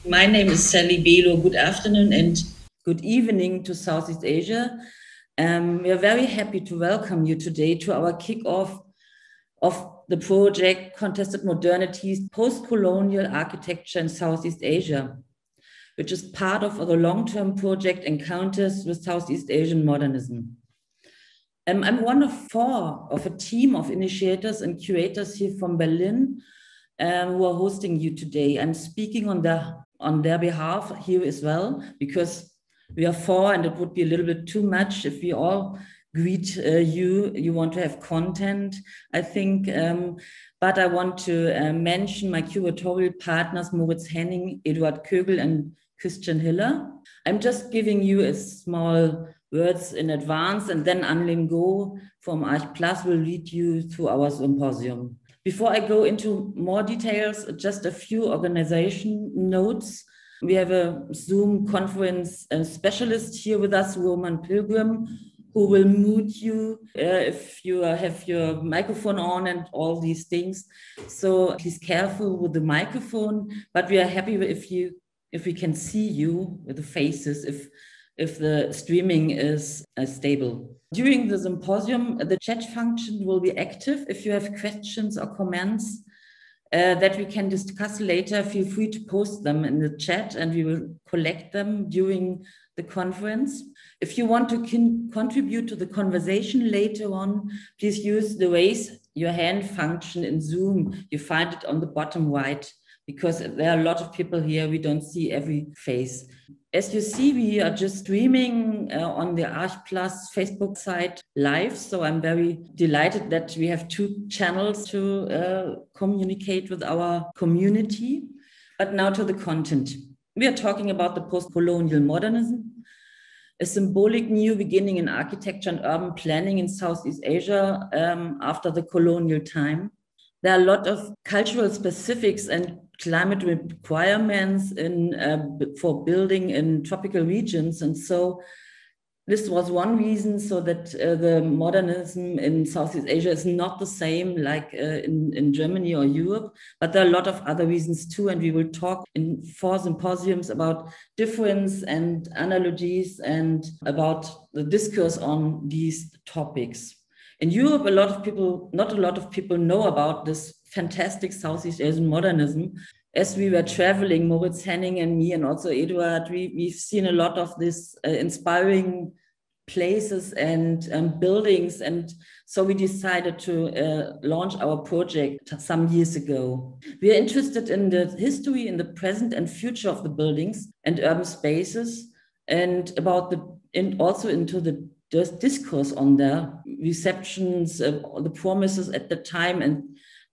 My name is Sally Belo. Good afternoon and good evening to Southeast Asia. We are very happy to welcome you today to our kickoff of the project Contested Modernities, Postcolonial Architecture in Southeast Asia, which is part of the long-term project Encounters with Southeast Asian Modernism. I'm one of four of a team of initiators and curators here from Berlin who are hosting you today. I'm speaking on their behalf here as well, because we are four and it would be a little bit too much if we all greet you want to have content, I think. But I want to mention my curatorial partners, Moritz Henning, Eduard Kögel, and Christian Hiller. I'm just giving you a small words in advance, and then Anlin Go from Arch Plus will lead you through our symposium. Before I go into more details, just a few organization notes. We have a Zoom conference specialist here with us, Roman Pilgrim, who will mute you if you have your microphone on and all these things. So please careful with the microphone, but we are happy if we can see you with the faces, if the streaming is stable. During the symposium, the chat function will be active. If you have questions or comments that we can discuss later, feel free to post them in the chat and we will collect them during the conference. If you want to contribute to the conversation later on, please use the raise your hand function in Zoom. You find it on the bottom right, because there are a lot of people here. We don't see every face. As you see, we are just streaming on the Arch Plus Facebook site live. So I'm very delighted that we have two channels to communicate with our community. But now to the content. We are talking about the postcolonial modernism, a symbolic new beginning in architecture and urban planning in Southeast Asia after the colonial time. There are a lot of cultural specifics and climate requirements for building in tropical regions. And so this was one reason so that the modernism in Southeast Asia is not the same like in Germany or Europe, but there are a lot of other reasons too. And we will talk in 4 symposiums about difference and analogies and about the discourse on these topics. In Europe, not a lot of people know about this fantastic Southeast Asian modernism. As we were traveling, Moritz Henning and me, and also Eduard, we've seen a lot of this inspiring places and buildings. And so we decided to launch our project some years ago. We are interested in the history, in the present and future of the buildings and urban spaces, and also into the discourse on their receptions, the promises at the time and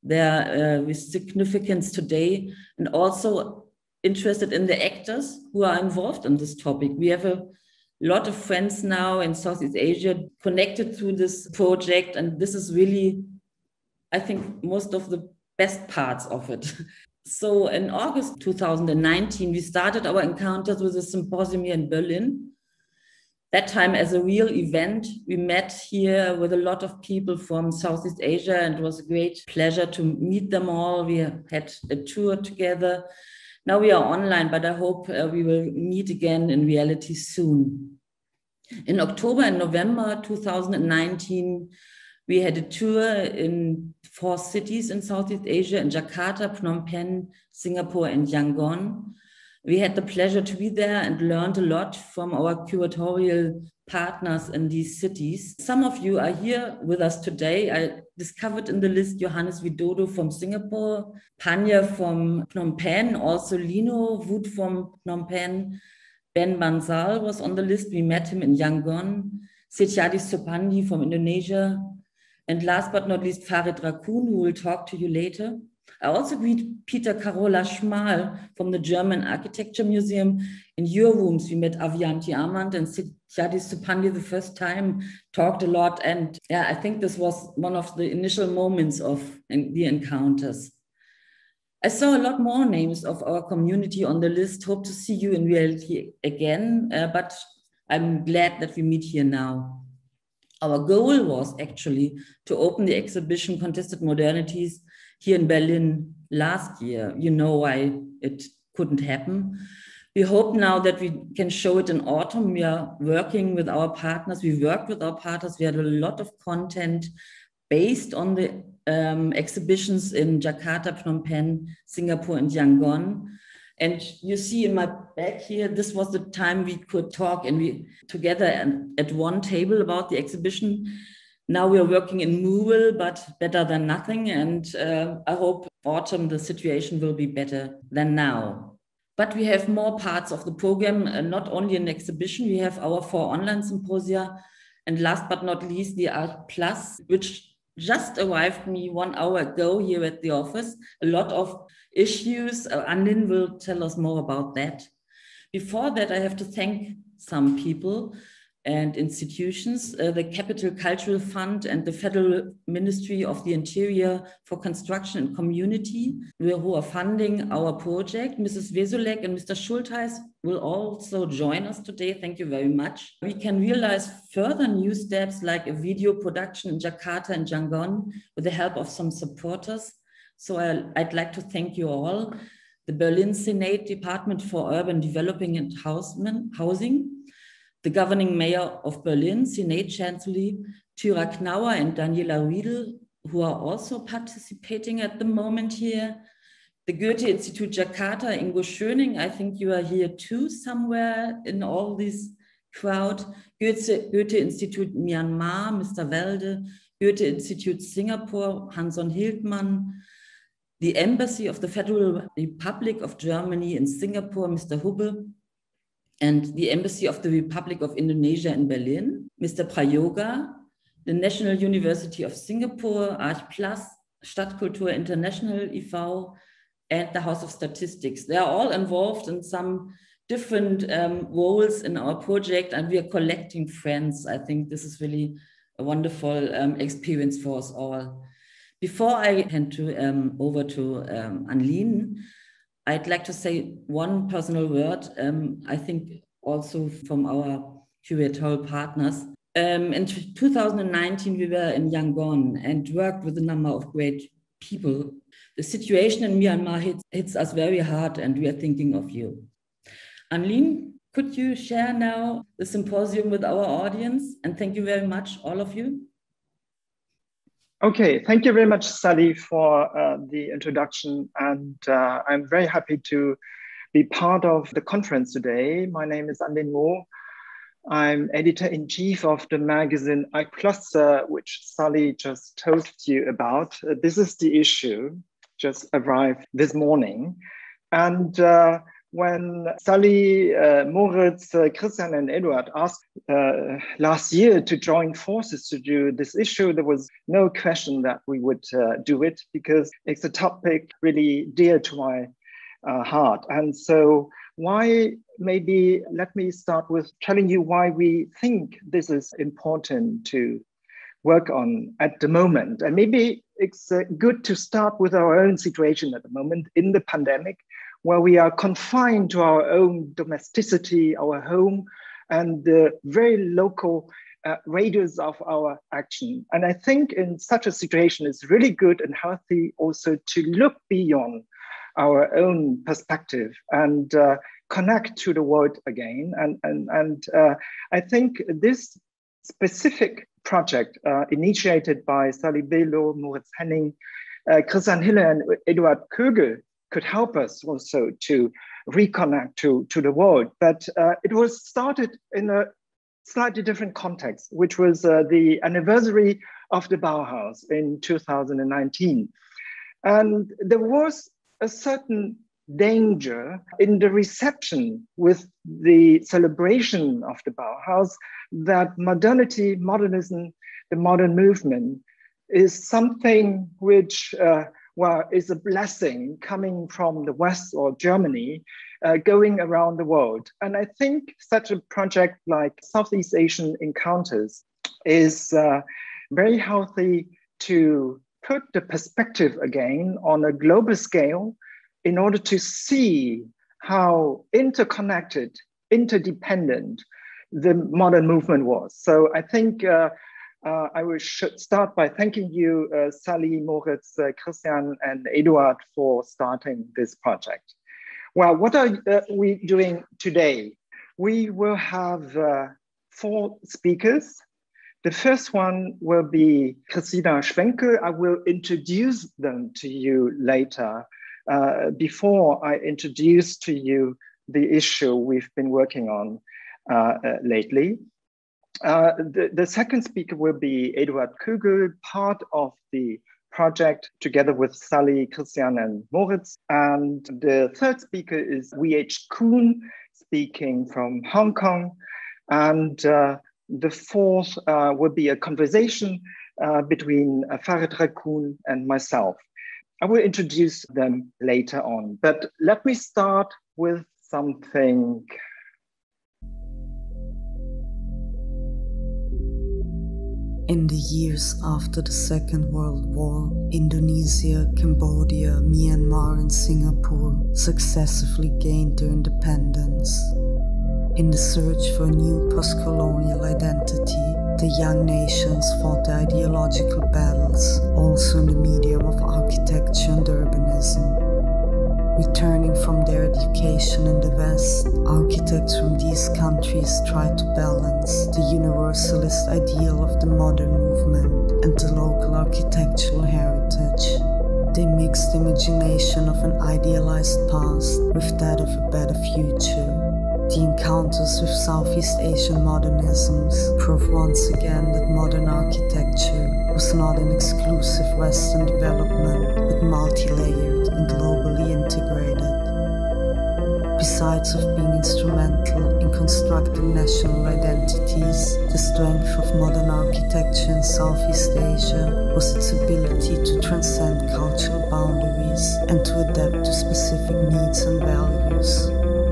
their significance today, and also interested in the actors who are involved in this topic. We have a lot of friends now in Southeast Asia connected through this project, and this is really, I think, most of the best parts of it. So in August 2019, we started our encounters with a symposium here in Berlin. That time as a real event. We met here with a lot of people from Southeast Asia, and it was a great pleasure to meet them all. We had a tour together. Now we are online, but I hope we will meet again in reality soon. In October and November 2019, we had a tour in 4 cities in Southeast Asia, in Jakarta, Phnom Penh, Singapore, and Yangon. We had the pleasure to be there and learned a lot from our curatorial partners in these cities. Some of you are here with us today. I discovered in the list Johannes Widodo from Singapore, Panya from Phnom Penh, also Lino Wood from Phnom Penh. Ben Bansal was on the list. We met him in Yangon. Setyadi Supandi from Indonesia. And last but not least, Farid Rakun, who will talk to you later. I also greet Peter Carola Schmal from the German Architecture Museum. In your rooms, we met Avianti Amand and Setyadi Supandi the first time, talked a lot. And yeah, I think this was one of the initial moments of the encounters. I saw a lot more names of our community on the list. Hope to see you in reality again, but I'm glad that we meet here now. Our goal was actually to open the exhibition Contested Modernities here in Berlin last year. You know why it couldn't happen. We hope now that we can show it in autumn. We are working with our partners. We worked with our partners. We had a lot of content based on the exhibitions in Jakarta, Phnom Penh, Singapore, and Yangon. And you see in my back here, this was the time we could talk and we together at one table about the exhibition. Now we are working in Movil, but better than nothing. And I hope autumn the situation will be better than now. But we have more parts of the program, not only an exhibition. We have our 4 online symposia. And last but not least, the Art Plus, which just arrived me 1 hour ago here at the office. A lot of issues. Anlin will tell us more about that. Before that, I have to thank some people and institutions, the Capital Cultural Fund and the Federal Ministry of the Interior for Construction and Community, who are funding our project. Mrs. Wesolek and Mr. Schultheis will also join us today. Thank you very much. We can realize further new steps like a video production in Jakarta and Yangon with the help of some supporters. So I'd like to thank you all. The Berlin Senate Department for Urban Development and Housing, the governing mayor of Berlin, Senate Chancellor Thyra Knauer and Daniela Riedel, who are also participating at the moment here. The Goethe-Institut Jakarta, Ingo Schöning, I think you are here too somewhere in all this crowd. Goethe-Institut Myanmar, Mr. Welde, Goethe-Institut Singapore, Hanson Hildmann, the Embassy of the Federal Republic of Germany in Singapore, Mr. Hubbe, and the Embassy of the Republic of Indonesia in Berlin, Mr. Prayoga, the National University of Singapore, Arch Plus, Stadtkultur International e.V., and the House of Statistics. They are all involved in some different roles in our project, and we are collecting friends. I think this is really a wonderful experience for us all. Before I hand over to Anlin, I'd like to say one personal word, I think also from our curatorial partners. In 2019, we were in Yangon and worked with a number of great people. The situation in Myanmar hits us very hard, and we are thinking of you. Anlin, could you share now the symposium with our audience? And thank you very much, all of you. Okay, thank you very much, Sally, for the introduction. And I'm very happy to be part of the conference today. My name is Anlin Mo. I'm editor-in-chief of the magazine I Plus, which Sally just told you about. This is the issue, just arrived this morning. And when Sally, Moritz, Christian, and Eduard asked last year to join forces to do this issue, there was no question that we would do it, because it's a topic really dear to my heart. And so maybe let me start with telling you why we think this is important to work on at the moment. And maybe it's good to start with our own situation at the moment in the pandemic, where we are confined to our own domesticity, our home, and the very local radius of our action. And I think in such a situation, it's really good and healthy also to look beyond our own perspective and connect to the world again. And I think this specific project initiated by Sally Bello, Moritz Henning, Christian Hille, and Eduard Kögel could help us also to reconnect to the world. But it was started in a slightly different context, which was the anniversary of the Bauhaus in 2019. And there was a certain danger in the reception with the celebration of the Bauhaus that modernity, modernism, the modern movement is something which is a blessing coming from the West or Germany, going around the world. And I think such a project like Southeast Asian Encounters is very healthy to put the perspective again on a global scale in order to see how interconnected, interdependent the modern movement was. So I think should start by thanking you, Sally, Moritz, Christian, and Eduard for starting this project. Well, what are we doing today? We will have 4 speakers. The first one will be Christina Schwenke. I will introduce them to you later. Before I introduce to you the issue we've been working on lately. The second speaker will be Eduard Kögel, part of the project together with Sally, Christian, and Moritz. And the third speaker is W.H. Kuhn, speaking from Hong Kong. And the fourth will be a conversation between Farid Rakoon and myself. I will introduce them later on, but let me start with something. In the years after the Second World War, Indonesia, Cambodia, Myanmar, and Singapore successively gained their independence. In the search for a new postcolonial identity, the young nations fought the ideological battles, also in the medium of architecture and urbanism. Returning from their education in the West, architects from these countries tried to balance the universalist ideal of the modern movement and the local architectural heritage. They mixed the imagination of an idealized past with that of a better future. The encounters with Southeast Asian modernisms prove once again that modern architecture was not an exclusive Western development, but multi-layered and globally integrated. Besides of being instrumental in constructing national identities, the strength of modern architecture in Southeast Asia was its ability to transcend cultural boundaries and to adapt to specific needs and values.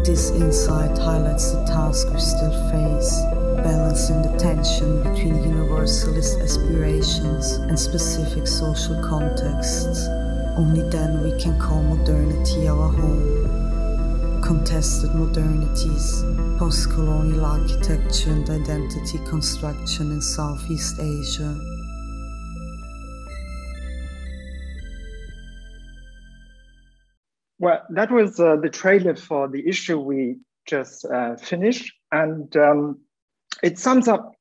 This insight highlights the task we still face, balancing the tension between universalist aspirations and specific social contexts. Only then we can call modernity our home. Contested Modernities, Postcolonial Architecture and Identity Construction in Southeast Asia. Well, that was the trailer for the issue we just finished. And it sums up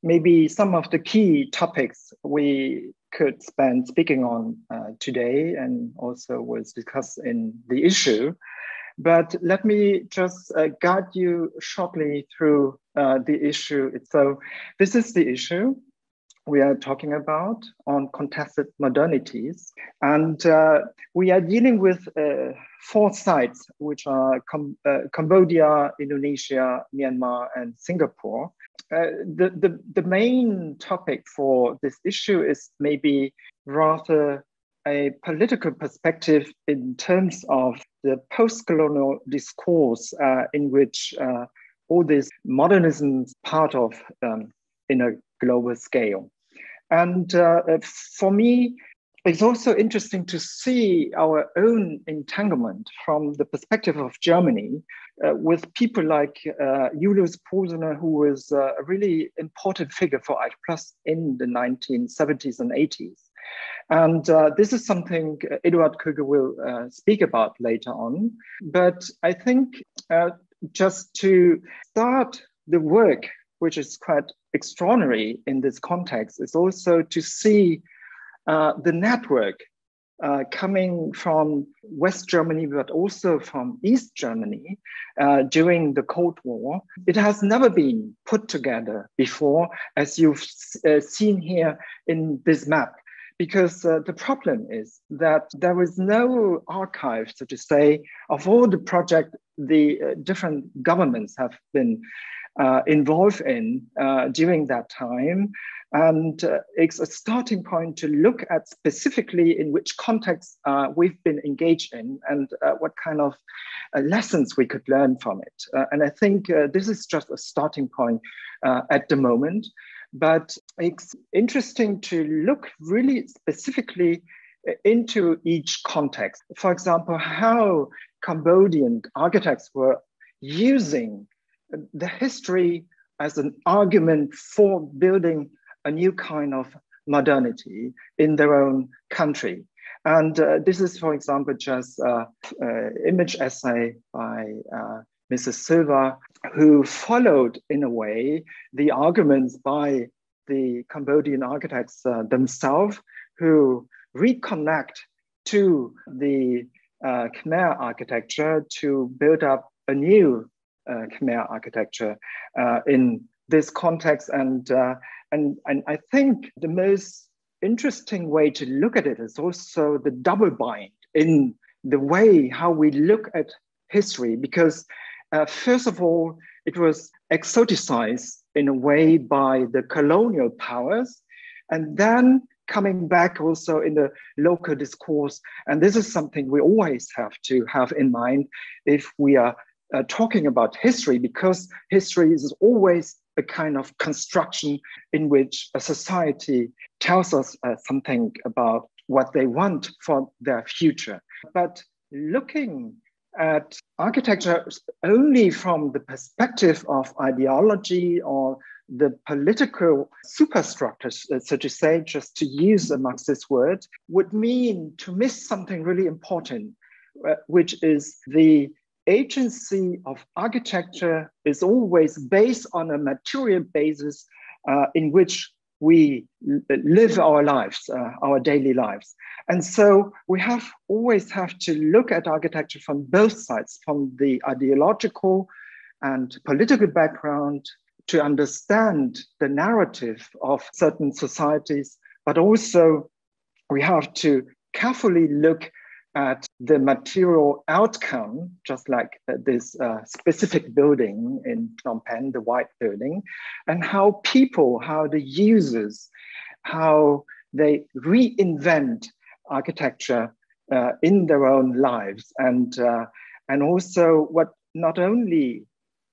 maybe some of the key topics we could spend speaking on today and also was discussed in the issue. But let me just guide you shortly through the issue. So this is the issue we are talking about on Contested Modernities. And we are dealing with 4 sites, which are Cambodia, Indonesia, Myanmar, and Singapore. The main topic for this issue is maybe rather a political perspective in terms of the postcolonial discourse in which all this modernism is part of in a global scale. And for me, it's also interesting to see our own entanglement from the perspective of Germany with people like Julius Posener, who was a really important figure for Art Plus in the 1970s and 80s. And this is something Eduard Kögel will speak about later on. But I think just to start the work, which is quite extraordinary in this context, is also to see the network coming from West Germany, but also from East Germany during the Cold War. It has never been put together before, as you've seen here in this map, because the problem is that there is no archive, so to say, of all the projects the different governments have been involved in during that time. And it's a starting point to look at specifically in which context we've been engaged in and what kind of lessons we could learn from it. And I think this is just a starting point at the moment. But it's interesting to look really specifically into each context. For example, how Cambodian architects were using the history as an argument for building a new kind of modernity in their own country. And this is, for example, just an image essay by Mrs. Silva, who followed, in a way, the arguments by the Cambodian architects themselves, who reconnect to the Khmer architecture to build up a new Khmer architecture in this context. And I think the most interesting way to look at it is also the double bind in the way how we look at history, because first of all, it was exoticized in a way by the colonial powers, and then coming back also in the local discourse. And this is something we always have to have in mind if we are talking about history, because history is always a kind of construction in which a society tells us something about what they want for their future. But looking at architecture only from the perspective of ideology or the political superstructure, so to say, just to use a Marxist word, would mean to miss something really important, which is the agency of architecture is always based on a material basis in which we live our lives, our daily lives. And so we always have to look at architecture from both sides, from the ideological and political background, to understand the narrative of certain societies, but also we have to carefully look at the material outcome, just like this specific building in Phnom Penh, the white building, and how people, how the users, how they reinvent architecture in their own lives, and also what not only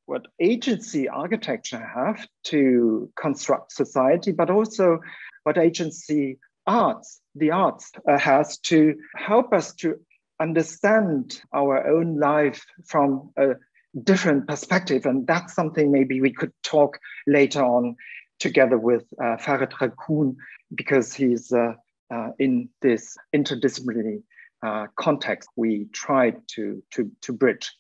what agency architecture have to construct society, but also what agency the arts has to help us to understand our own life from a different perspective. And that's something maybe we could talk later on together with Farid Rakoon, because he's in this interdisciplinary context we tried to bridge.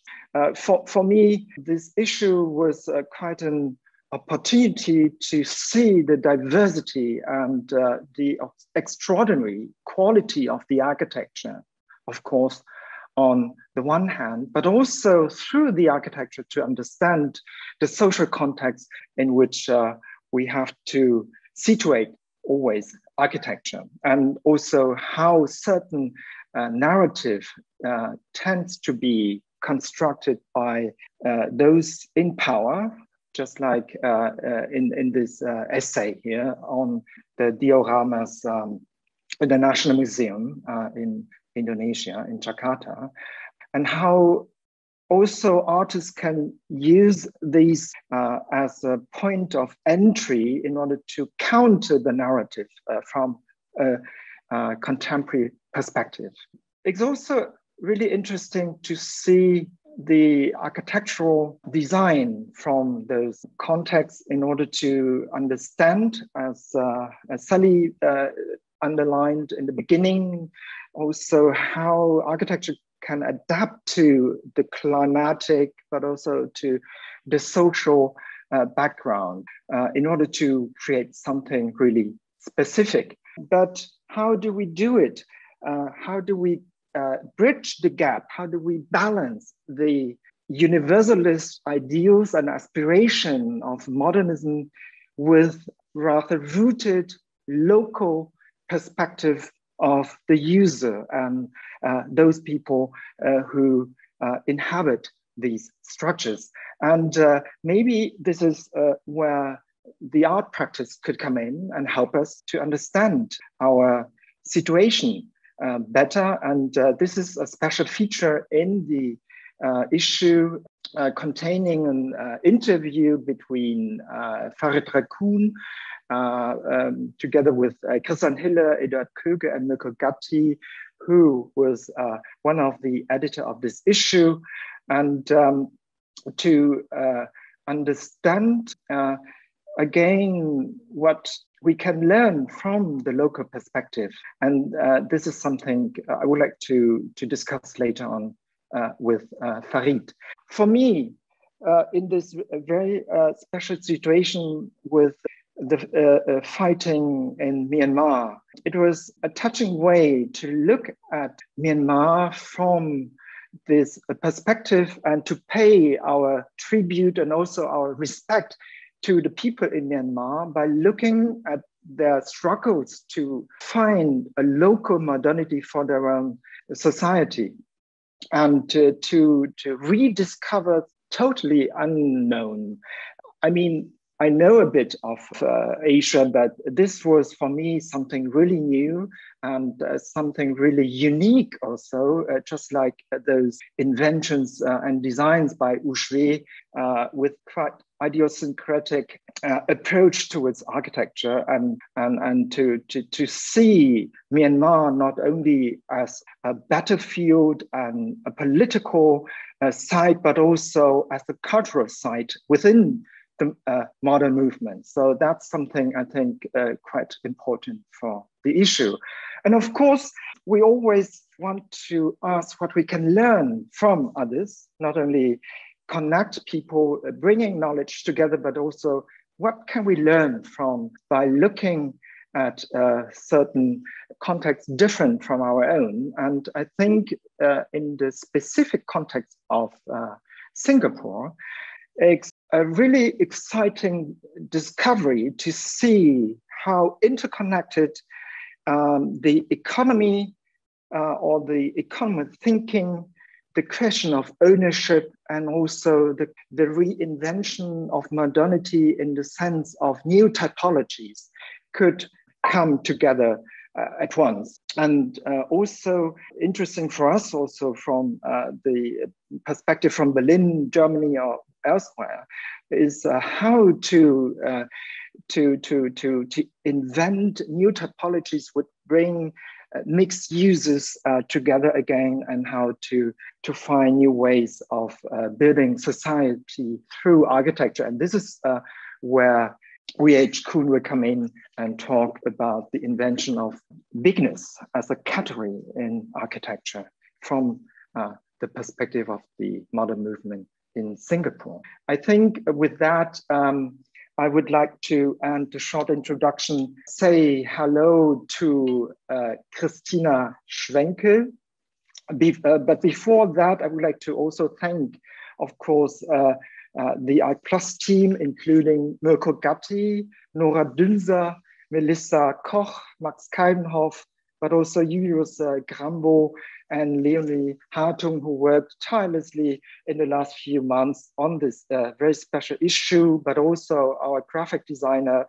For me, this issue was quite an opportunity to see the diversity and the extraordinary quality of the architecture, of course, on the one hand, but also through the architecture to understand the social context in which we have to situate always architecture, and also how certain narrative tends to be constructed by those in power, just like in this essay here on the dioramas in the National Museum in Indonesia, in Jakarta, and how also artists can use these as a point of entry in order to counter the narrative from a contemporary perspective. It's also really interesting to see the architectural design from those contexts in order to understand, as Sally underlined in the beginning, also how architecture can adapt to the climatic, but also to the social background in order to create something really specific. But how do we do it? How do we bridge the gap? How do we balance the universalist ideals and aspiration of modernism with rather rooted local perspective of the user and those people who inhabit these structures? And maybe this is where the art practice could come in and help us to understand our situation better. And this is a special feature in the issue containing an interview between Farid Rakoon together with Christian Hiller, Eduard Köge, and Mirko Gatti, who was one of the editor of this issue, and to understand again what we can learn from the local perspective. And this is something I would like to discuss later on with Farid. For me, in this very special situation with the fighting in Myanmar, it was a touching way to look at Myanmar from this perspective and to pay our tribute and also our respect to the people in Myanmar by looking at their struggles to find a local modernity for their own society and to rediscover totally unknown. I mean, I know a bit of Asia, but this was for me something really new and something really unique also, just like those inventions and designs by Ushui with quite idiosyncratic approach towards architecture and to see Myanmar not only as a battlefield and a political site, but also as a cultural site within the modern movement. So that's something I think quite important for the issue. And of course, we always want to ask what we can learn from others, not only connect people, bringing knowledge together, but also what can we learn from by looking at certain contexts different from our own. And I think in the specific context of Singapore, it's a really exciting discovery to see how interconnected the economy or the economic thinking, the question of ownership, and also the reinvention of modernity in the sense of new typologies could come together at once. And also interesting for us, also from the perspective from Berlin, Germany, or elsewhere, is how to invent new typologies would bring mixed uses together again, and how to find new ways of building society through architecture. And this is where V.H. Kuhn will come in and talk about the invention of bigness as a category in architecture from the perspective of the modern movement in Singapore. I think with that, I would like to end the short introduction, say hello to Christina Schwenkel. But before that, I would like to also thank, of course, the I+ team, including Mirko Gatti, Nora Dünser, Melissa Koch, Max Keidenhoff, but also Julius Grambo and Leonie Hartung, who worked tirelessly in the last few months on this very special issue, but also our graphic designer,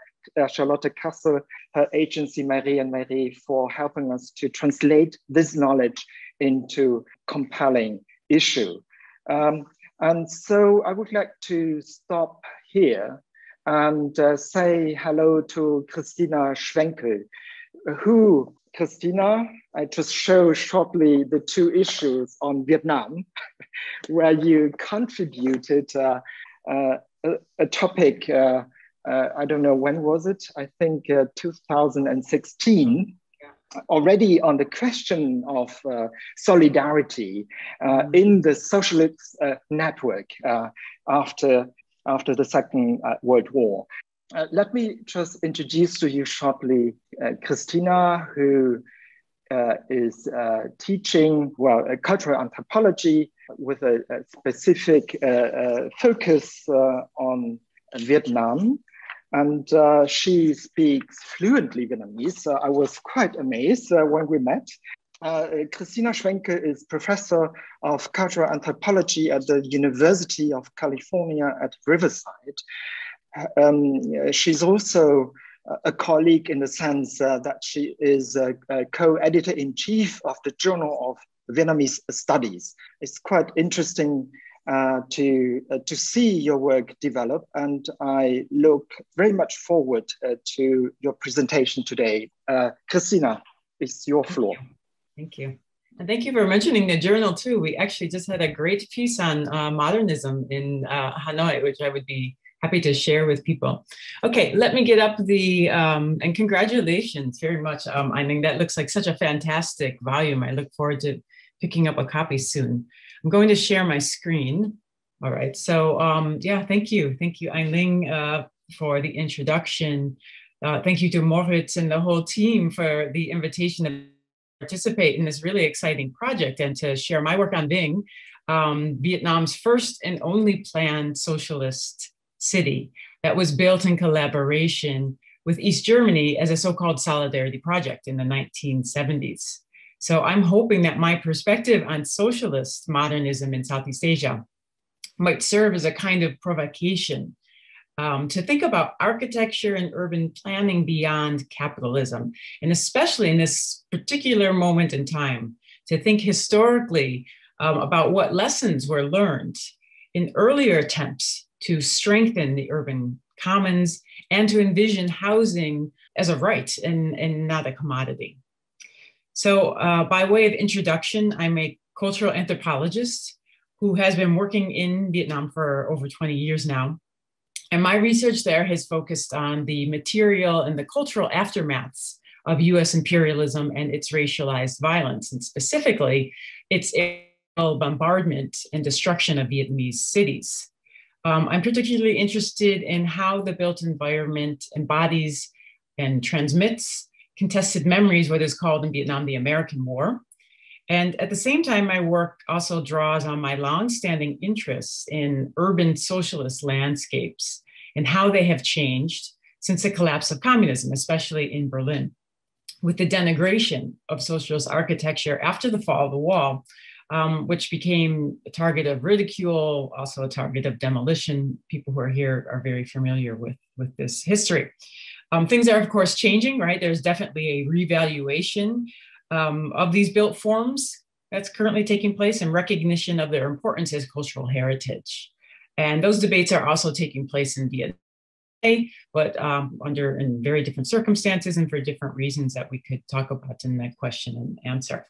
Charlotte Kassel, her agency, Marie and Marie, for helping us to translate this knowledge into compelling issue. And so I would like to stop here and say hello to Christina Schwenkel, who, Christina, I just show shortly the two issues on Vietnam, where you contributed a topic, I don't know, when was it? I think 2016, already on the question of solidarity in the socialist network after the Second World War. Let me just introduce to you shortly Christina, who is teaching, cultural anthropology with a specific focus on Vietnam. And she speaks fluently Vietnamese. So I was quite amazed when we met. Christina Schwenkel is professor of cultural anthropology at the University of California at Riverside. She's also a colleague in the sense that she is a co-editor-in-chief of the Journal of Vietnamese Studies. It's quite interesting to see your work develop, and I look very much forward to your presentation today. Christina, it's your floor. Thank you. And thank you for mentioning the journal too. We actually just had a great piece on modernism in Hanoi, which I would be happy to share with people. Okay, let me get up the, and congratulations very much. I think that looks like such a fantastic volume. I look forward to picking up a copy soon. I'm going to share my screen. All right, so yeah, thank you. Thank you, Eileen, for the introduction. Thank you to Moritz and the whole team for the invitation to participate in this really exciting project and to share my work on Vinh, Vietnam's first and only planned socialist city that was built in collaboration with East Germany as a so-called solidarity project in the 1970s. So I'm hoping that my perspective on socialist modernism in Southeast Asia might serve as a kind of provocation to think about architecture and urban planning beyond capitalism, and especially in this particular moment in time, to think historically about what lessons were learned in earlier attempts to strengthen the urban commons and to envision housing as a right and not a commodity. So by way of introduction, I'm a cultural anthropologist who has been working in Vietnam for over 20 years now. And my research there has focused on the material and the cultural aftermaths of US imperialism and its racialized violence, and specifically its bombardment and destruction of Vietnamese cities. I'm particularly interested in how the built environment embodies and transmits contested memories, what is called in Vietnam the American War. And at the same time, my work also draws on my longstanding interests in urban socialist landscapes and how they have changed since the collapse of communism, especially in Berlin, with the denigration of socialist architecture after the fall of the wall, which became a target of ridicule, also a target of demolition. People who are here are very familiar with this history. Things are, of course, changing, right? There's definitely a revaluation of these built forms that's currently taking place and recognition of their importance as cultural heritage. And those debates are also taking place in Vietnam, but in very different circumstances and for different reasons that we could talk about in that question and answer.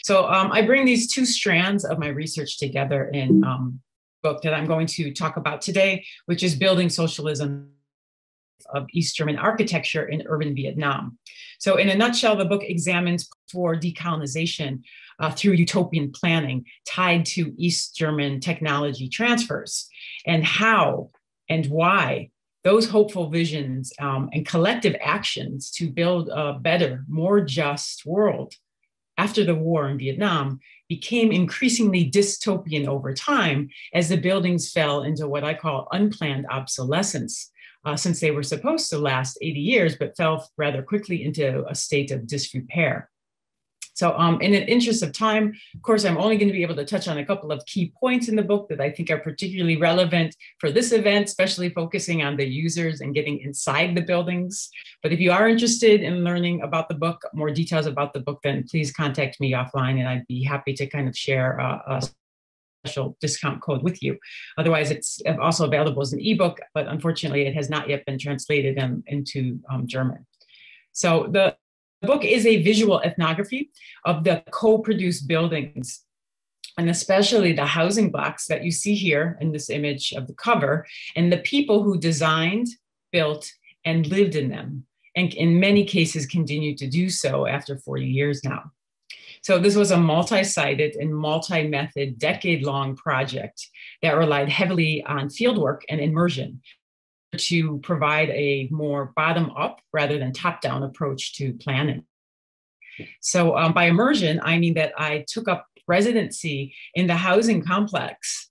So I bring these two strands of my research together in a book that I'm going to talk about today, which is Building Socialism of East German Architecture in Urban Vietnam. So in a nutshell, the book examines for decolonization through utopian planning tied to East German technology transfers, and how and why those hopeful visions and collective actions to build a better, more just world after the war in Vietnam became increasingly dystopian over time as the buildings fell into what I call unplanned obsolescence, since they were supposed to last 80 years, but fell rather quickly into a state of disrepair. So in the interest of time, of course, I'm only going to be able to touch on a couple of key points in the book that I think are particularly relevant for this event, especially focusing on the users and getting inside the buildings. But if you are interested in learning about the book, more details about the book, then please contact me offline and I'd be happy to kind of share a special discount code with you. Otherwise, it's also available as an ebook, but unfortunately, it has not yet been translated into German. So the book is a visual ethnography of the co-produced buildings, and especially the housing blocks that you see here in this image of the cover, and the people who designed, built, and lived in them, and in many cases continue to do so after 40 years now. So this was a multi-sited and multi-method, decade-long project that relied heavily on fieldwork and immersion to provide a more bottom-up rather than top-down approach to planning. So by immersion, I mean that I took up residency in the housing complex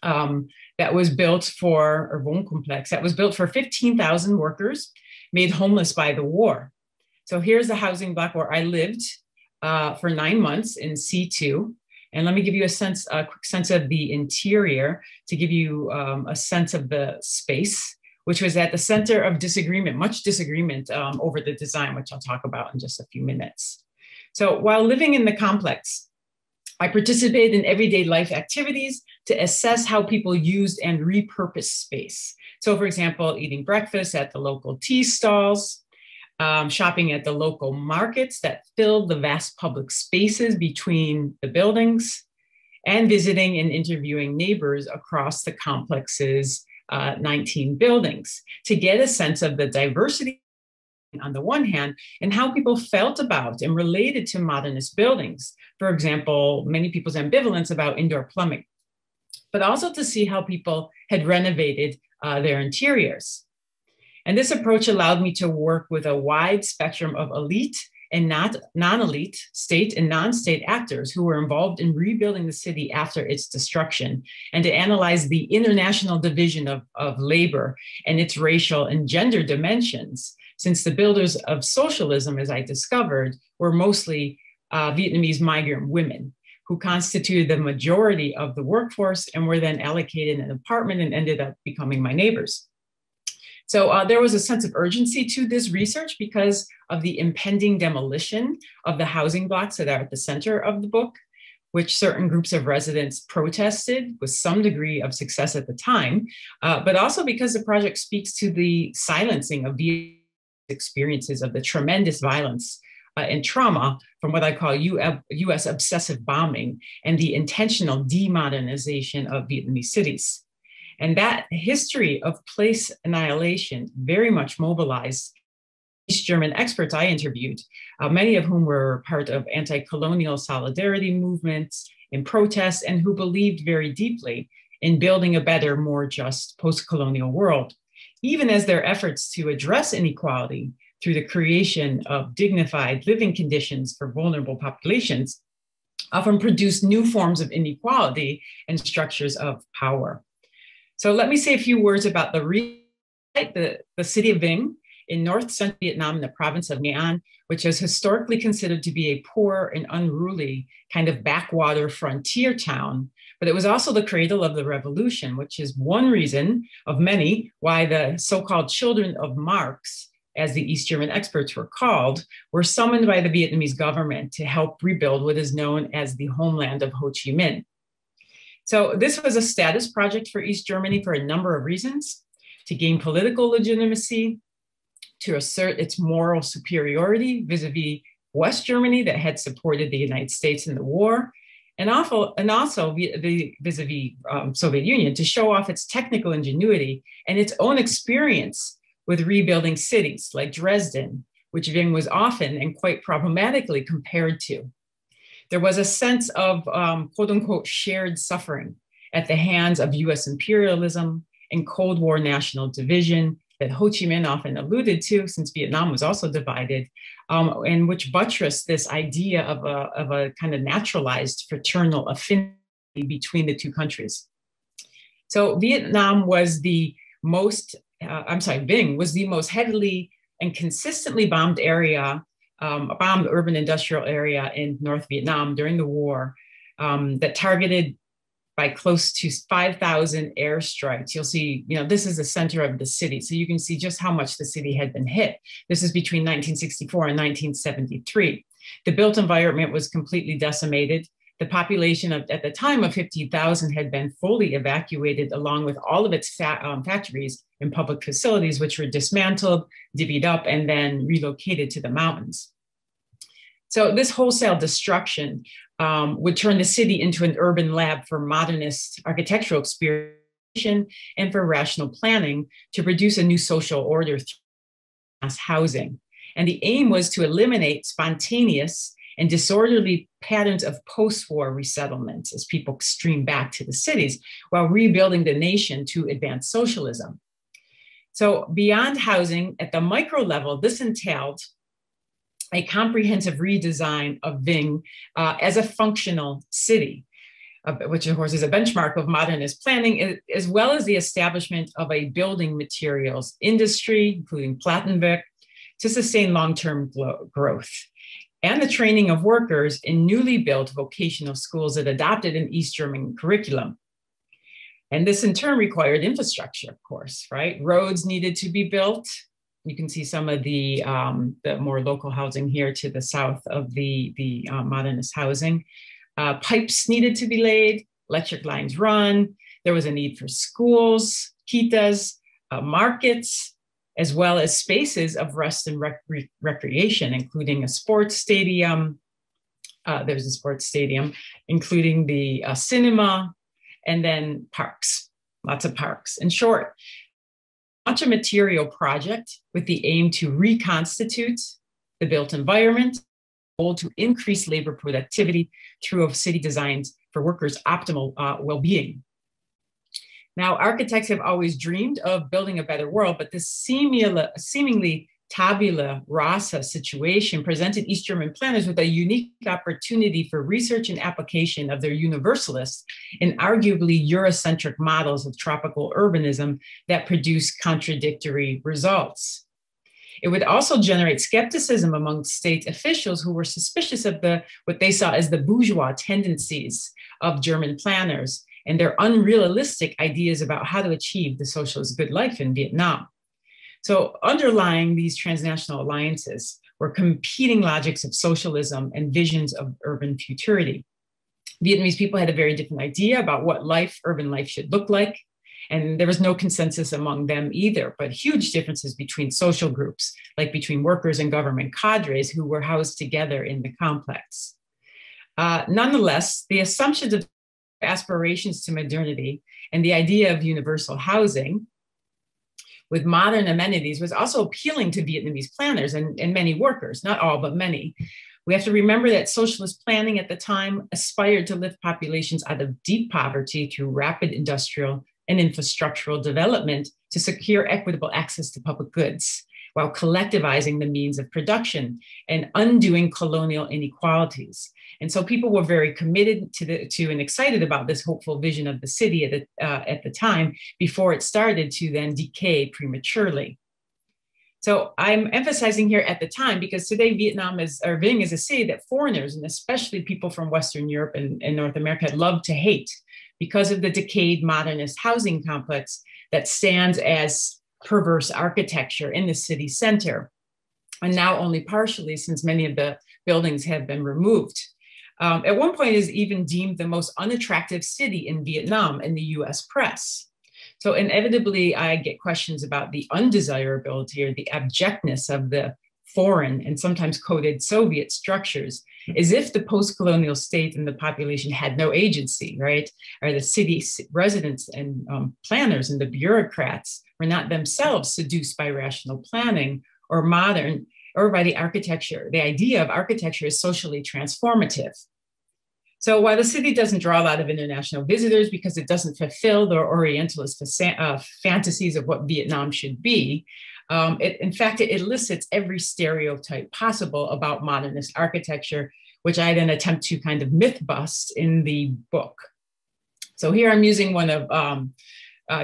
that was built for, or wooncomplex, that was built for 15,000 workers made homeless by the war. So here's the housing block where I lived for 9 months in C2. And let me give you a quick sense of the interior to give you a sense of the space, which was at the center of disagreement, much disagreement over the design, which I'll talk about in just a few minutes. So while living in the complex, I participated in everyday life activities to assess how people used and repurposed space. So for example, eating breakfast at the local tea stalls, shopping at the local markets that filled the vast public spaces between the buildings, and visiting and interviewing neighbors across the complex's 19 buildings to get a sense of the diversity on the one hand, and how people felt about and related to modernist buildings. For example, many people's ambivalence about indoor plumbing, but also to see how people had renovated their interiors. And this approach allowed me to work with a wide spectrum of elite and non-elite state and non-state actors who were involved in rebuilding the city after its destruction, and to analyze the international division of labor and its racial and gender dimensions, since the builders of socialism, as I discovered, were mostly Vietnamese migrant women who constituted the majority of the workforce and were then allocated an apartment and ended up becoming my neighbors. So there was a sense of urgency to this research because of the impending demolition of the housing blocks that are at the center of the book, which certain groups of residents protested with some degree of success at the time, but also because the project speaks to the silencing of the experiences of the tremendous violence and trauma from what I call US obsessive bombing and the intentional demodernization of Vietnamese cities. And that history of place annihilation very much mobilized East German experts I interviewed, many of whom were part of anti-colonial solidarity movements and protests, and who believed very deeply in building a better, more just post-colonial world, even as their efforts to address inequality through the creation of dignified living conditions for vulnerable populations often produced new forms of inequality and structures of power. So let me say a few words about the city of Vinh in North Central Vietnam in the province of Nghệ An, which is historically considered to be a poor and unruly kind of backwater frontier town. But it was also the cradle of the revolution, which is one reason of many why the so-called children of Marx, as the East German experts were called, were summoned by the Vietnamese government to help rebuild what is known as the homeland of Ho Chi Minh. So this was a status project for East Germany for a number of reasons: to gain political legitimacy, to assert its moral superiority vis-a-vis West Germany that had supported the United States in the war, and also vis-a-vis Soviet Union, to show off its technical ingenuity and its own experience with rebuilding cities like Dresden, which Vinh was often and quite problematically compared to. There was a sense of quote unquote shared suffering at the hands of US imperialism and Cold War national division that Ho Chi Minh often alluded to, since Vietnam was also divided, and which buttressed this idea of a kind of naturalized fraternal affinity between the two countries. So Vietnam was the most, Vinh was the most heavily and consistently bombed area, bombed urban industrial area in North Vietnam during the war, that targeted by close to 5,000 airstrikes. You'll see, this is the center of the city. So you can see just how much the city had been hit. This is between 1964 and 1973. The built environment was completely decimated. The population at the time of 50,000 had been fully evacuated, along with all of its factories and public facilities, which were dismantled, divvied up, and then relocated to the mountains. So this wholesale destruction would turn the city into an urban lab for modernist architectural experimentation and for rational planning to produce a new social order through mass housing. And the aim was to eliminate spontaneous and disorderly patterns of post-war resettlements as people stream back to the cities while rebuilding the nation to advance socialism. So beyond housing, at the micro level, this entailed a comprehensive redesign of Vinh as a functional city, which of course is a benchmark of modernist planning, as well as the establishment of a building materials industry, including Plattenwerk, to sustain long-term growth, and the training of workers in newly built vocational schools that adopted an East German curriculum. And this in turn required infrastructure, of course, right? Roads needed to be built. You can see some of the more local housing here to the south of the modernist housing. Pipes needed to be laid, electric lines run. There was a need for schools, quitas, markets, as well as spaces of rest and recreation, including a sports stadium, There's a sports stadium, including the cinema, and then parks, lots of parks. In short, launch a material project with the aim to reconstitute the built environment, goal to increase labor productivity through a city designed for workers' optimal well-being. Now, architects have always dreamed of building a better world, but this seemingly tabula rasa situation presented East German planners with a unique opportunity for research and application of their universalist and arguably Eurocentric models of tropical urbanism that produce contradictory results. It would also generate skepticism among state officials who were suspicious of what they saw as the bourgeois tendencies of German planners and their unrealistic ideas about how to achieve the socialist good life in Vietnam. So underlying these transnational alliances were competing logics of socialism and visions of urban futurity. Vietnamese people had a very different idea about what urban life should look like. And there was no consensus among them either, but huge differences between social groups, like between workers and government cadres who were housed together in the complex. Nonetheless, the assumptions of aspirations to modernity and the idea of universal housing with modern amenities was also appealing to Vietnamese planners and many workers, not all, but many. We have to remember that socialist planning at the time aspired to lift populations out of deep poverty through rapid industrial and infrastructural development to secure equitable access to public goods, while collectivizing the means of production and undoing colonial inequalities. And so people were very committed to and excited about this hopeful vision of the city at the time before it started to then decay prematurely. So I'm emphasizing here at the time because today Vinh is a city that foreigners, and especially people from Western Europe and North America, love to hate because of the decayed modernist housing complex that stands as perverse architecture in the city center, and now only partially since many of the buildings have been removed. At one point, it is even deemed the most unattractive city in Vietnam in the US press. So inevitably, I get questions about the undesirability or the abjectness of the foreign and sometimes coded Soviet structures, as if the post-colonial state and the population had no agency, right? Or the city residents and planners and the bureaucrats were not themselves seduced by rational planning or by the architecture. The idea of architecture is socially transformative. So while the city doesn't draw a lot of international visitors because it doesn't fulfill the Orientalist fantasies of what Vietnam should be, in fact, it elicits every stereotype possible about modernist architecture, which I then attempt to kind of myth bust in the book. So here I'm using one of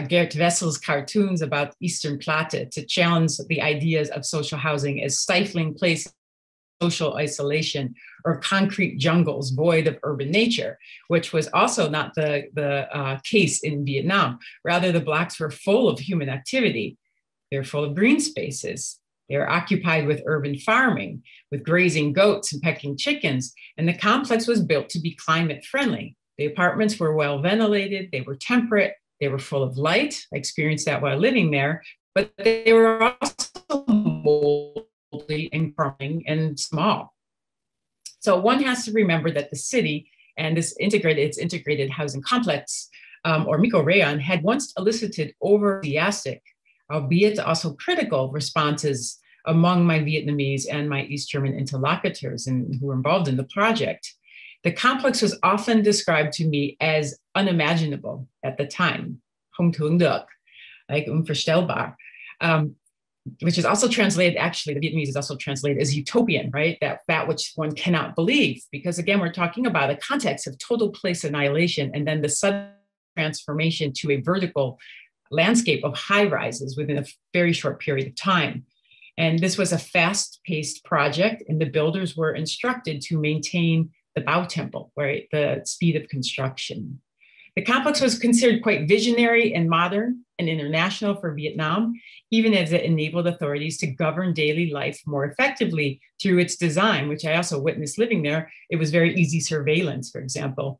Gert Wessel's cartoons about Eastern Platte to challenge the ideas of social housing as stifling places, social isolation, or concrete jungles void of urban nature, which was also not the case in Vietnam. Rather, the blocks were full of human activity. They're full of green spaces. They're occupied with urban farming, with grazing goats and pecking chickens, and the complex was built to be climate friendly. The apartments were well ventilated, they were temperate, they were full of light. I experienced that while living there, but they were also moldy and crumbling and small. So one has to remember that the city and its integrated housing complex, or microrayon, had once elicited enthusiastic, albeit also critical, responses among my Vietnamese and my East German interlocutors who were involved in the project. The complex was often described to me as unimaginable at the time, không tưởng được, like unvorstellbar, which is also translated, actually, the Vietnamese is also translated as utopian, right? That which one cannot believe, because again, we're talking about a context of total place annihilation and then the sudden transformation to a vertical landscape of high rises within a very short period of time. And this was a fast-paced project, and the builders were instructed to maintain the Bao Temple, right, the speed of construction. The complex was considered quite visionary and modern and international for Vietnam, even as it enabled authorities to govern daily life more effectively through its design, which I also witnessed living there. It was very easy surveillance, for example,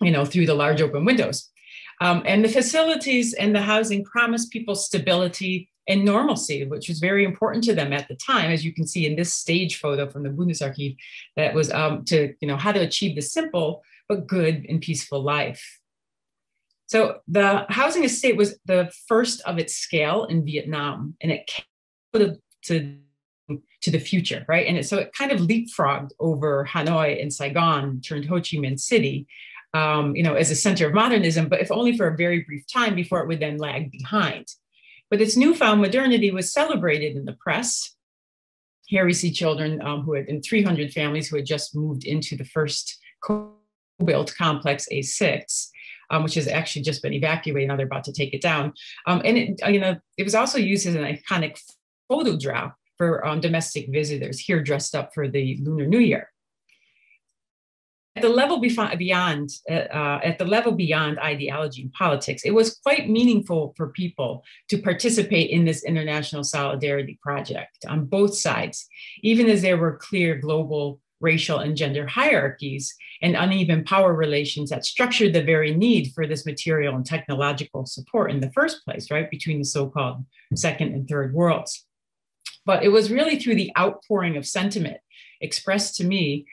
through the large open windows. And the facilities and the housing promised people stability and normalcy, which was very important to them at the time, as you can see in this stage photo from the Bundesarchiv, that was to, how to achieve the simple but good and peaceful life. So the housing estate was the first of its scale in Vietnam, and it came to the future, right? And so it kind of leapfrogged over Hanoi and Saigon, turned Ho Chi Minh City, as a center of modernism, but if only for a very brief time before it would then lag behind. But its newfound modernity was celebrated in the press. Here we see children who had, in 300 families who had just moved into the first co-built complex A6, which has actually just been evacuated. Now they're about to take it down. And it was also used as an iconic photo drop for domestic visitors here dressed up for the Lunar New Year. At the level beyond ideology and politics, it was quite meaningful for people to participate in this international solidarity project on both sides, even as there were clear global racial and gender hierarchies and uneven power relations that structured the very need for this material and technological support in the first place, right, between the so-called second and third worlds. But it was really through the outpouring of sentiment expressed to me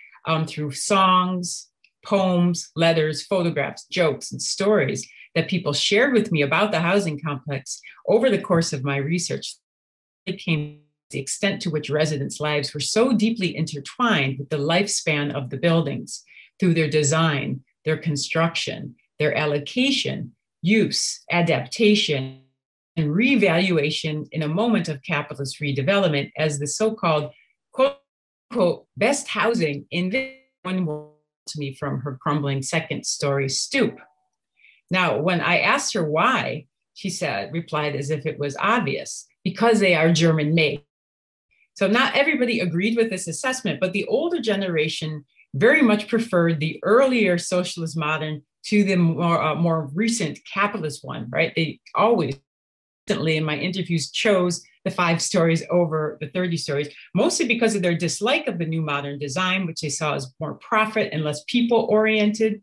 through songs, poems, letters, photographs, jokes, and stories that people shared with me about the housing complex over the course of my research. It came to the extent to which residents' lives were so deeply intertwined with the lifespan of the buildings through their design, their construction, their allocation, use, adaptation, and revaluation in a moment of capitalist redevelopment as the so-called quote, best housing in one world to me from her crumbling second-story stoop. Now, when I asked her why, she replied as if it was obvious, because they are German-made. So not everybody agreed with this assessment, but the older generation very much preferred the earlier socialist modern to the more recent capitalist one, right? They always, in my interviews, chose the 5 stories over the 30 stories, mostly because of their dislike of the new modern design, which they saw as more profit and less people-oriented,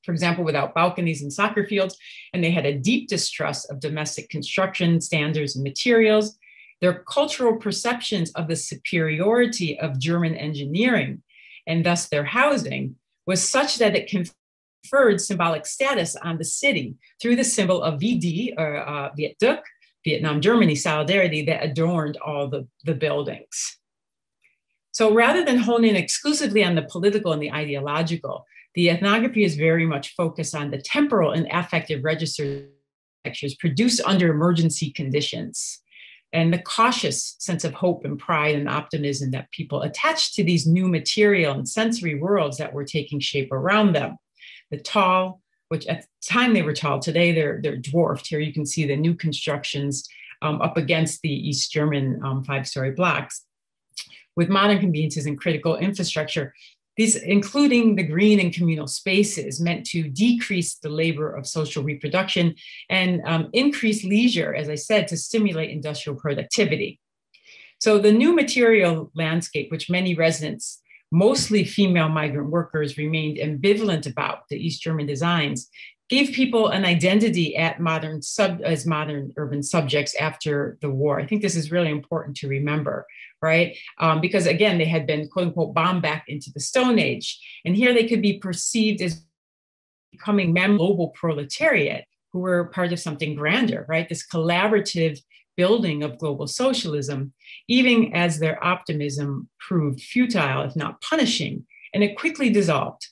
for example, without balconies and soccer fields. And they had a deep distrust of domestic construction standards and materials. Their cultural perceptions of the superiority of German engineering, and thus their housing, was such that it conferred symbolic status on the city through the symbol of VD, or Viet Duc, Vietnam, Germany, solidarity, that adorned all the buildings. So rather than honing exclusively on the political and the ideological, the ethnography is very much focused on the temporal and affective registers produced under emergency conditions, and the cautious sense of hope and pride and optimism that people attached to these new material and sensory worlds that were taking shape around them. The tall, which at the time they were tall, today they're dwarfed. Here you can see the new constructions up against the East German 5-story blocks with modern conveniences and critical infrastructure. These, including the green and communal spaces, meant to decrease the labor of social reproduction and increase leisure, as I said, to stimulate industrial productivity. So the new material landscape, which many residents, mostly female migrant workers, remained ambivalent about, the East German designs, gave people an identity as modern urban subjects after the war. I think this is really important to remember, right? Because again, they had been quote unquote bombed back into the Stone Age. And here they could be perceived as becoming global proletariat who were part of something grander, right? This collaborative building of global socialism, even as their optimism proved futile, if not punishing, and it quickly dissolved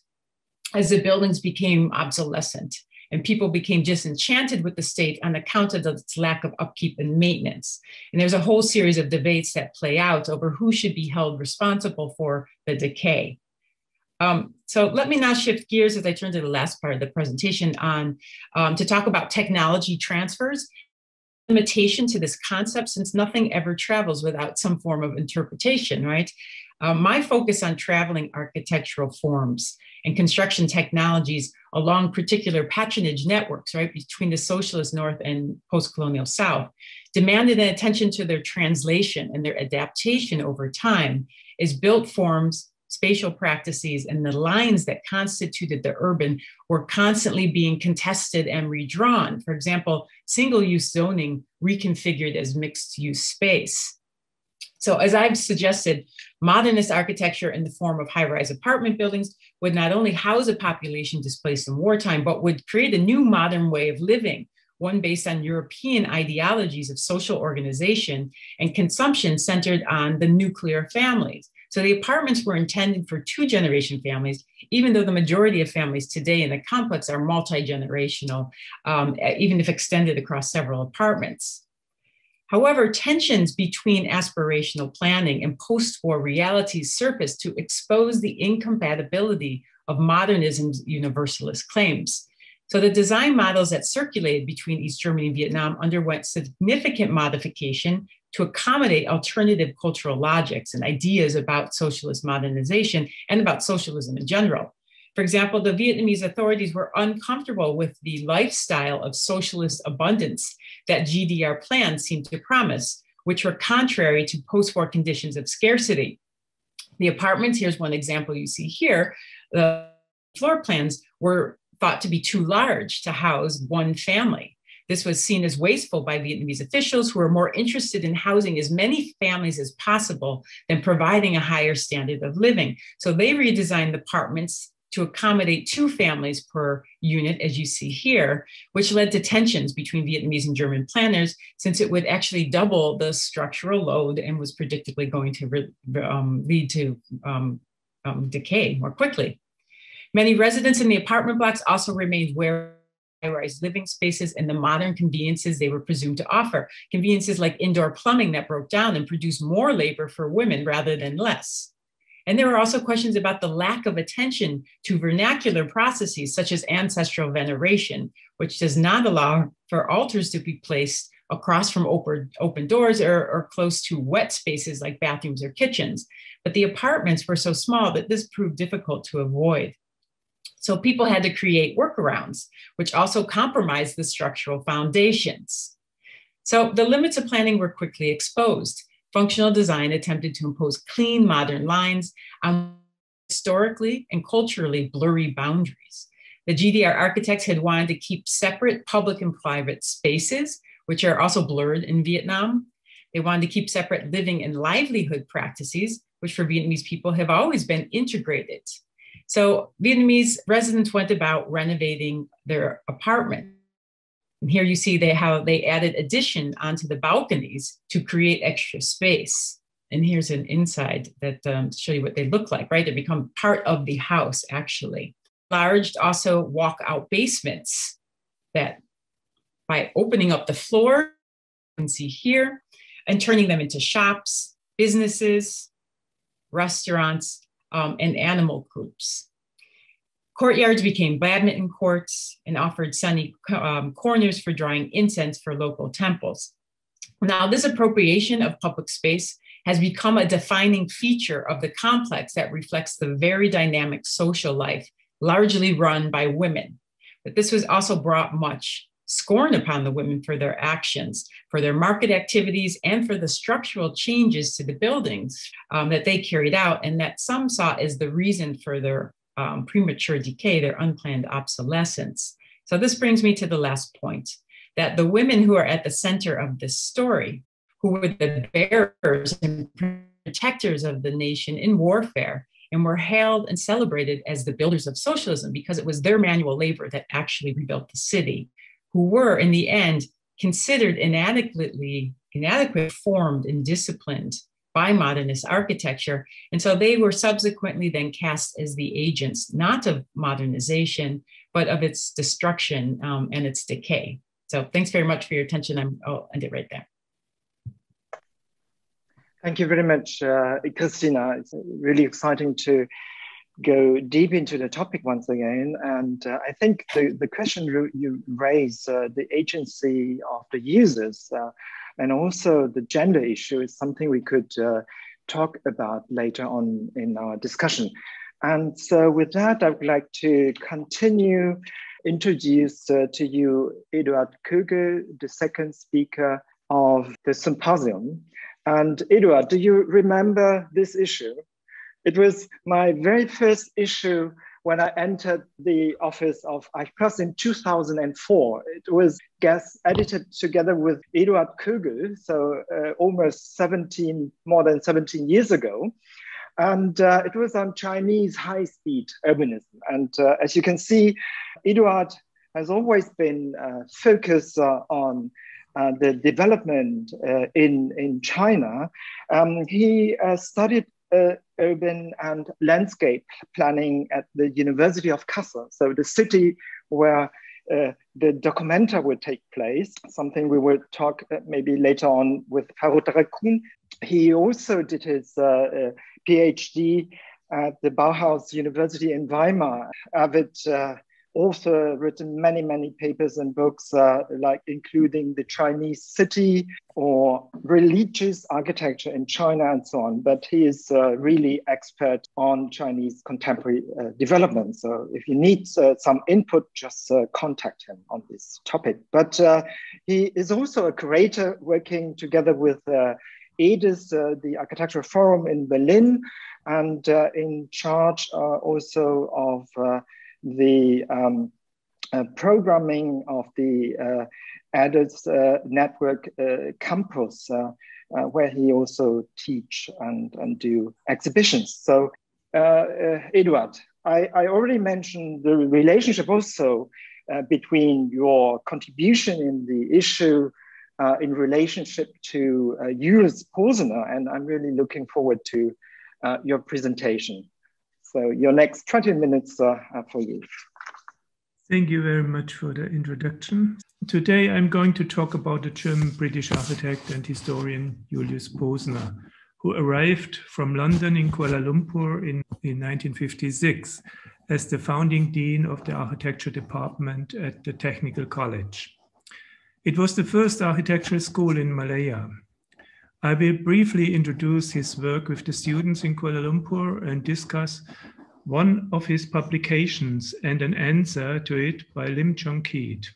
as the buildings became obsolescent and people became disenchanted with the state on account of its lack of upkeep and maintenance. And there's a whole series of debates that play out over who should be held responsible for the decay. So let me now shift gears as I turn to the last part of the presentation to talk about technology transfers. Limitation to this concept, since nothing ever travels without some form of interpretation, right? My focus on traveling architectural forms and construction technologies along particular patronage networks, right, between the socialist North and post-colonial South, demanded an attention to their translation and their adaptation over time as built forms spatial practices and the lines that constituted the urban were constantly being contested and redrawn. For example, single-use zoning reconfigured as mixed-use space. So as I've suggested, modernist architecture in the form of high-rise apartment buildings would not only house a population displaced in wartime, but would create a new modern way of living, one based on European ideologies of social organization and consumption centered on the nuclear families. So the apartments were intended for two-generation families, even though the majority of families today in the complex are multi-generational, even if extended across several apartments. However, tensions between aspirational planning and post-war realities surfaced to expose the incompatibility of modernism's universalist claims. So the design models that circulated between East Germany and Vietnam underwent significant modification to accommodate alternative cultural logics and ideas about socialist modernization and about socialism in general. For example, the Vietnamese authorities were uncomfortable with the lifestyle of socialist abundance that GDR plans seemed to promise, which were contrary to post-war conditions of scarcity. The apartments, here's one example you see here, the floor plans were thought to be too large to house one family. This was seen as wasteful by Vietnamese officials who were more interested in housing as many families as possible than providing a higher standard of living. So they redesigned the apartments to accommodate two families per unit, as you see here, which led to tensions between Vietnamese and German planners, since it would actually double the structural load and was predictably going to lead to decay more quickly. Many residents in the apartment blocks also remained wary of high-rise living spaces and the modern conveniences they were presumed to offer. Conveniences like indoor plumbing that broke down and produced more labor for women rather than less. And there were also questions about the lack of attention to vernacular processes such as ancestral veneration, which does not allow for altars to be placed across from open doors or close to wet spaces like bathrooms or kitchens. But the apartments were so small that this proved difficult to avoid. So people had to create workarounds, which also compromised the structural foundations. So the limits of planning were quickly exposed. Functional design attempted to impose clean, modern lines on historically and culturally blurry boundaries. The GDR architects had wanted to keep separate public and private spaces, which are also blurred in Vietnam. They wanted to keep separate living and livelihood practices, which for Vietnamese people have always been integrated. So Vietnamese residents went about renovating their apartment. And here you see how they added addition onto the balconies to create extra space. And here's an inside that to show you what they look like, right? They become part of the house, actually. Enlarged also walk-out basements that by opening up the floor, you can see here, and turning them into shops, businesses, restaurants, and animal groups. Courtyards became badminton courts and offered sunny corners for drying incense for local temples. Now, this appropriation of public space has become a defining feature of the complex that reflects the very dynamic social life, largely run by women. But this was also brought much scorn upon the women for their actions, for their market activities, and for the structural changes to the buildings that they carried out, and that some saw as the reason for their premature decay, their unplanned obsolescence. So this brings me to the last point, that the women who are at the center of this story, who were the bearers and protectors of the nation in warfare, and were hailed and celebrated as the builders of socialism because it was their manual labor that actually rebuilt the city, who were in the end considered inadequately formed and disciplined by modernist architecture. And so they were subsequently then cast as the agents, not of modernization, but of its destruction and its decay. So thanks very much for your attention. I'll end it right there. Thank you very much, Christina. It's really exciting to go deep into the topic once again. And I think the question you raise, the agency of the users, and also the gender issue is something we could talk about later on in our discussion. And so with that, I would like to continue, introduce to you Eduard Köge, the second speaker of the symposium. And Eduard, do you remember this issue? It was my very first issue when I entered the office of Eichpress in 2004. It was guest edited together with Eduard Kögel, so almost more than 17 years ago. And it was on Chinese high-speed urbanism. And as you can see, Eduard has always been focused on the development in China. He studied urban and landscape planning at the University of Kassel, so the city where the documenta will take place, something we will talk maybe later on with Farod Rakun. He also did his PhD at the Bauhaus University in Weimar. Avid author, written many, many papers and books, like including the Chinese city or religious architecture in China and so on. But he is really expert on Chinese contemporary development. So if you need some input, just contact him on this topic. But he is also a curator working together with EDIS, the Architectural Forum in Berlin, and in charge also of the programming of the EDIS network campus, where he also teach and do exhibitions. So Eduard, I already mentioned the relationship also between your contribution in the issue in relationship to Julius Posner, and I'm really looking forward to your presentation. So your next 20 minutes are for you. Thank you very much for the introduction. Today I'm going to talk about the German-British architect and historian Julius Posner, who arrived from London in Kuala Lumpur in 1956 as the founding dean of the architecture department at the Technical College. It was the first architectural school in Malaya. I will briefly introduce his work with the students in Kuala Lumpur and discuss one of his publications and an answer to it by Lim Chong-keat.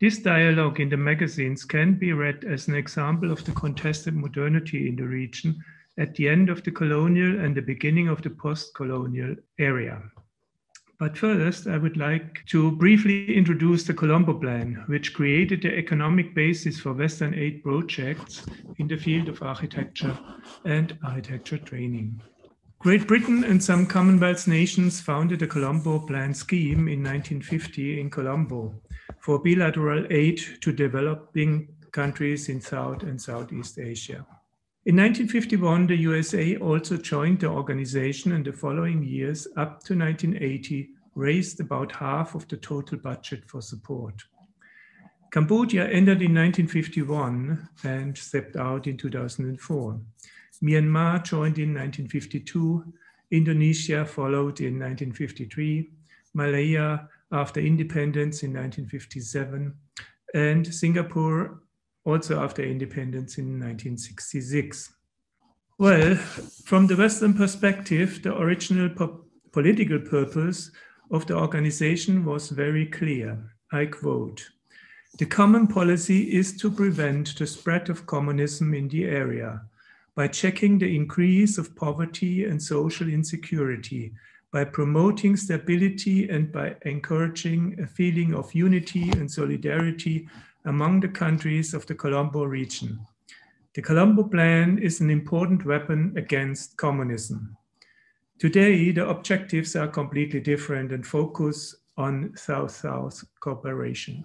This dialogue in the magazines can be read as an example of the contested modernity in the region at the end of the colonial and the beginning of the post-colonial era. But first, I would like to briefly introduce the Colombo Plan, which created the economic basis for Western aid projects in the field of architecture and architecture training. Great Britain and some Commonwealth nations founded the Colombo Plan scheme in 1950 in Colombo for bilateral aid to developing countries in South and Southeast Asia. In 1951, the USA also joined the organization, and the following years, up to 1980, raised about half of the total budget for support. Cambodia entered in 1951 and stepped out in 2004. Myanmar joined in 1952, Indonesia followed in 1953, Malaya after independence in 1957, and Singapore also after independence in 1966. Well, from the Western perspective, the original political purpose of the organization was very clear. I quote, "The common policy is to prevent the spread of communism in the area by checking the increase of poverty and social insecurity, by promoting stability and by encouraging a feeling of unity and solidarity among the countries of the Colombo region. The Colombo Plan is an important weapon against communism." Today, the objectives are completely different and focus on South-South cooperation.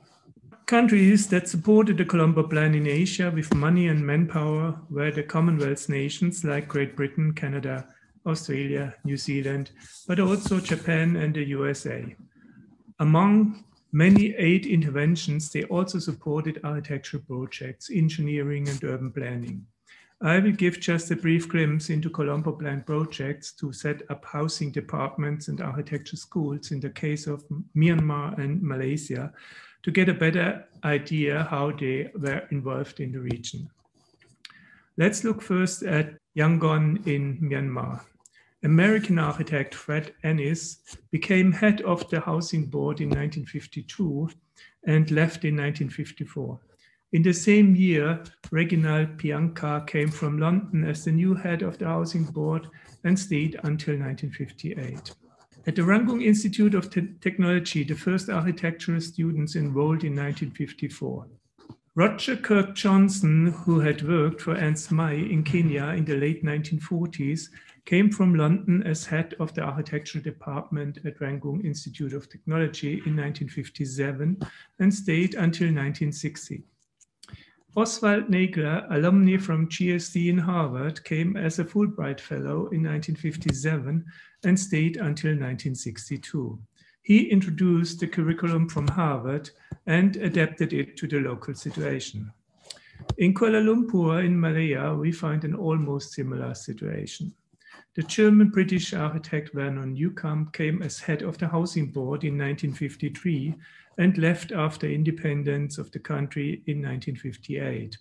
Countries that supported the Colombo Plan in Asia with money and manpower were the Commonwealth nations like Great Britain, Canada, Australia, New Zealand, but also Japan and the USA. Among many aid interventions, they also supported architectural projects, engineering and urban planning. I will give just a brief glimpse into Colombo Plan projects to set up housing departments and architecture schools in the case of Myanmar and Malaysia to get a better idea how they were involved in the region. Let's look first at Yangon in Myanmar. American architect Fred Ennis became head of the housing board in 1952 and left in 1954. In the same year, Reginald Pianka came from London as the new head of the Housing Board and stayed until 1958. At the Rangoon Institute of Technology, the first architectural students enrolled in 1954. Roger Kirk Johnson, who had worked for Ernst May in Kenya in the late 1940s, came from London as head of the architectural department at Rangoon Institute of Technology in 1957 and stayed until 1960. Oswald Nagler, alumni from GSD in Harvard, came as a Fulbright Fellow in 1957 and stayed until 1962. He introduced the curriculum from Harvard and adapted it to the local situation. In Kuala Lumpur in Malaya, we find an almost similar situation. The German-British architect Vernon Newcomb came as head of the Housing Board in 1953 and left after independence of the country in 1958.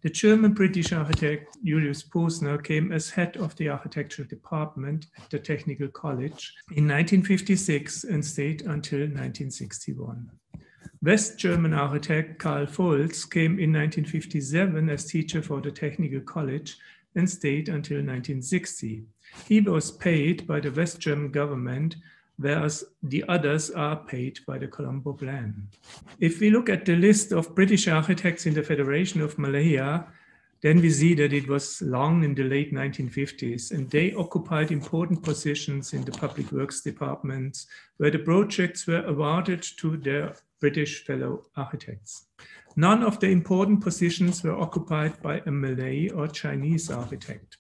The German-British architect Julius Posner came as head of the architectural department at the Technical College in 1956 and stayed until 1961. West German architect Karl Volz came in 1957 as teacher for the Technical College and stayed until 1960. He was paid by the West German government, whereas the others are paid by the Colombo Plan. If we look at the list of British architects in the Federation of Malaya, then we see that it was long in the late 1950s, and they occupied important positions in the public works departments, where the projects were awarded to their British fellow architects. None of the important positions were occupied by a Malay or Chinese architect.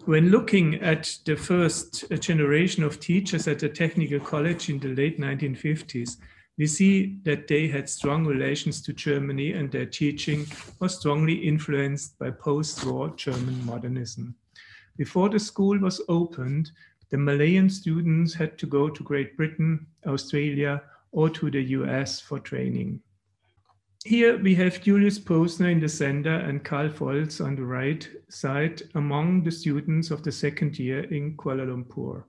When looking at the first generation of teachers at the Technical College in the late 1950s, we see that they had strong relations to Germany and their teaching was strongly influenced by post-war German modernism. Before the school was opened, the Malayan students had to go to Great Britain, Australia, or to the US for training. Here we have Julius Posner in the center and Karl Volz on the right side among the students of the second year in Kuala Lumpur.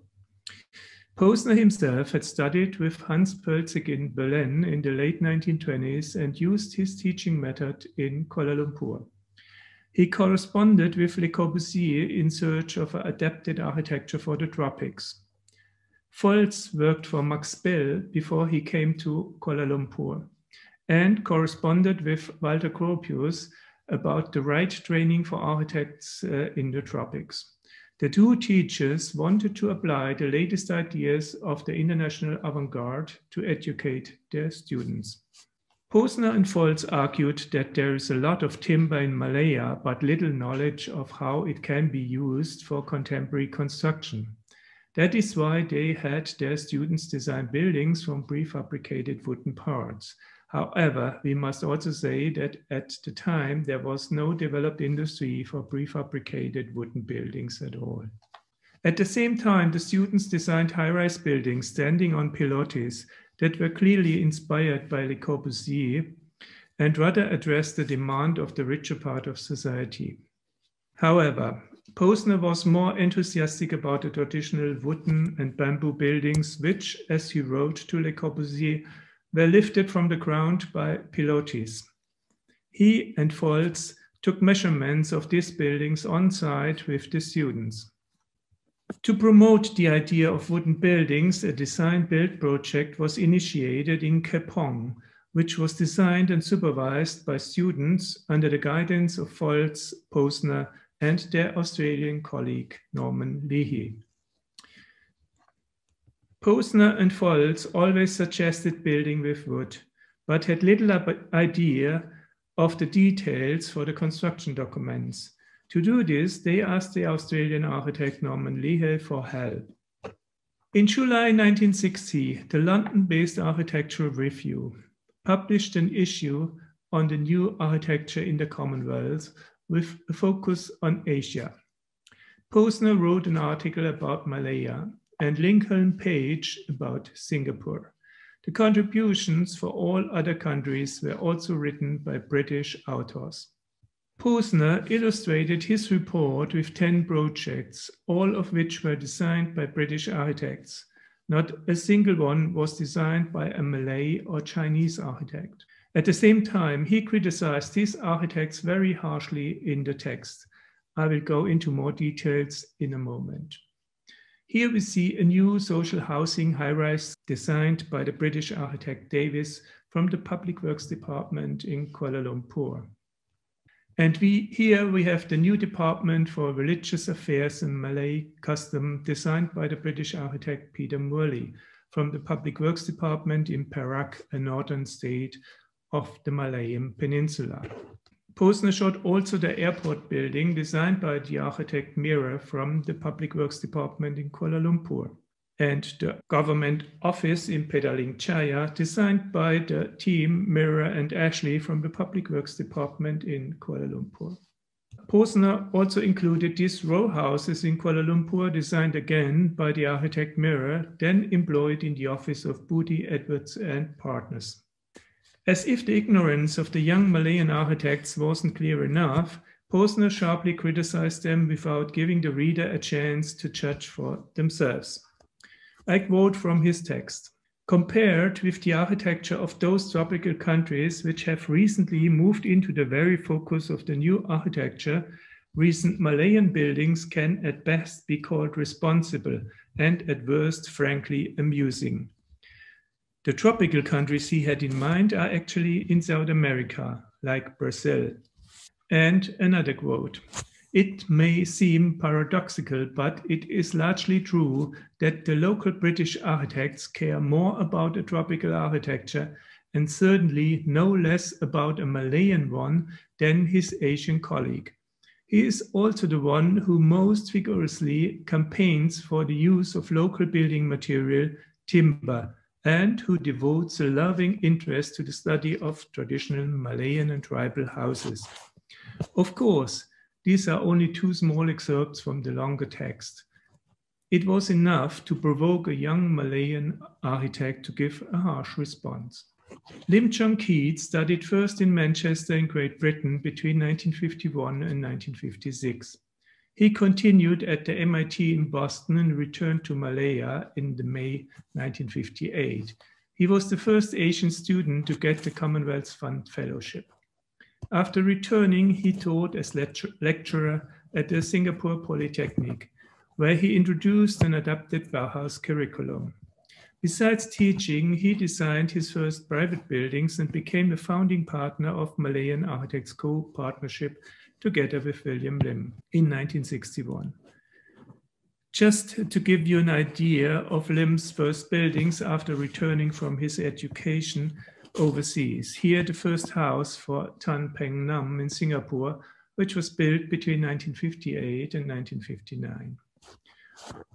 Posner himself had studied with Hans Pölzig in Berlin in the late 1920s and used his teaching method in Kuala Lumpur. He corresponded with Le Corbusier in search of adapted architecture for the tropics. Volz worked for Max Bell before he came to Kuala Lumpur, and corresponded with Walter Gropius about the right training for architects in the tropics. The two teachers wanted to apply the latest ideas of the international avant-garde to educate their students. Posner and Volz argued that there is a lot of timber in Malaya, but little knowledge of how it can be used for contemporary construction. That is why they had their students design buildings from prefabricated wooden parts. However, we must also say that at the time, there was no developed industry for prefabricated wooden buildings at all. At the same time, the students designed high-rise buildings standing on pilotis that were clearly inspired by Le Corbusier and rather addressed the demand of the richer part of society. However, Posner was more enthusiastic about the traditional wooden and bamboo buildings, which, as he wrote to Le Corbusier, were lifted from the ground by pilotis. He and Volz took measurements of these buildings on site with the students. To promote the idea of wooden buildings, a design-build project was initiated in Kepong, which was designed and supervised by students under the guidance of Volz, Posner, and their Australian colleague, Norman Leahy. Posner and Volz always suggested building with wood, but had little idea of the details for the construction documents. To do this, they asked the Australian architect Norman Leahy for help. In July 1960, the London-based Architectural Review published an issue on the new architecture in the Commonwealth with a focus on Asia. Posner wrote an article about Malaya and Lincoln Page about Singapore. The contributions for all other countries were also written by British authors. Posner illustrated his report with 10 projects, all of which were designed by British architects. Not a single one was designed by a Malay or Chinese architect. At the same time, he criticized these architects very harshly in the text. I will go into more details in a moment. Here we see a new social housing high-rise designed by the British architect Davis from the Public Works Department in Kuala Lumpur. And here we have the new Department for Religious Affairs and Malay Custom designed by the British architect Peter Morley from the Public Works Department in Perak, a northern state of the Malayan Peninsula. Posner showed also the airport building designed by the architect Mira from the Public Works Department in Kuala Lumpur, and the government office in Petaling Jaya designed by the team Mira and Ashley from the Public Works Department in Kuala Lumpur. Posner also included these row houses in Kuala Lumpur designed again by the architect Mira, then employed in the office of Booty, Edwards and Partners. As if the ignorance of the young Malayan architects wasn't clear enough, Posner sharply criticized them without giving the reader a chance to judge for themselves. I quote from his text: "Compared with the architecture of those tropical countries which have recently moved into the very focus of the new architecture, recent Malayan buildings can at best be called responsible and at worst frankly amusing." The tropical countries he had in mind are actually in South America, like Brazil. And another quote: "It may seem paradoxical, but it is largely true that the local British architects care more about a tropical architecture and certainly no less about a Malayan one than his Asian colleague. He is also the one who most vigorously campaigns for the use of local building material, timber, and who devotes a loving interest to the study of traditional Malayan and tribal houses." Of course, these are only two small excerpts from the longer text. It was enough to provoke a young Malayan architect to give a harsh response. Lim Chung Keat studied first in Manchester in Great Britain between 1951 and 1956. He continued at the MIT in Boston and returned to Malaya in May 1958. He was the first Asian student to get the Commonwealth Fund Fellowship. After returning, he taught as lecturer at the Singapore Polytechnic, where he introduced an adapted Bauhaus curriculum. Besides teaching, he designed his first private buildings and became a founding partner of Malayan Architects Co-Partnership together with William Lim in 1961. Just to give you an idea of Lim's first buildings after returning from his education overseas, here the first house for Tan Peng Nam in Singapore, which was built between 1958 and 1959.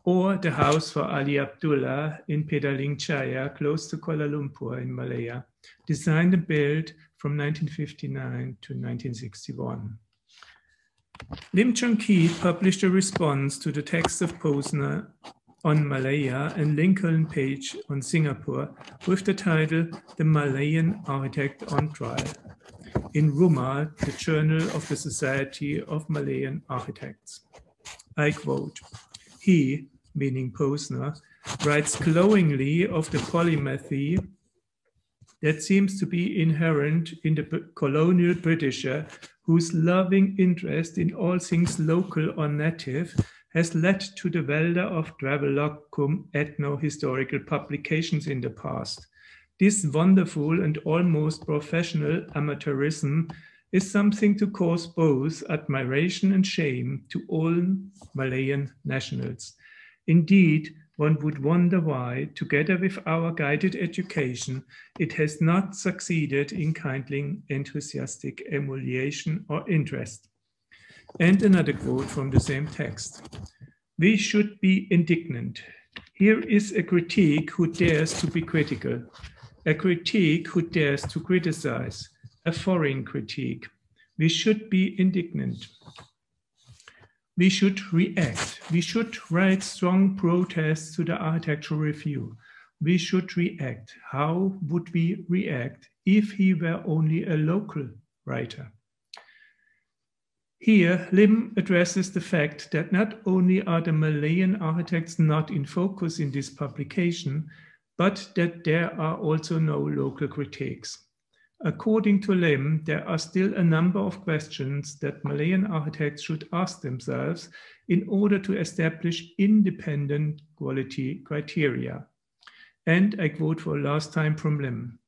Or the house for Ali Abdullah in Petaling Jaya, close to Kuala Lumpur in Malaya, designed and built from 1959 to 1961. Lim Chung Keat published a response to the text of Posner on Malaya and Lincoln Page on Singapore with the title "The Malayan Architect on Trial" in Rumah, the Journal of the Society of Malayan Architects. I quote: "He," meaning Posner, "writes glowingly of the polymathy that seems to be inherent in the colonial Britisher, whose loving interest in all things local or native has led to the welder of travelogue cum ethno-historical publications in the past. This wonderful and almost professional amateurism is something to cause both admiration and shame to all Malayan nationals. Indeed, one would wonder why, together with our guided education, it has not succeeded in kindling enthusiastic emulation or interest." And another quote from the same text: "We should be indignant. Here is a critique who dares to be critical, a critique who dares to criticize, a foreign critique. We should be indignant. We should react. We should write strong protests to the Architectural Review. We should react. How would we react if he were only a local writer?" Here, Lim addresses the fact that not only are the Malayan architects not in focus in this publication, but that there are also no local critiques. According to Lim, there are still a number of questions that Malayan architects should ask themselves in order to establish independent quality criteria. And I quote for last time from Lim,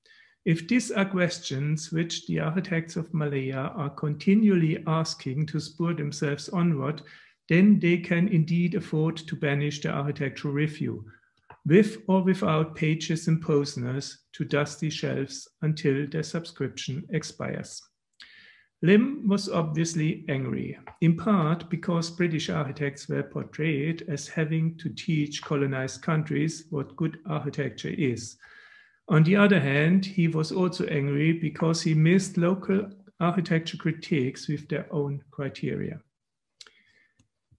"If these are questions which the architects of Malaya are continually asking to spur themselves onward, then they can indeed afford to banish the architectural review, with or without pages and posters, to dusty shelves until their subscription expires." Lim was obviously angry, in part because British architects were portrayed as having to teach colonized countries what good architecture is. On the other hand, he was also angry because he missed local architecture critiques with their own criteria.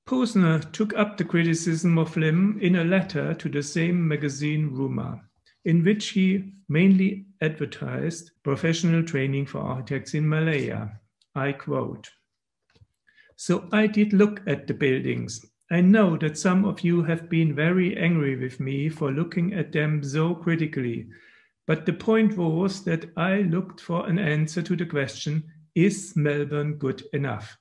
Posner took up the criticism of Lim in a letter to the same magazine Rumah, in which he mainly advertised professional training for architects in Malaya. I quote, "So I did look at the buildings. I know that some of you have been very angry with me for looking at them so critically. But the point was that I looked for an answer to the question, is Melbourne good enough?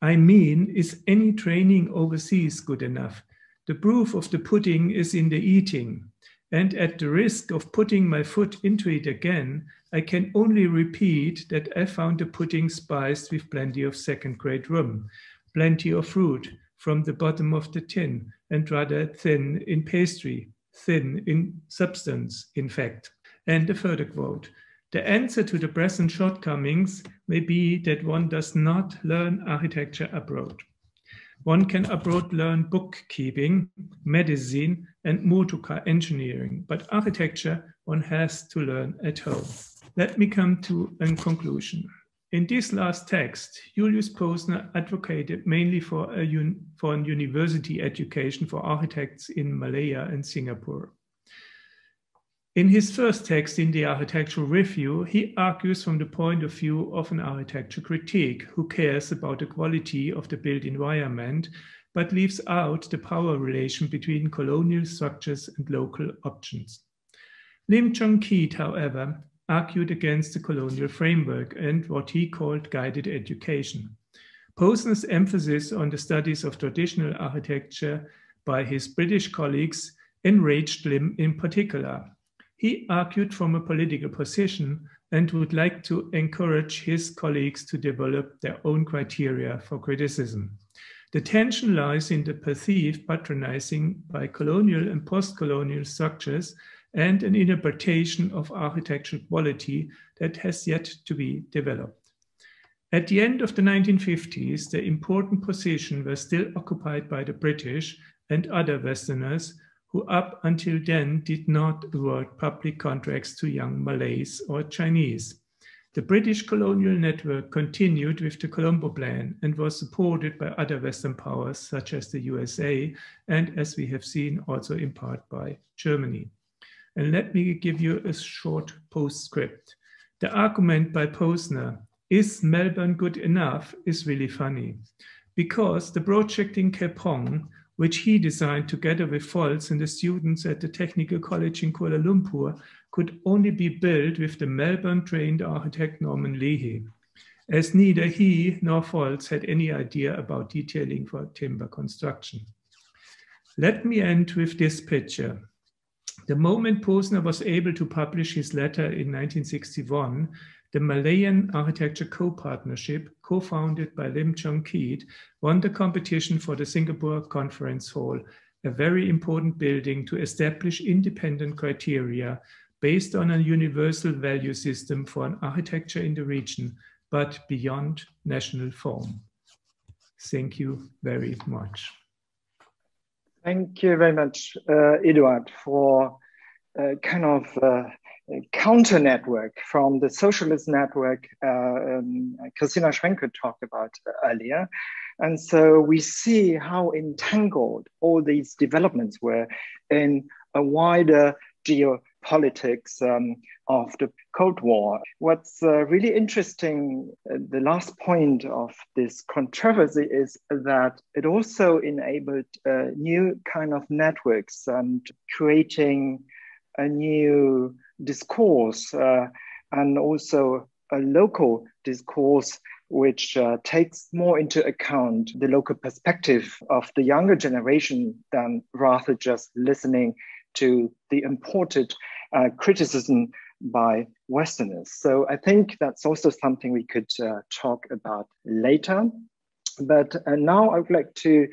I mean, is any training overseas good enough? The proof of the pudding is in the eating. And at the risk of putting my foot into it again, I can only repeat that I found the pudding spiced with plenty of second-grade rum, plenty of fruit from the bottom of the tin, and rather thin in pastry, thin in substance, in fact." And a further quote, "The answer to the present shortcomings may be that one does not learn architecture abroad. One can abroad learn bookkeeping, medicine, and motor car engineering, but architecture one has to learn at home." Let me come to a conclusion. In this last text, Julius Posner advocated mainly for an university education for architects in Malaya and Singapore. In his first text in the Architectural Review, he argues from the point of view of an architecture critic who cares about the quality of the built environment, but leaves out the power relation between colonial structures and local options. Lim Chung-Keat, however, argued against the colonial framework and what he called guided education. Posner's emphasis on the studies of traditional architecture by his British colleagues enraged Lim in particular. He argued from a political position and would like to encourage his colleagues to develop their own criteria for criticism. The tension lies in the perceived patronizing by colonial and post-colonial structures and an interpretation of architectural quality that has yet to be developed. At the end of the 1950s, the important position was still occupied by the British and other Westerners who up until then did not award public contracts to young Malays or Chinese. The British colonial network continued with the Colombo Plan and was supported by other Western powers such as the USA and, as we have seen, also in part by Germany. And let me give you a short postscript. The argument by Posner, "Is Melbourne good enough?" is really funny, because the project in Kepong, which he designed together with Foltz and the students at the Technical College in Kuala Lumpur, could only be built with the Melbourne-trained architect Norman Leahy, as neither he nor Foltz had any idea about detailing for timber construction. Let me end with this picture. The moment Posner was able to publish his letter in 1961, the Malayan Architecture Co-Partnership, co-founded by Lim Chung-Keat, won the competition for the Singapore Conference Hall, a very important building to establish independent criteria based on a universal value system for an architecture in the region, but beyond national form. Thank you very much. Thank you very much, Eduard, for kind of counter network from the socialist network Christina Schwenke talked about earlier. And so we see how entangled all these developments were in a wider geopolitics of the Cold War. What's really interesting, the last point of this controversy is that it also enabled new kind of networks and creating a new discourse and also a local discourse which takes more into account the local perspective of the younger generation than rather just listening to the imported criticism by Westerners. So I think that's also something we could talk about later. But now I would like to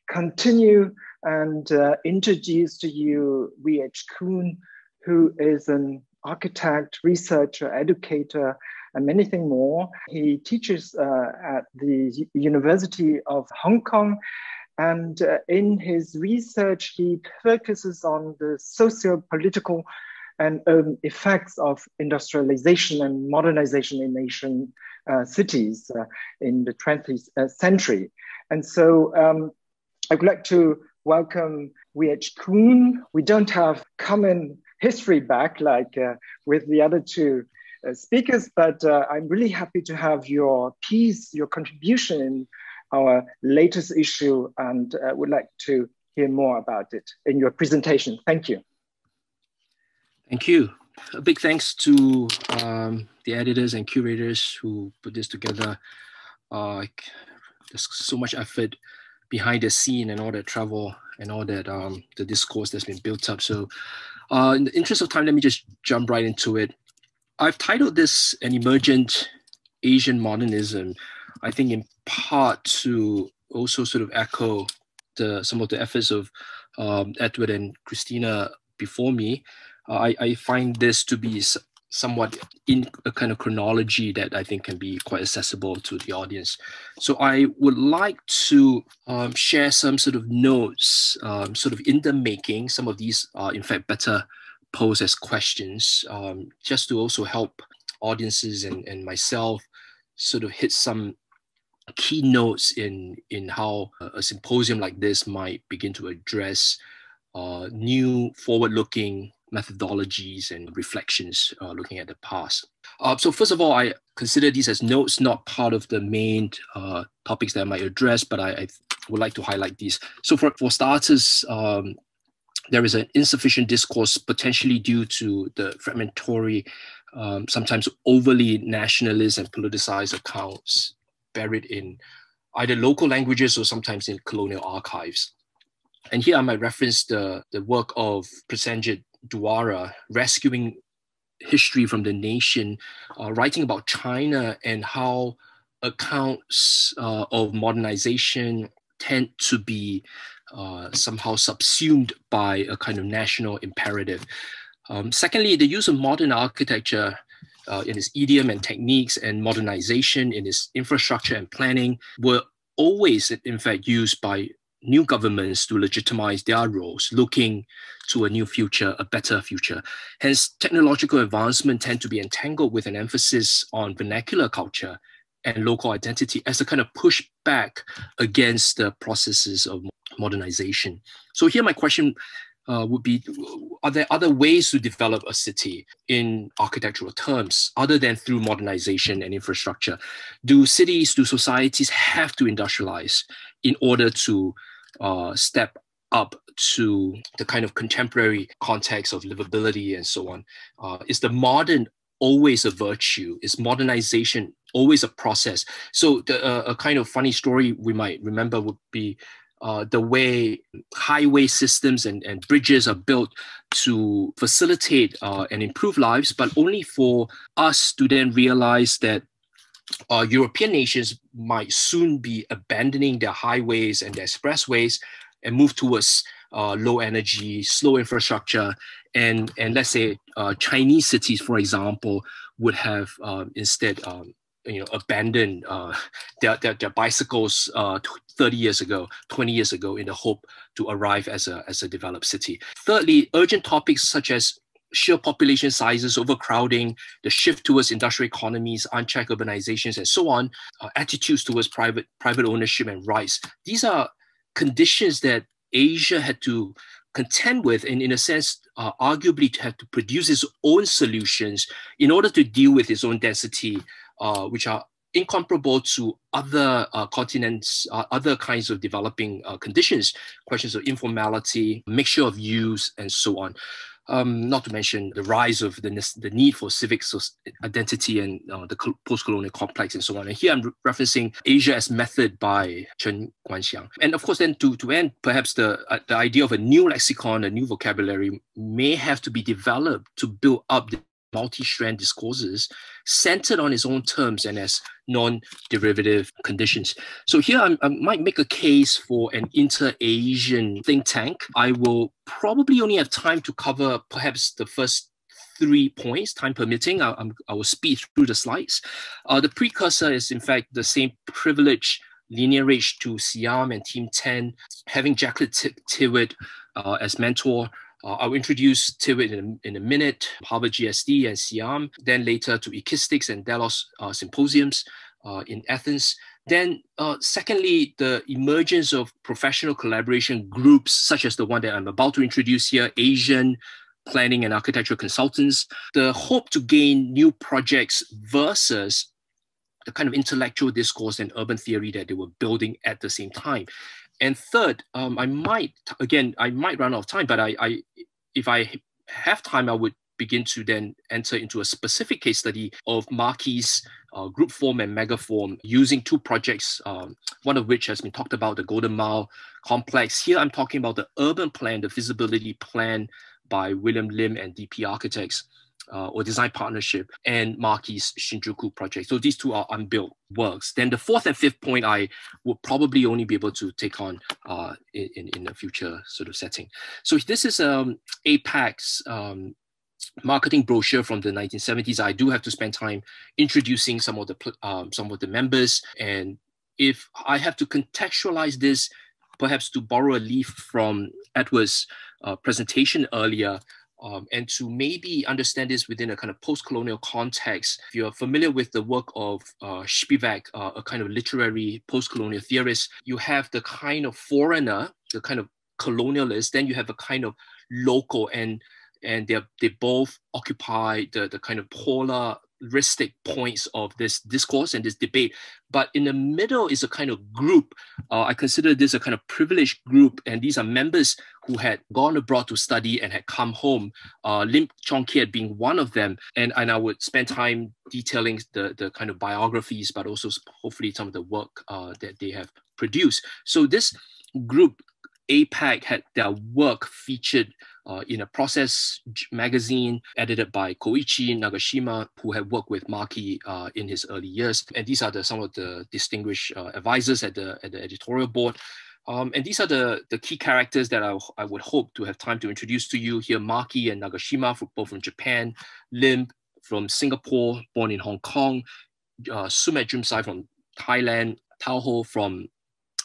continue and introduce to you V.H. Kuhn, who is an architect, researcher, educator, and many things more. He teaches at the University of Hong Kong. And in his research, he focuses on the socio-political and effects of industrialization and modernization in Asian cities in the 20th century. And so I would like to welcome V.H. Kuhn. We don't have common history back like with the other two speakers, but I'm really happy to have your piece, your contribution in our latest issue, and would like to hear more about it in your presentation. Thank you. Thank you. A big thanks to the editors and curators who put this together. There's so much effort behind the scene and all that travel and all that the discourse that's been built up. So in the interest of time, let me just jump right into it. I've titled this An Emergent Asian Modernism, I think in part to also sort of echo some of the efforts of Edward and Christina before me. I find this to be somewhat in a kind of chronology that I think can be quite accessible to the audience. So I would like to share some sort of notes, sort of in the making. Some of these are in fact better posed as questions, just to also help audiences and myself sort of hit some key notes in how a symposium like this might begin to address new forward-looking methodologies and reflections looking at the past. So first of all, I consider these as notes, not part of the main topics that I might address, but I would like to highlight these. So for starters, there is an insufficient discourse potentially due to the fragmentary, sometimes overly nationalist and politicized accounts buried in either local languages or sometimes in colonial archives. And here I might reference the work of Prasenjit Duara, Rescuing History from the Nation, writing about China and how accounts of modernization tend to be somehow subsumed by a kind of national imperative. Secondly, the use of modern architecture in its idiom and techniques and modernization in its infrastructure and planning were always, in fact, used by new governments to legitimize their roles, looking to a new future, a better future. Hence, technological advancement tend to be entangled with an emphasis on vernacular culture and local identity as a kind of pushback against the processes of modernization. So here my question would be, are there other ways to develop a city in architectural terms other than through modernization and infrastructure? Do societies have to industrialize in order to step up to the kind of contemporary context of livability and so on? Is the modern always a virtue? Is modernization always a process? So a kind of funny story we might remember would be the way highway systems and bridges are built to facilitate and improve lives, but only for us to then realize that European nations might soon be abandoning their highways and their expressways and move towards low energy, slow infrastructure. And let's say Chinese cities, for example, would have instead abandoned their bicycles 30 years ago, 20 years ago, in the hope to arrive as a developed city. Thirdly, urgent topics such as sheer population sizes, overcrowding, the shift towards industrial economies, unchecked urbanizations, and so on, attitudes towards private ownership and rights. These are conditions that Asia had to contend with, and in a sense, arguably had to produce its own solutions in order to deal with its own density, which are incomparable to other continents, other kinds of developing conditions, questions of informality, mixture of use, and so on. not to mention the rise of the need for civic identity and the post-colonial complex and so on. And here I'm referencing Asia as Method by Chen Guanxiang. And of course, then to end, perhaps the idea of a new lexicon, a new vocabulary may have to be developed to build up the multi-strand discourses centered on its own terms and as non-derivative conditions. So here I might make a case for an inter-Asian think tank. I will probably only have time to cover perhaps the first 3 points, time permitting. I will speed through the slides. The precursor is in fact the same privilege lineage to Siam and Team 10, having Jacqueline Tiwit as mentor. I'll introduce Tiwit in a minute, Harvard GSD and Siam, then later to Ekistics and Delos symposiums in Athens. Then secondly, the emergence of professional collaboration groups, such as the one that I'm about to introduce here, Asian planning and architectural consultants, the hope to gain new projects versus the kind of intellectual discourse and urban theory that they were building at the same time. And third, I might run out of time, but if I have time, I would begin to then enter into a specific case study of Marquis' group form and mega form using 2 projects, one of which has been talked about, the Golden Mile complex. Here I'm talking about the urban plan, the feasibility plan by William Lim and DP Architects, or design partnership, and Marquis' Shinjuku project. So these 2 are unbuilt works. Then the 4th and 5th point I would probably only be able to take on in a future sort of setting. So this is APAC's marketing brochure from the 1970s. I do have to spend time introducing some of the members, and if I have to contextualize this, perhaps to borrow a leaf from Edward's presentation earlier, and to maybe understand this within a kind of post-colonial context. If you're familiar with the work of Spivak, a kind of literary post-colonial theorist, you have the kind of foreigner, the kind of colonialist, then you have a kind of local, and they both occupy the kind of polaristic points of this discourse and this debate. But in the middle is a kind of group. I consider this a kind of privileged group, and these are members who had gone abroad to study and had come home, Lim Chong-kiat being one of them. And I would spend time detailing the kind of biographies, but also hopefully some of the work that they have produced. So this group, APAC, had their work featured in a Process magazine edited by Koichi Nagashima, who had worked with Marquis in his early years. And these are some of the distinguished advisors at the editorial board. And these are the key characters that I would hope to have time to introduce to you here. Marquis and Nagashima, both from Japan, Lim from Singapore, born in Hong Kong, Sumet Jumsai from Thailand, Tao Ho from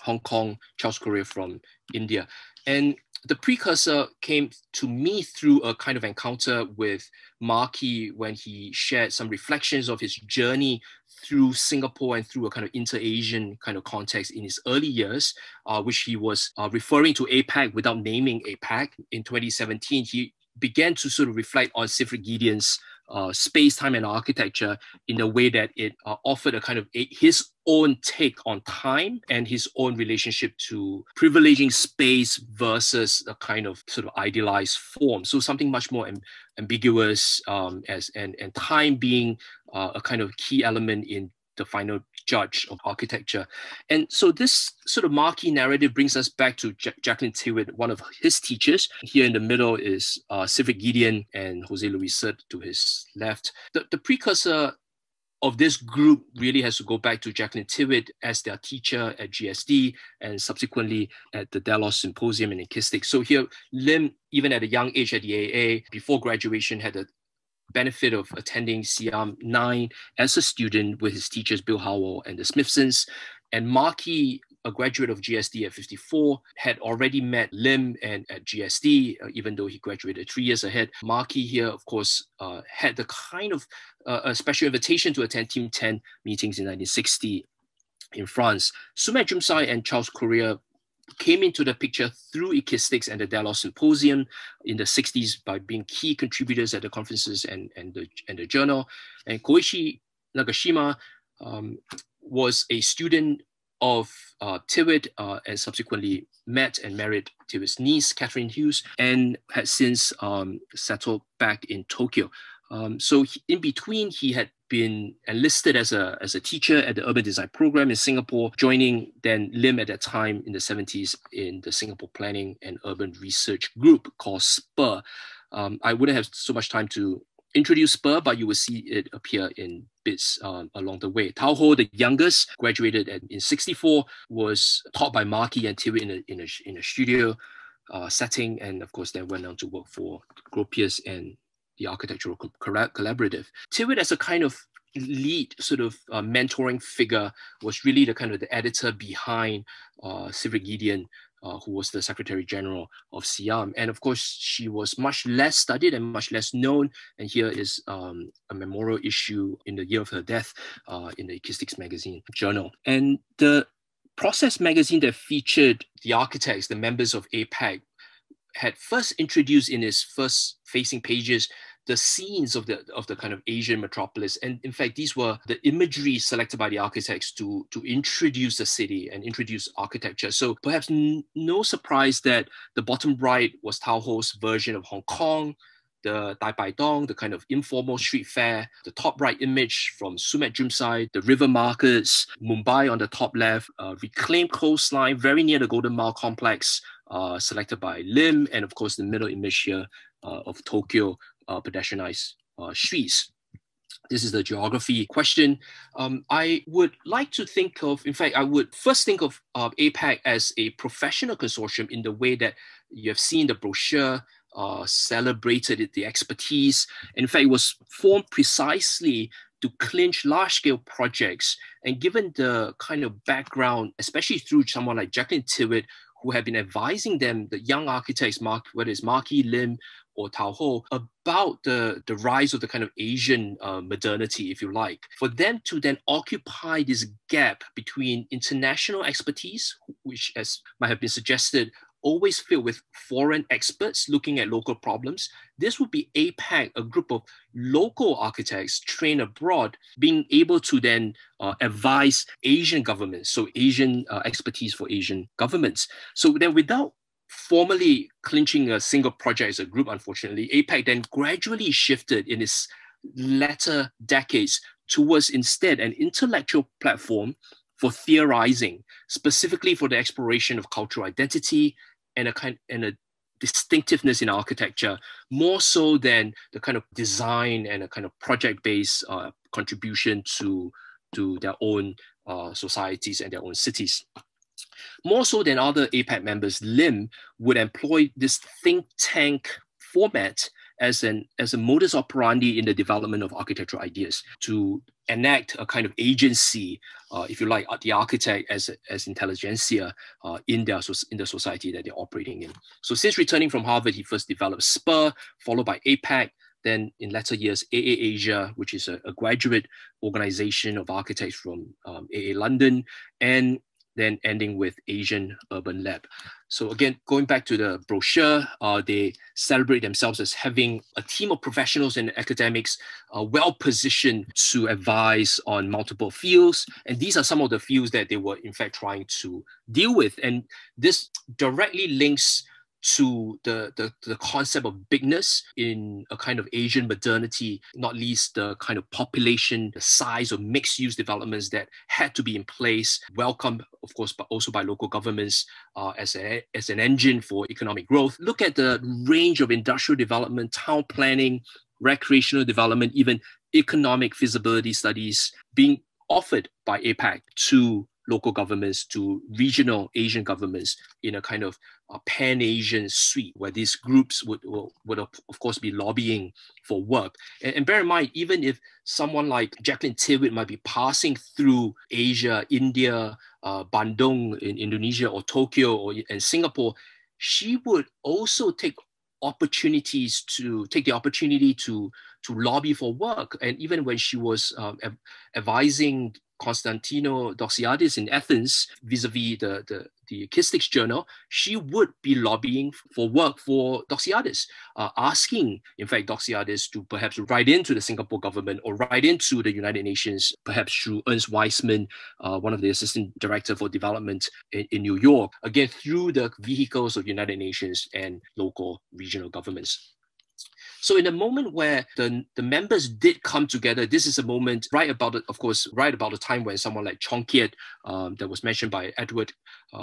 Hong Kong, Charles Correa from India. And the precursor came to me through a kind of encounter with Marquis when he shared some reflections of his journey through Singapore and through a kind of inter-Asian kind of context in his early years, which he was referring to APAC without naming APAC. In 2017, he began to sort of reflect on Siegfried Giedien's space, time, and architecture in a way that it offered a kind of his own take on time and his own relationship to privileging space versus a kind of sort of idealized form. So something much more ambiguous, and time being a kind of key element in the final judge of architecture. And so this sort of Marquis narrative brings us back to Jacqueline Tiwit, one of his teachers. Here in the middle is Siegfried Giedien and Jose Luis Cert to his left. The precursor of this group really has to go back to Jacqueline Tiwit as their teacher at GSD and subsequently at the Delos Symposium in Ekistics. So here, Lim, even at a young age at the AA, before graduation, had the benefit of attending Siam 9 as a student with his teachers Bill Howell and the Smithsons. And Marquis, a graduate of GSD at 54, had already met Lim and at GSD, even though he graduated 3 years ahead. Marquis here, of course, had the kind of a special invitation to attend Team 10 meetings in 1960 in France. Sumet Jumsai and Charles Correa came into the picture through Ekistics and the Delos Symposium in the 60s by being key contributors at the conferences and the journal. And Koichi Nagashima was a student of Tywit and subsequently met and married Tywit's niece, Catherine Hughes, and had since settled back in Tokyo. So in between, he had been enlisted as a teacher at the urban design program in Singapore, joining then Lim at that time in the 70s in the Singapore Planning and Urban Research Group called SPUR. I wouldn't have so much time to introduce SPUR, but you will see it appear in bits along the way. Tao Ho, the youngest, graduated in 64, was taught by Markey and Tywit in a studio setting, and of course then went on to work for Gropius and the Architectural Collaborative. Tywit, as a kind of lead sort of mentoring figure, was really the kind of the editor behind Sivert Gideon, who was the Secretary General of SIAM. And of course, she was much less studied and much less known. And here is a memorial issue in the year of her death in the Acoustics Magazine journal. And the Process magazine that featured the architects, the members of APAC, had first introduced in its first facing pages the scenes of the kind of Asian metropolis. And in fact, these were the imagery selected by the architects to introduce the city and introduce architecture. So perhaps no surprise that the bottom right was Tao Ho's version of Hong Kong, the Dai Pai Dong, the kind of informal street fair, the top right image from Sumet Jumsai, the river markets, Mumbai on the top left, reclaimed coastline very near the Golden Mile complex, selected by Lim, and of course the middle image here of Tokyo, pedestrianized streets. This is the geography question. I would like to think of, in fact, I would first think of APAC as a professional consortium in the way that you have seen the brochure celebrated the expertise. In fact, it was formed precisely to clinch large-scale projects. And given the kind of background, especially through someone like Jacqueline Tywit, who had been advising them, the young architects, whether it's Markey, Lim, or Tao Ho, about the rise of the kind of Asian modernity, if you like, for them to then occupy this gap between international expertise, which, as might have been suggested, always filled with foreign experts looking at local problems. This would be APAC, a group of local architects trained abroad, being able to then advise Asian governments, so Asian expertise for Asian governments. So then without formally clinching a single project as a group, unfortunately, APAC then gradually shifted in its latter decades towards instead an intellectual platform for theorizing, specifically for the exploration of cultural identity and a distinctiveness in architecture, more so than the kind of design and a kind of project-based contribution to their own societies and their own cities. More so than other APAC members, Lim would employ this think tank format as a modus operandi in the development of architectural ideas, to enact a kind of agency, if you like, the architect as intelligentsia in the society that they're operating in. So since returning from Harvard, he first developed SPUR, followed by APAC, then in latter years, AA Asia, which is a graduate organization of architects from AA London, and then ending with Asian Urban Lab. So again, going back to the brochure, they celebrate themselves as having a team of professionals and academics well-positioned to advise on multiple fields. And these are some of the fields that they were in fact trying to deal with. And this directly links to the concept of bigness in a kind of Asian modernity, not least the kind of population, the size of mixed-use developments that had to be in place, welcomed, of course, but also by local governments as an engine for economic growth. Look at the range of industrial development, town planning, recreational development, even economic feasibility studies being offered by APAC to local governments, to regional Asian governments in a kind of pan-Asian suite where these groups would of course be lobbying for work. And bear in mind, even if someone like Jacqueline Tywit might be passing through Asia, India, Bandung in Indonesia, or Tokyo and Singapore, she would also take the opportunity to lobby for work. And even when she was advising Constantino Doxiadis in Athens, vis-a-vis the Acoustics Journal, she would be lobbying for work for Doxiadis, asking, in fact, Doxiadis to perhaps write into the Singapore government or write into the United Nations, perhaps through Ernst Weissman, one of the assistant director for development in New York, again, through the vehicles of United Nations and local regional governments. So in a moment where the members did come together, this is a moment right about the time when someone like Chong Kiet, that was mentioned by Edward,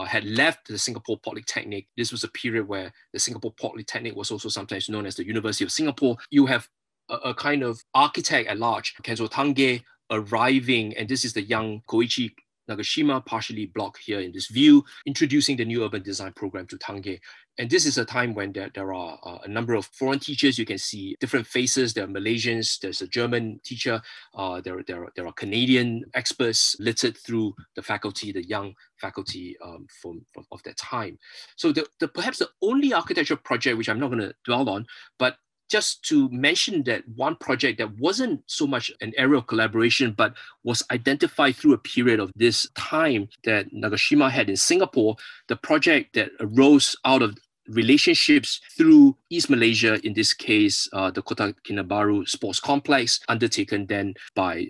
had left the Singapore Polytechnic. This was a period where the Singapore Polytechnic was also sometimes known as the University of Singapore. You have a kind of architect at large, Kenzo Tange, arriving, and this is the young Koichi Nagashima, partially blocked here in this view, introducing the new urban design program to Tange. And this is a time when there are a number of foreign teachers. You can see different faces. There are Malaysians, there's a German teacher, there are Canadian experts littered through the faculty, the young faculty of that time. So perhaps the only architecture project, which I'm not going to dwell on, but just to mention that one project that wasn't so much an area of collaboration, but was identified through a period of this time that Nagashima had in Singapore, the project that arose out of relationships through East Malaysia, in this case, the Kota Kinabalu Sports Complex, undertaken then by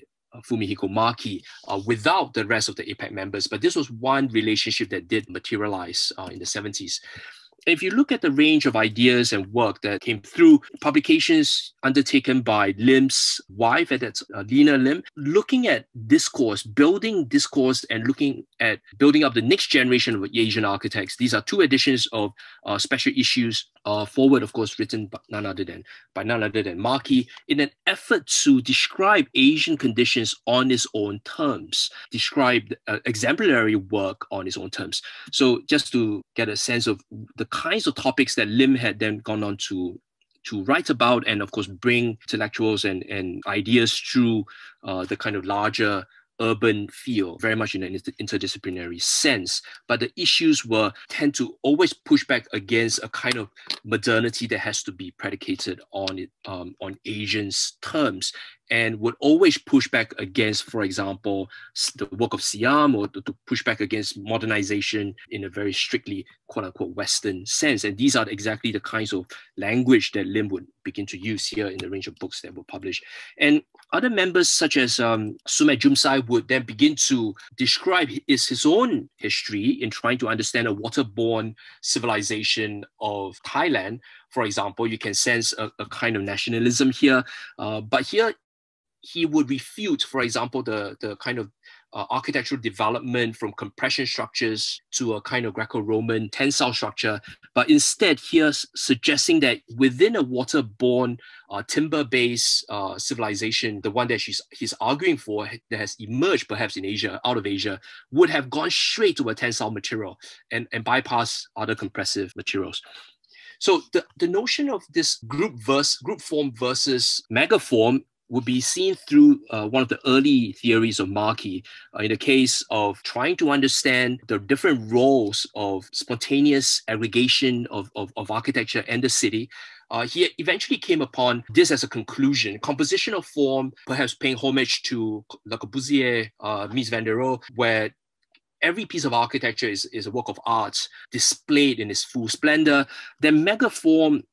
Fumihiko Maki, without the rest of the APEC members. But this was one relationship that did materialize in the 70s. If you look at the range of ideas and work that came through, publications undertaken by Lim's wife, that's Lena Lim, looking at discourse, building discourse, and looking at building up the next generation of Asian architects. These are two editions of special issues, forward, of course, written by none other than Maki, in an effort to describe Asian conditions on its own terms, describe exemplary work on its own terms. So just to get a sense of the kinds of topics that Lim had then gone on to write about, and of course bring intellectuals and ideas through the kind of larger urban field, very much in an interdisciplinary sense. But the issues tend to always push back against a kind of modernity that has to be predicated on Asians' terms, and would always push back against, for example, the work of Siam, or to push back against modernization in a very strictly quote-unquote Western sense. And these are exactly the kinds of language that Lim would begin to use here in the range of books that were published. And other members such as Sumet Jumsai would then begin to describe his own history in trying to understand a waterborne civilization of Thailand. For example, you can sense a kind of nationalism here, but here he would refute, for example, the kind of architectural development from compression structures to a kind of Greco-Roman tensile structure, but instead here suggesting that within a waterborne, timber-based civilization, the one that he's arguing for that has emerged perhaps in Asia, out of Asia, would have gone straight to a tensile material and bypass other compressive materials. So the notion of this group form versus megaform would be seen through one of the early theories of Maki, in the case of trying to understand the different roles of spontaneous aggregation of architecture and the city. He eventually came upon this as a conclusion: compositional form, perhaps paying homage to Le Corbusier, Mies van der Rohe, where every piece of architecture is a work of art displayed in its full splendor. Then megaform,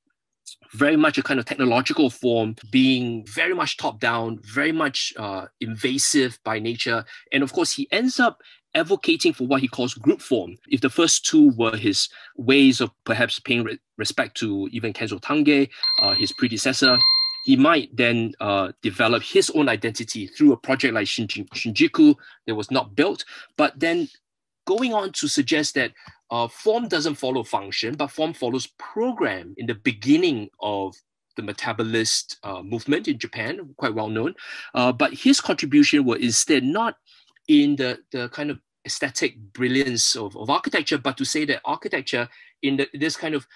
very much a kind of technological form, being very much top-down, very much invasive by nature. And of course, he ends up advocating for what he calls group form. If the first two were his ways of perhaps paying respect to even Kenzo Tange, his predecessor, he might then develop his own identity through a project like Shinjuku that was not built, but then going on to suggest that form doesn't follow function, but form follows program in the beginning of the metabolist movement in Japan, quite well known. But his contribution was instead not in the kind of aesthetic brilliance of architecture, but to say that architecture in this kind of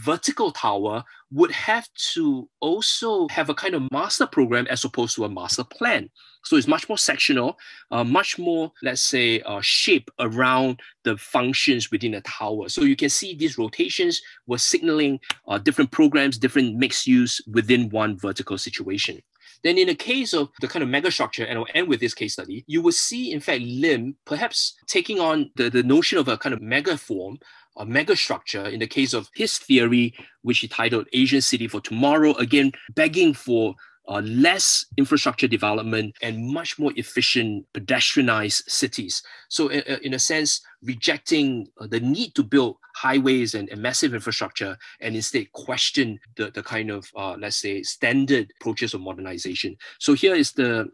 vertical tower would have to also have a kind of master program as opposed to a master plan. So it's much more sectional, much more, let's say, shape around the functions within a tower. So you can see these rotations were signaling different programs, different mixed use within one vertical situation. Then in the case of the kind of megastructure, and I'll end with this case study, you will see, in fact, Lim perhaps taking on the notion of a kind of megaform, a megastructure in the case of his theory, which he titled Asian City for Tomorrow, again, begging for less infrastructure development and much more efficient pedestrianized cities. So in a sense, rejecting the need to build highways and massive infrastructure, and instead question the kind of, let's say, standard approaches of modernization. So here is the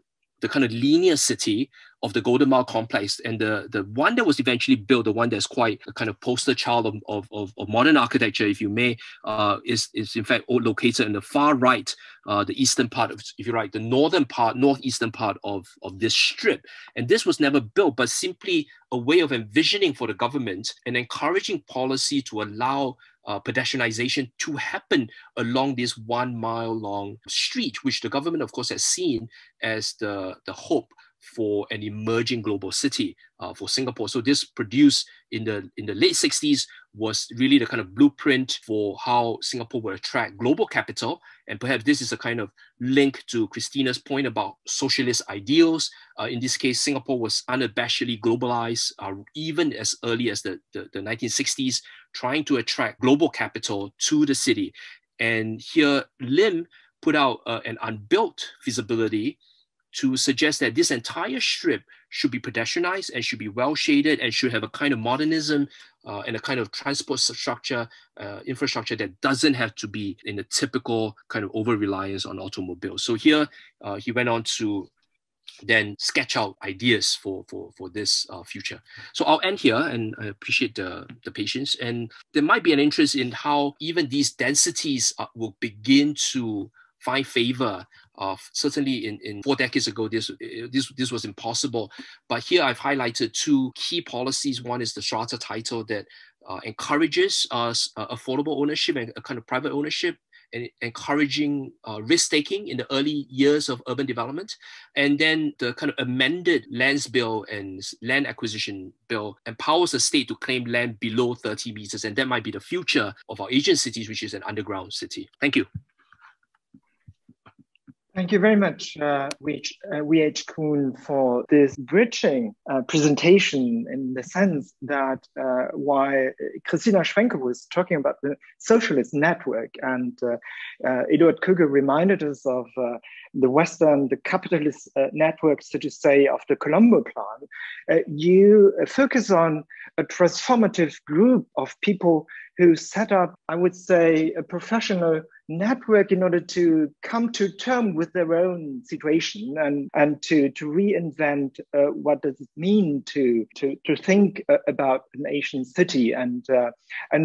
kind of linear city of the Golden Mile complex, and the one that was eventually built, the one that's quite a kind of poster child of modern architecture, if you may, is in fact located in the far right, the eastern part of, if you like, the northeastern part of this strip. And this was never built, but simply a way of envisioning for the government and encouraging policy to allow pedestrianization to happen along this 1 mile long street, which the government, of course, has seen as the hope for an emerging global city for Singapore. So this produced in the late 60s was really the kind of blueprint for how Singapore will attract global capital. And perhaps this is a kind of link to Christina's point about socialist ideals. In this case, Singapore was unabashedly globalized even as early as the 1960s, trying to attract global capital to the city. And here Lim put out an unbuilt feasibility to suggest that this entire strip should be pedestrianized and should be well shaded and should have a kind of modernism and a kind of transport structure, infrastructure that doesn't have to be in a typical kind of over-reliance on automobiles. So here he went on to then sketch out ideas for this future. So I'll end here, and I appreciate the patience. And there might be an interest in how even these densities will begin to find favor. Certainly in 4 decades ago, this was impossible. But here I've highlighted 2 key policies. One is the strata title that encourages affordable ownership and a kind of private ownership, and encouraging risk-taking in the early years of urban development. And then the kind of amended lands bill and land acquisition bill empowers the state to claim land below 30 meters. And that might be the future of our Asian cities, which is an underground city. Thank you. Thank you very much, W.H. Kuhn, for this bridging presentation, in the sense that while Christina Schwenke was talking about the socialist network, and Eduard Köger reminded us of the capitalist network, so to say, of the Colombo plan, you focus on a transformative group of people who set up, I would say, a professional network in order to come to terms with their own situation and to reinvent what does it mean to think about an Asian city, and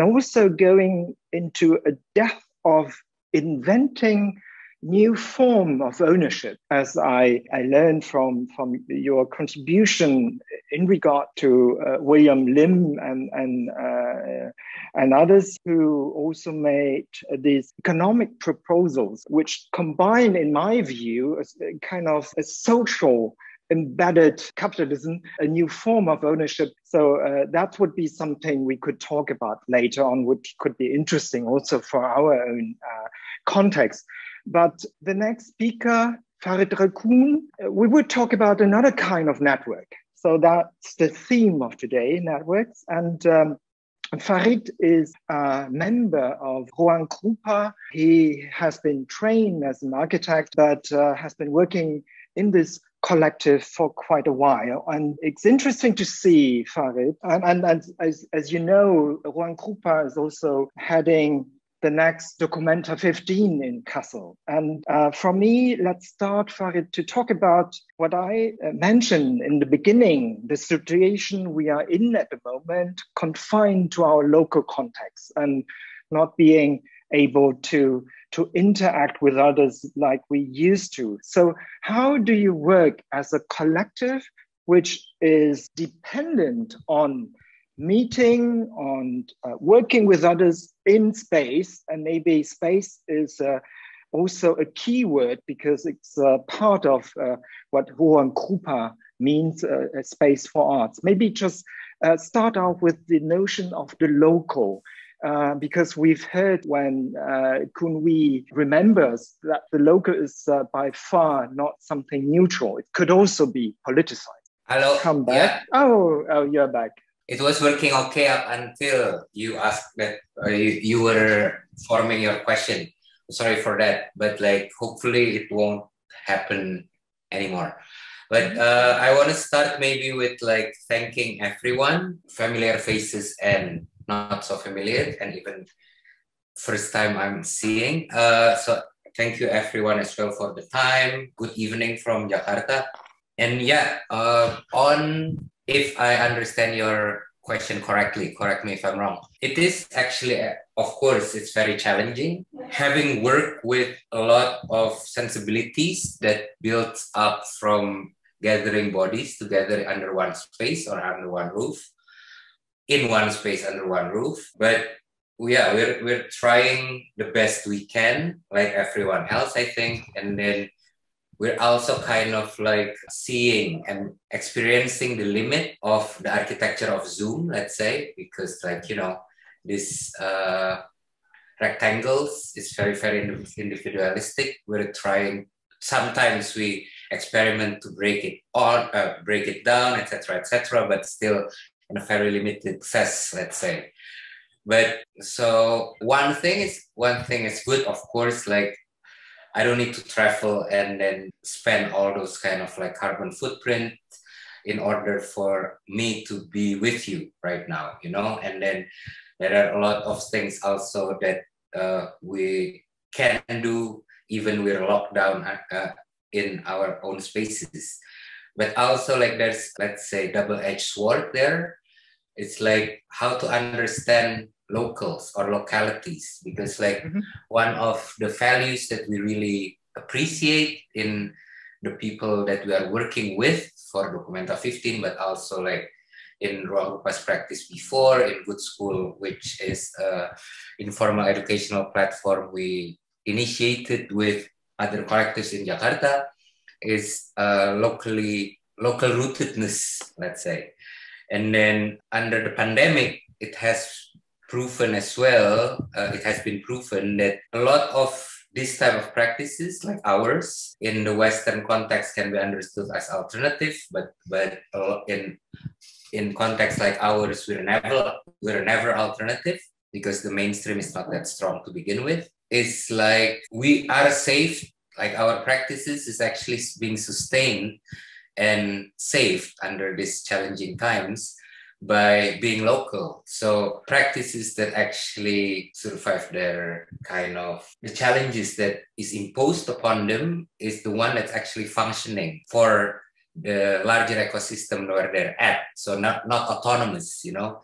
also going into a depth of inventing new form of ownership, as I learned from your contribution in regard to William Lim and others who also made these economic proposals, which combine, in my view, a kind of a social embedded capitalism, a new form of ownership. So that would be something we could talk about later on, which could be interesting also for our own context. But the next speaker, Farid Rakoon, we would talk about another kind of network. So that's the theme of today, networks. And Farid is a member of Ruang Krupa. He has been trained as an architect, but has been working in this collective for quite a while. And it's interesting to see Farid. And as you know, Ruang Krupa is also heading the next Documenta 15 in Kassel. And for me, let's start, Farid, to talk about what I mentioned in the beginning, the situation we are in at the moment, confined to our local context and not being able to interact with others like we used to. So how do you work as a collective which is dependent on meeting, on working with others in space? And maybe space is also a key word, because it's part of what Ruang Krupa means, a space for arts. Maybe just start out with the notion of the local because we've heard when Kunwi remembers that the local is by far not something neutral. It could also be politicized. Hello. Come back. Yeah. Oh, you're back. It was working okay up until you asked that you were forming your question. Sorry for that, but like hopefully it won't happen anymore. But I want to start maybe with like thanking everyone, familiar faces and not so familiar, and even first time I'm seeing. So thank you everyone as well for the time. Good evening from Jakarta. And yeah, if I understand your question correctly, correct me if I'm wrong. It is actually, of course, it's very challenging. Having worked with a lot of sensibilities that builds up from gathering bodies together under one space or under one roof, in one space under one roof. But yeah, we're trying the best we can, like everyone else, I think. And then we're also kind of like seeing and experiencing the limit of the architecture of Zoom, let's say, because like, you know, this rectangles is very, very individualistic. We're trying, sometimes we experiment to break it down, etc., but still in a very limited access, let's say. But so one thing is good, of course, like I don't need to travel and then spend all those kind of like carbon footprint in order for me to be with you right now, you know? And then there are a lot of things also that we can do even we're locked down in our own spaces. But also like there's, let's say, double-edged sword there. It's like how to understand locals or localities, because like one of the values that we really appreciate in the people that we are working with for Documenta 15, but also like in Ruang Rupa's practice before, in Good School, which is an informal educational platform we initiated with other collectives in Jakarta, is local rootedness, let's say. And then under the pandemic, it has proven as well, it has been proven that a lot of this type of practices like ours in the Western context can be understood as alternative, but in context like ours, we're never alternative because the mainstream is not that strong to begin with. It's like we are safe, like our practices is actually being sustained and saved under these challenging times by being local. So practices that actually survive their kind of the challenges that is imposed upon them is the one that's actually functioning for the larger ecosystem where they're at. So not autonomous, you know.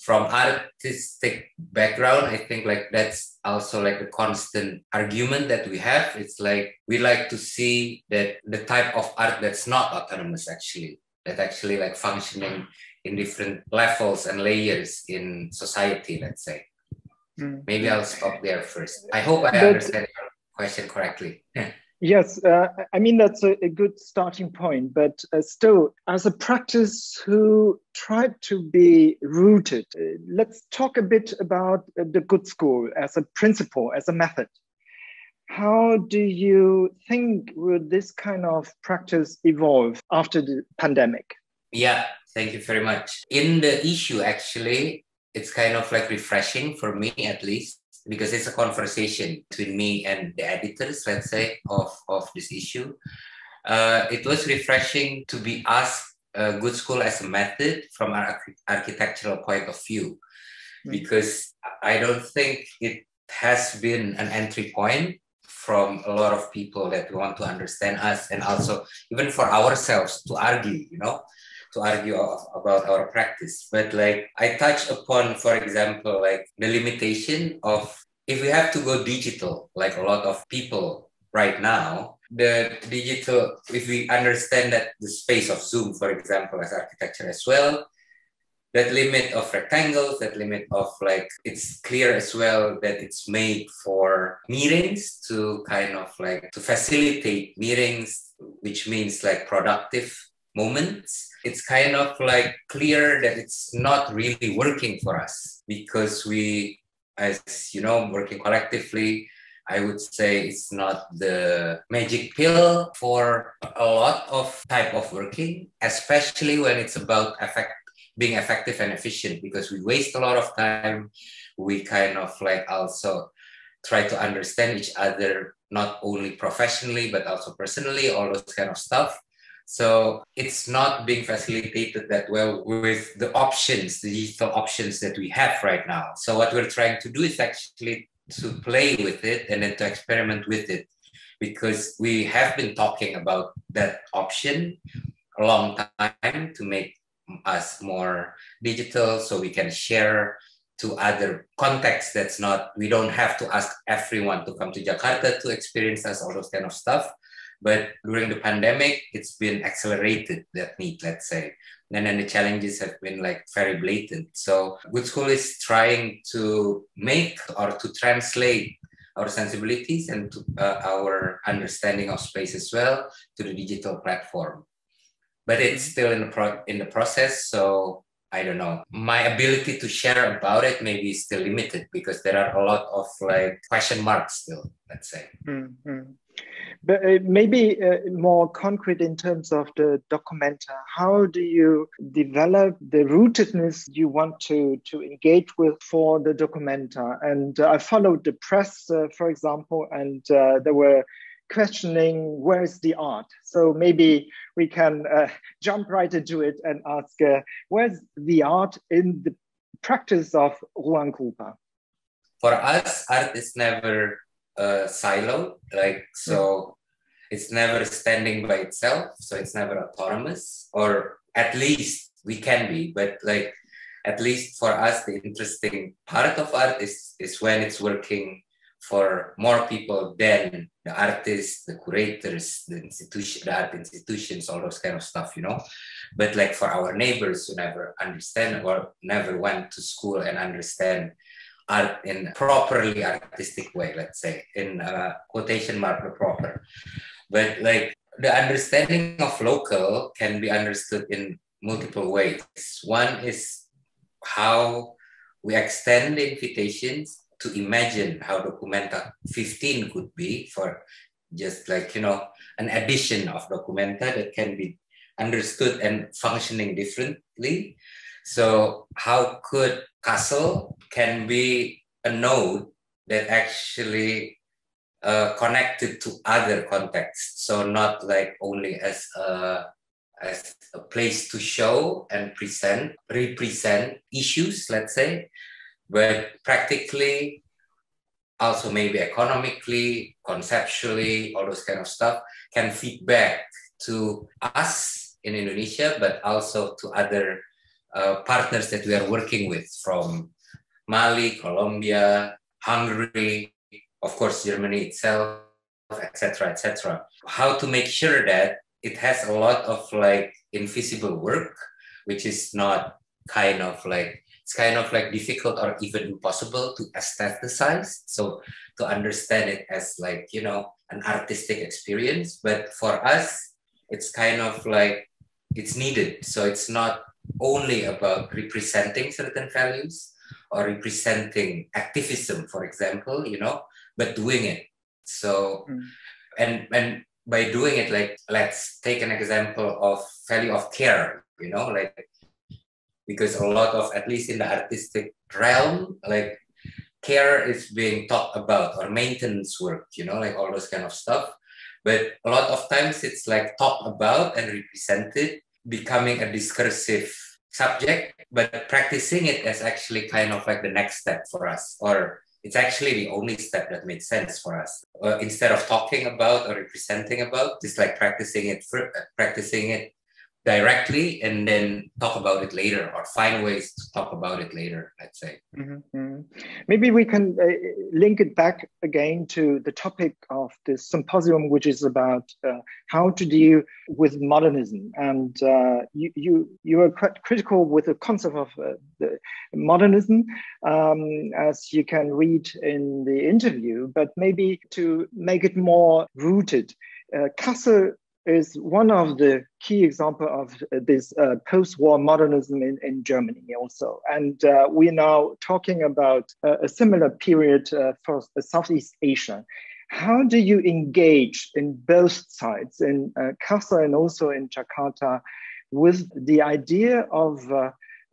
From artistic background, I think like that's also like a constant argument that we have. It's like we like to see that the type of art that's not autonomous actually, that actually like functioning in different levels and layers in society, let's say. Maybe I'll stop there first. I hope I understand your question correctly. Yes, I mean, that's a good starting point, but still, as a practice who tried to be rooted, let's talk a bit about the Good School as a principle, as a method. How do you think will this kind of practice evolve after the pandemic? Yeah, thank you very much. In the issue, actually, it's kind of like refreshing for me, at least, because it's a conversation between me and the editors, let's say, of this issue. It was refreshing to be asked Good School as a method from an architectural point of view, because I don't think it has been an entry point from a lot of people that want to understand us, and also even for ourselves to argue, you know, to argue about our practice. But like I touched upon, for example, like the limitation of if we have to go digital, like a lot of people right now, the digital, if we understand that the space of Zoom, for example, as architecture as well, that limit of rectangles, that limit of like, it's clear as well that it's made for meetings to kind of like to facilitate meetings, which means like productive moments. It's kind of like clear that it's not really working for us because we as you know, working collectively, I would say it's not the magic pill for a lot of type of working, especially when it's about being effective and efficient, because we waste a lot of time. We kind of like also try to understand each other, not only professionally, but also personally, all those kind of stuff. So it's not being facilitated that well with the options, the digital options that we have right now. So what we're trying to do is actually to play with it and then to experiment with it, because we have been talking about that option a long time to make us more digital so we can share to other contexts. That's not, we don't have to ask everyone to come to Jakarta to experience us, all those kind of stuff. But during the pandemic, it's been accelerated, that need, let's say. And then the challenges have been like very blatant. So Good School is trying to make or to translate our sensibilities and to our understanding of space as well to the digital platform. But it's still in the process. So I don't know. My ability to share about it maybe is still limited because there are a lot of like question marks still, let's say. Mm-hmm. But maybe more concrete in terms of the documenta. How do you develop the rootedness you want to engage with for the documenta? And I followed the press, for example, and there were questioning where's the art. So maybe we can jump right into it and ask where's the art in the practice of ruang rupa? For us, art is never silo, like, so it's never standing by itself, so it's never autonomous, or at least we can be, but like at least for us the interesting part of art is when it's working for more people than the artists, the curators, the institution, the art institutions, all those kind of stuff, you know. But like for our neighbors who never understand or never went to school and understand art in a properly artistic way, let's say, in quotation mark, the proper. But like the understanding of local can be understood in multiple ways. One is how we extend the invitations to imagine how Documenta 15 could be, for just like, you know, an addition of Documenta that can be understood and functioning differently. So how could Castle can be a node that actually connected to other contexts. So not like only as a place to show and represent issues, let's say, but practically, also maybe economically, conceptually, all those kind of stuff can feed back to us in Indonesia, but also to other partners that we are working with from Mali, Colombia, Hungary, of course, Germany itself, etc., etc. How to make sure that it has a lot of like invisible work, which is not kind of like, it's kind of like difficult or even impossible to aestheticize. So to understand it as like, you know, an artistic experience. But for us, it's kind of like, it's needed. So it's not only about representing certain values or representing activism, for example, you know, but doing it. So, and by doing it, like, let's take an example of value of care, you know, like, because a lot of, at least in the artistic realm, like care is being talked about, or maintenance work, you know, like all those kind of stuff. But a lot of times it's like talked about and represented, becoming a discursive subject, but practicing it as actually kind of like the next step for us, or it's actually the only step that makes sense for us. Instead of talking about or representing about, just like practicing it directly and then talk about it later, or find ways to talk about it later, let's say. Mm-hmm. Maybe we can link it back again to the topic of this symposium, which is about how to deal with modernism. And you are quite critical with the concept of the modernism, as you can read in the interview, but maybe to make it more rooted. Kassel is one of the key examples of this post-war modernism in Germany also. And we're now talking about a similar period for Southeast Asia. How do you engage in both sides, in Kassel and also in Jakarta, with the idea of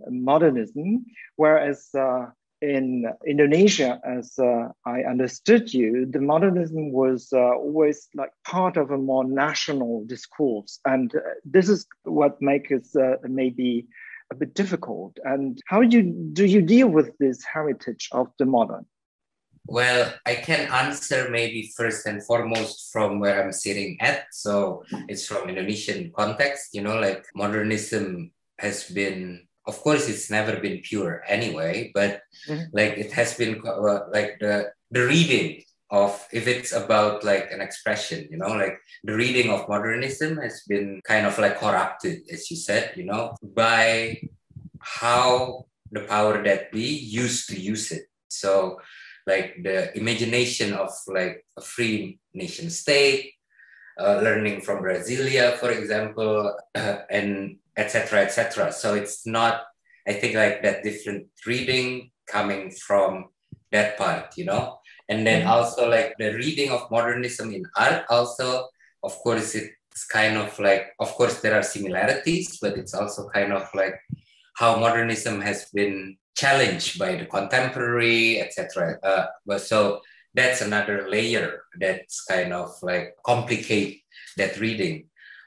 modernism, whereas in Indonesia, as I understood you, the modernism was always like part of a more national discourse. And this is what makes it maybe a bit difficult. And how do you deal with this heritage of the modern? Well, I can answer maybe first and foremost from where I'm sitting at. So it's from Indonesian context, like modernism has been, of course, it's never been pure anyway, but like it has been like the reading of, if it's about like an expression, like the reading of modernism has been kind of like corrupted, as you said, by how the power that be used to use it. So like the imagination of like a free nation state, learning from Brasilia, for example, and etc., etc. So it's not, I think, like that different reading coming from that part, and then also like the reading of modernism in art also, of course, it's kind of like, of course, there are similarities, but it's also kind of like how modernism has been challenged by the contemporary, etc. But so that's another layer that's kind of like complicate that reading.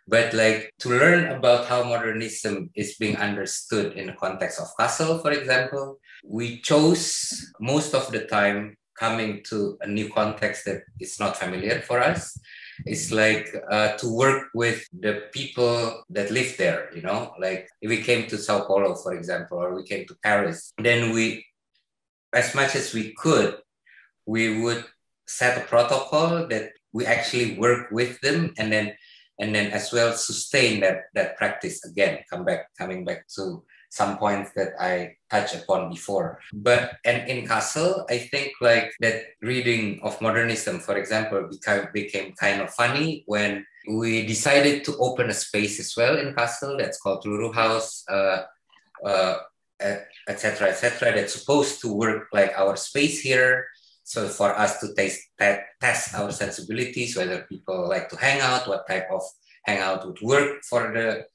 But like to learn about how modernism is being understood in the context of Kassel, for example, we chose most of the time coming to a new context that is not familiar for us. It's like to work with the people that live there, like if we came to Sao Paulo, for example, or we came to Paris, then we, as much as we could, we would set a protocol that we actually work with them and then as well sustain that practice again, coming back to some points that I touched upon before. And in Kassel, I think like that reading of modernism, for example, became kind of funny when we decided to open a space as well in Kassel that's called Luru House, etc., etc. That's supposed to work like our space here. So for us to test our sensibilities, whether people like to hang out, what type of hangout would work for the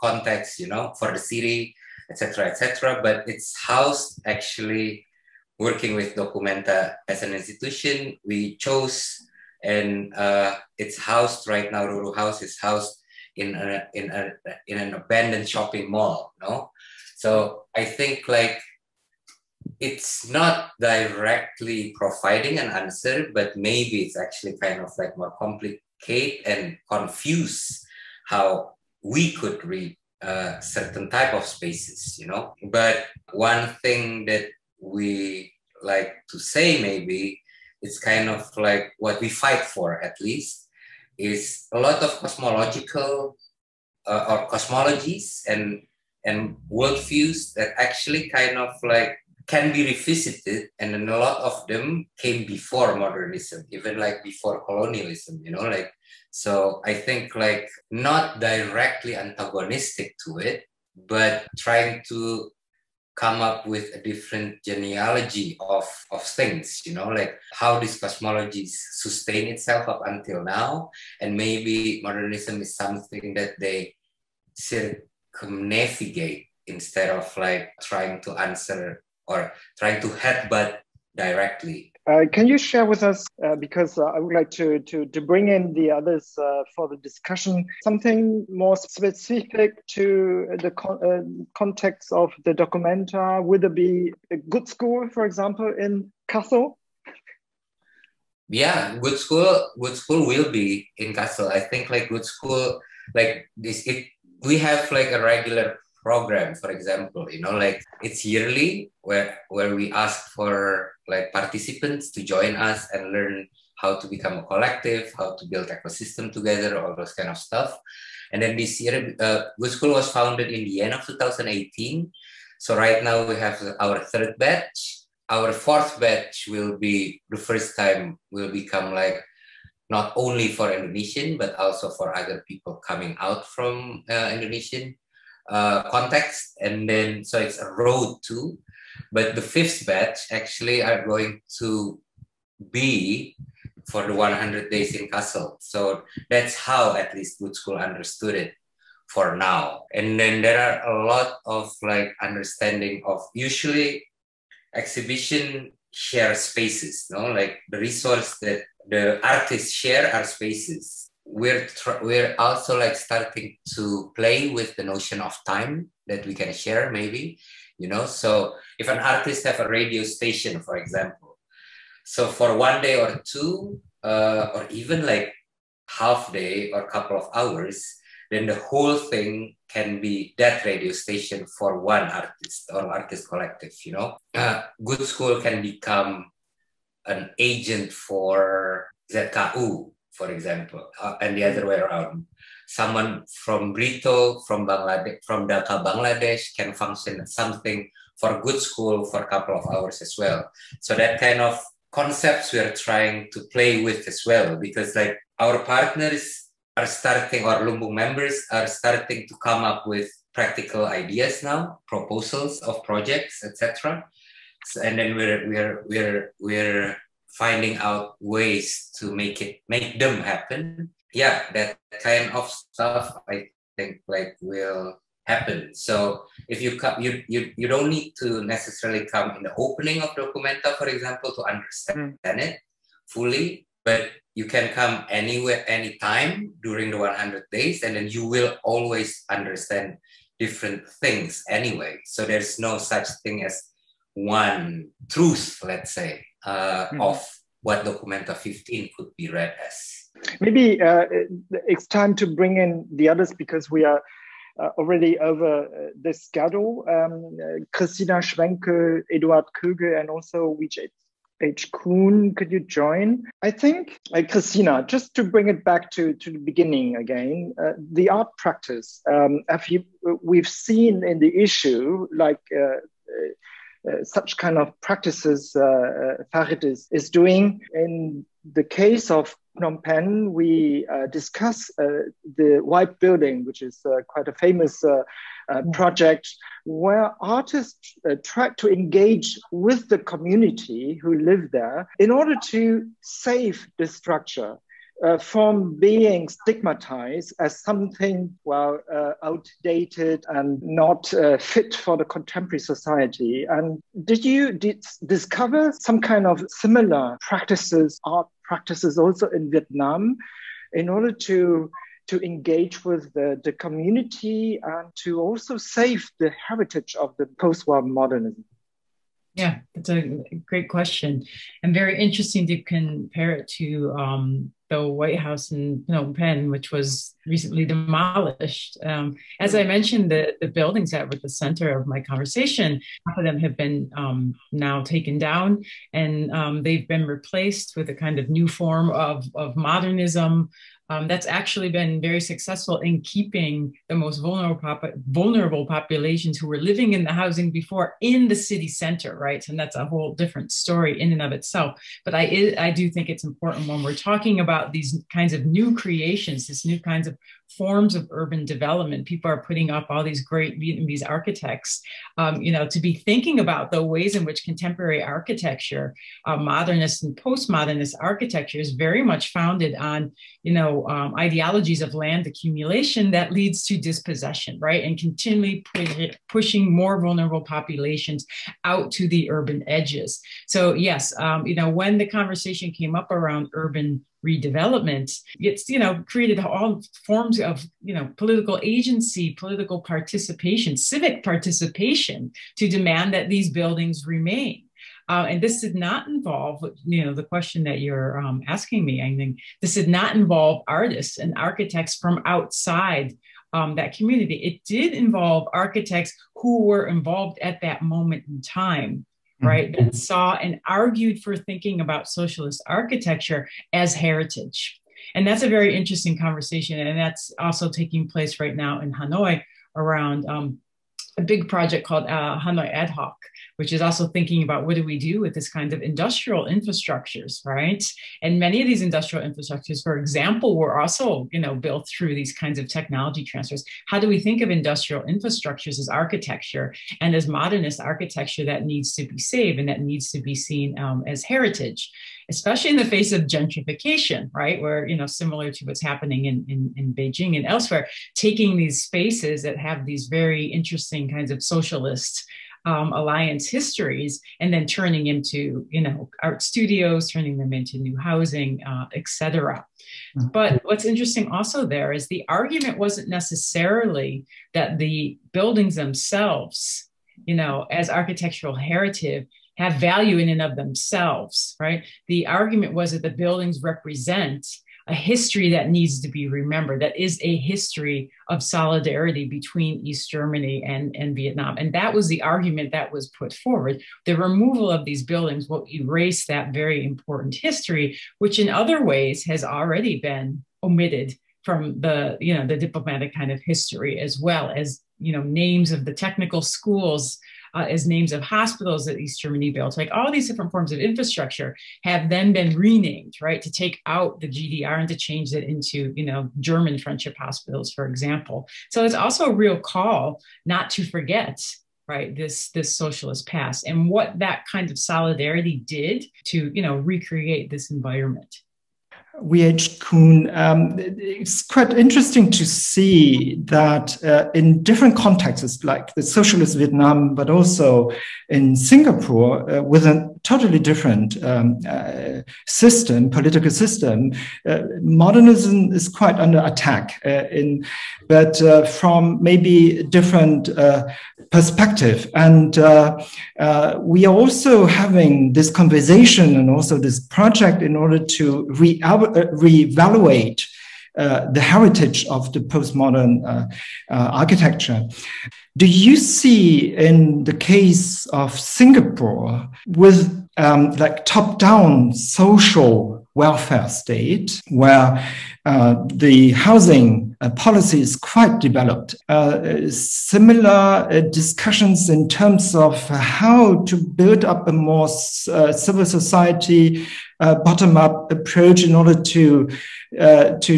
context, for the city, etc., etc. But it's housed actually working with Documenta as an institution. We chose, and it's housed right now. Ruru House is housed in an abandoned shopping mall. So I think like it's not directly providing an answer, but maybe it's actually kind of like more complicate and confuse how we could read certain type of spaces, But one thing that we like to say, maybe it's kind of like what we fight for, at least, is a lot of cosmological or cosmologies and worldviews that actually kind of like can be revisited, and then a lot of them came before modernism, even like before colonialism, like. So I think like not directly antagonistic to it, but trying to come up with a different genealogy of things, like how these cosmologies sustain itself up until now. And maybe modernism is something that they circumnavigate instead of like trying to answer or trying to headbutt directly. Can you share with us, because I would like to bring in the others for the discussion, something more specific to the context of the Documenta? Would there be a good school, for example, in Kassel? Yeah, good school will be in Kassel. I think like good school, like this, we have like a regular program, for example, like it's yearly where we ask for like participants to join us and learn how to become a collective, how to build ecosystem together, all those kind of stuff. And then this year, Good School was founded in the end of 2018. So right now we have our third batch. Our fourth batch will be the first time will become like not only for Indonesian, but also for other people coming out from Indonesian context. And then, so it's a road too. But the fifth batch actually are going to be for the 100 days in Kassel. So that's how at least Good School understood it for now. And then there are a lot of like understanding of usually exhibition share spaces, no? Like the resource that the artists share are spaces. We're also like starting to play with the notion of time that we can share maybe, you know? So if an artist have a radio station, for example, so for 1 day or two, or even like half day or couple of hours, then the whole thing can be that radio station for one artist or artist collective, you know? Good School can become an agent for ZKU, for example, and the other way around. Someone from Brito, from Bangladesh, from Dhaka, Bangladesh can function as something for Good School for a couple of hours as well. So that kind of concepts we are trying to play with as well, because like our partners are starting, or Lumbung members are starting to come up with practical ideas now, proposals of projects, etc. So, and then we're finding out ways to make them happen. Yeah, that kind of stuff I think like will happen. So if you come, you don't need to necessarily come in the opening of Documenta, for example, to understand it fully, but you can come anywhere, anytime during the 100 days, and then you will always understand different things anyway. So there's no such thing as one truth, let's say, of what Documenta 15 could be read as. Maybe it's time to bring in the others, because we are already over this schedule. Christina Schwenke, Eduard Köge, and also Vijay H. Kuhn, could you join? I think, Christina, just to bring it back to the beginning again, the art practice, we've seen in the issue, like such kind of practices Farid is doing. In the case of Phnom Penh, we discuss the White Building, which is quite a famous project, where artists try to engage with the community who live there in order to save the structure from being stigmatized as something, well, outdated and not fit for the contemporary society. And did you discover some kind of similar practices, art practices also in Vietnam, in order to engage with the community and to also save the heritage of the post-war modernism? Yeah, that's a great question, and very interesting to compare it to the White House in Phnom Penh, which was recently demolished. As I mentioned, the buildings that were at the center of my conversation, half of them have been now taken down, and they've been replaced with a kind of new form of modernism. That's actually been very successful in keeping the most vulnerable populations who were living in the housing before in the city center, right? And that's a whole different story in and of itself. But I do think it's important when we're talking about these kinds of new creations, these new kinds of forms of urban development. People are putting up all these great Vietnamese architects, to be thinking about the ways in which contemporary architecture, modernist and postmodernist architecture is very much founded on, ideologies of land accumulation that leads to dispossession, right? And continually pushing more vulnerable populations out to the urban edges. So yes, when the conversation came up around urban redevelopment, it's, created all forms of, political agency, political participation, civic participation to demand that these buildings remain. And this did not involve, the question that you're asking me. I think this did not involve artists and architects from outside that community. It did involve architects who were involved at that moment in time, right, that saw and argued for thinking about socialist architecture as heritage. And that's a very interesting conversation. And that's also taking place right now in Hanoi around a big project called Hanoi Ad Hoc, which is also thinking about what do we do with this kind of industrial infrastructures, right? And many of these industrial infrastructures, for example, were also, built through these kinds of technology transfers. How do we think of industrial infrastructures as architecture and as modernist architecture that needs to be saved and that needs to be seen as heritage, especially in the face of gentrification, right? Where, similar to what's happening in Beijing and elsewhere, taking these spaces that have these very interesting kinds of socialist alliance histories and then turning into, art studios, turning them into new housing, etc. But what's interesting also there is the argument wasn't necessarily that the buildings themselves, as architectural heritage, have value in and of themselves, right? The argument was that the buildings represent a history that needs to be remembered, that is a history of solidarity between East Germany and Vietnam. And that was the argument that was put forward. The removal of these buildings will erase that very important history, which in other ways has already been omitted from the diplomatic kind of history, as well as, names of the technical schools, as names of hospitals that East Germany built. Like all these different forms of infrastructure have then been renamed, right, to take out the GDR and to change it into, German friendship hospitals, for example. So it's also a real call not to forget, right, this socialist past and what that kind of solidarity did to, recreate this environment. V.H. Kuhn, it's quite interesting to see that in different contexts, like the socialist Vietnam, but also in Singapore, with a totally different political system, modernism is quite under attack, but from maybe different perspective. And we are also having this conversation and also this project in order to reevaluate the heritage of the postmodern architecture. Do you see in the case of Singapore with like top-down social welfare state where the housing policy is quite developed, similar discussions in terms of how to build up a more civil society bottom-up approach in order to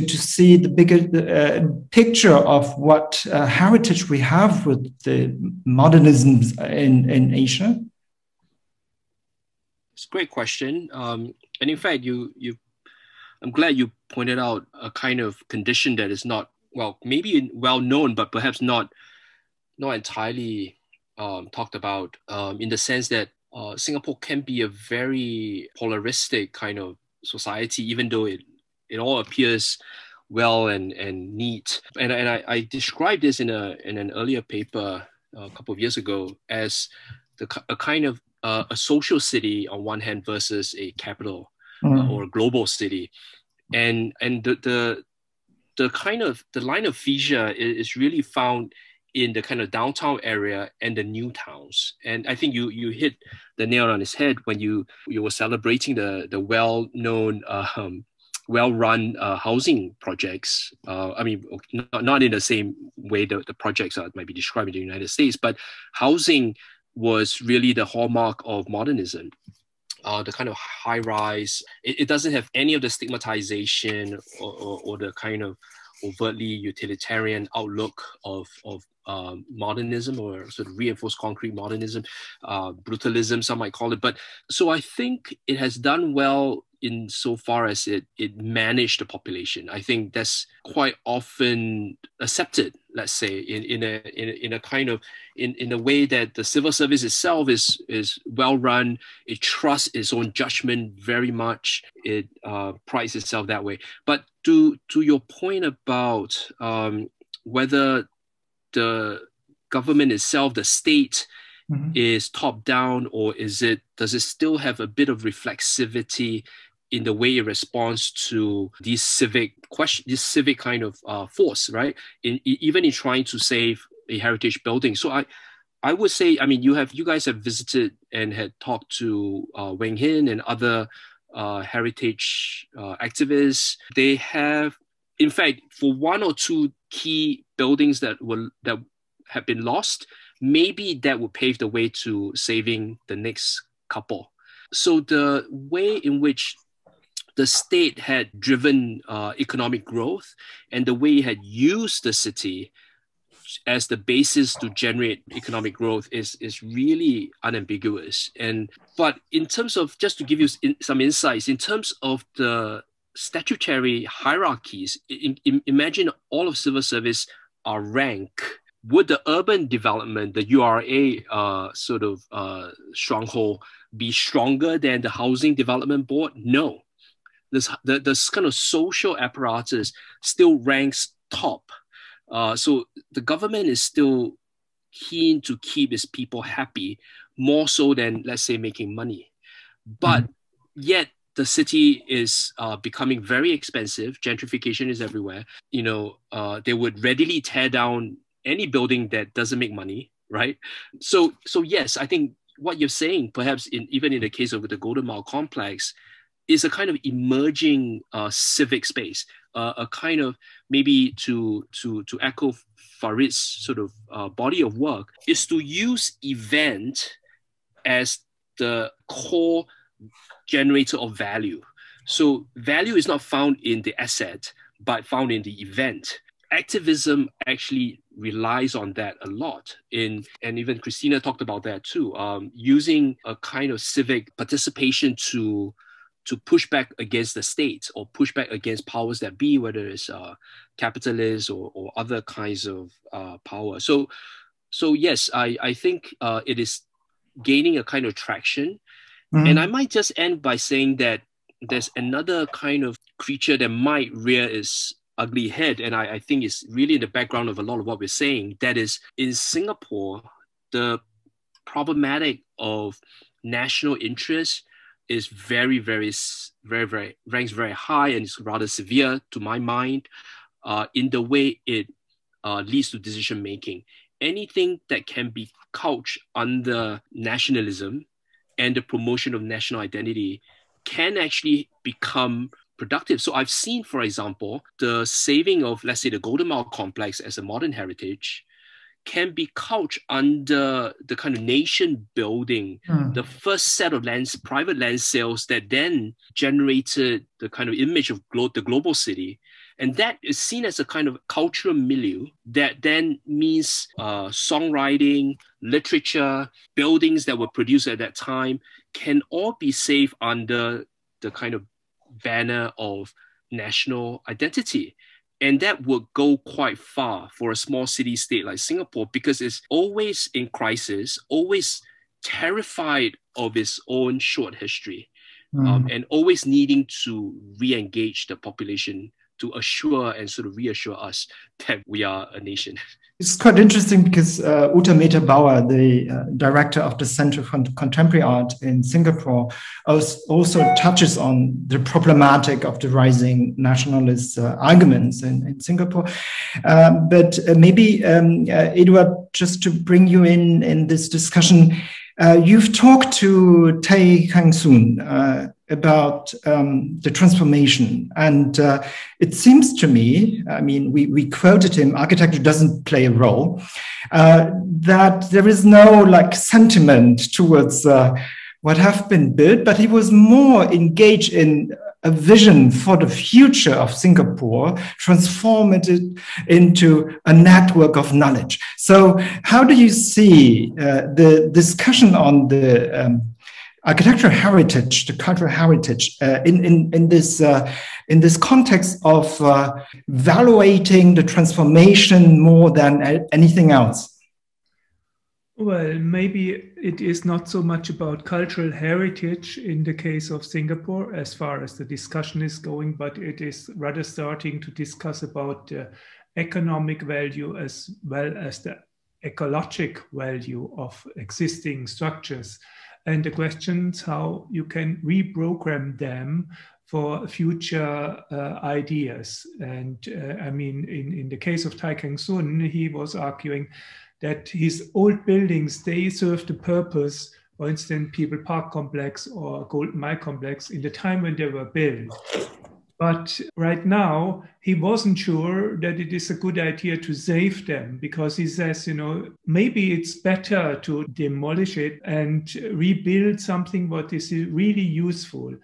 see the bigger picture of what heritage we have with the modernism in Asia? It's a great question. And in fact, I'm glad you pointed out a kind of condition that is not, well, maybe well known, but perhaps not entirely talked about, in the sense that Singapore can be a very polaristic kind of society, even though it all appears well and neat. And I described this in an earlier paper a couple of years ago as a kind of a social city on one hand versus a capital or a global city, and the line of fissure is really found in the kind of downtown area and the new towns. And I think you hit the nail on its head when you were celebrating the well-known, well-run housing projects. I mean, not in the same way the projects might be described in the United States, but housing was really the hallmark of modernism. The kind of high rise, it doesn't have any of the stigmatization or the kind of overtly utilitarian outlook of modernism, or sort of reinforced concrete modernism, brutalism, some might call it. But so I think it has done well insofar as it managed the population. I think that's quite often accepted, let's say, in a kind of in a way that the civil service itself is well run. It trusts its own judgment very much. It prides itself that way. But to your point about whether the government itself, the state, is top down, or does it still have a bit of reflexivity in the way it responds to these civic kind of force, right? Even in trying to save a heritage building. So I would say, I mean, you guys have visited and had talked to Weng Hin and other heritage activists. They have, in fact, for one or two key buildings that have been lost, maybe that would pave the way to saving the next couple. So the way in which the state had driven economic growth and the way it had used the city as the basis to generate economic growth is really unambiguous. But in terms of, just to give you some insights, in terms of the statutory hierarchies, imagine all of civil service are ranked. Would the urban development, the URA stronghold, be stronger than the housing development board? No. This kind of social apparatus still ranks top. So the government is still keen to keep its people happy, more so than, let's say, making money. But yet the city is becoming very expensive. Gentrification is everywhere. They would readily tear down any building that doesn't make money, right? So yes, I think what you're saying, perhaps even in the case of the Golden Mile complex, is a kind of emerging civic space, a kind of, maybe to echo Farid's sort of body of work, is to use event as the core generator of value. So value is not found in the asset, but found in the event. Activism actually relies on that a lot, and even Christina talked about that too, using a kind of civic participation to push back against the state or push back against powers that be, whether it's capitalist or other kinds of power. So yes, I think it is gaining a kind of traction. And I might just end by saying that there's another kind of creature that might rear its ugly head, and I think it's really in the background of a lot of what we're saying. That is, in Singapore, the problematic of national interest is very, very, very, very, ranks very high, and it's rather severe to my mind in the way it leads to decision making. Anything that can be couched under nationalism and the promotion of national identity can actually become productive. So I've seen, for example, the saving of, let's say, the Golden Mile complex as a modern heritage can be couched under the kind of nation building, the first set of private land sales that then generated the kind of image of the global city. And that is seen as a kind of cultural milieu that then means songwriting, literature, buildings that were produced at that time can all be saved under the kind of banner of national identity. And that would go quite far for a small city state like Singapore, because it's always in crisis, always terrified of its own short history, and always needing to re-engage the population to assure and sort of reassure us that we are a nation. It's quite interesting because Uta Mehta-Bauer, the director of the Center for Contemporary Art in Singapore, also touches on the problematic of the nationalist arguments in Singapore. But maybe, Eduard, just to bring you in this discussion, you've talked to Tay Kang Soon about the transformation. And it seems to me, I mean, we quoted him, architecture doesn't play a role, that there is no sentiment towards what have been built, but he was more engaged in a vision for the future of Singapore, transform it into a network of knowledge. So how do you see the discussion on the architectural heritage, the cultural heritage, in this context of evaluating the transformation more than anything else? Well, maybe it is not so much about cultural heritage in the case of Singapore, as far as the discussion is going, but it is rather starting to discuss about the economic value as well as the ecologic value of existing structures. And the questions how you can reprogram them for future ideas. And I mean, in the case of Tay Kang Soon, he was arguing that his old buildings, they serve the purpose, for instance, People Park Complex or Golden Mile Complex, in the time when they were built. But right now, he wasn't sure that it is a good idea to save them, because he says, maybe it's better to demolish it and rebuild something what is really useful.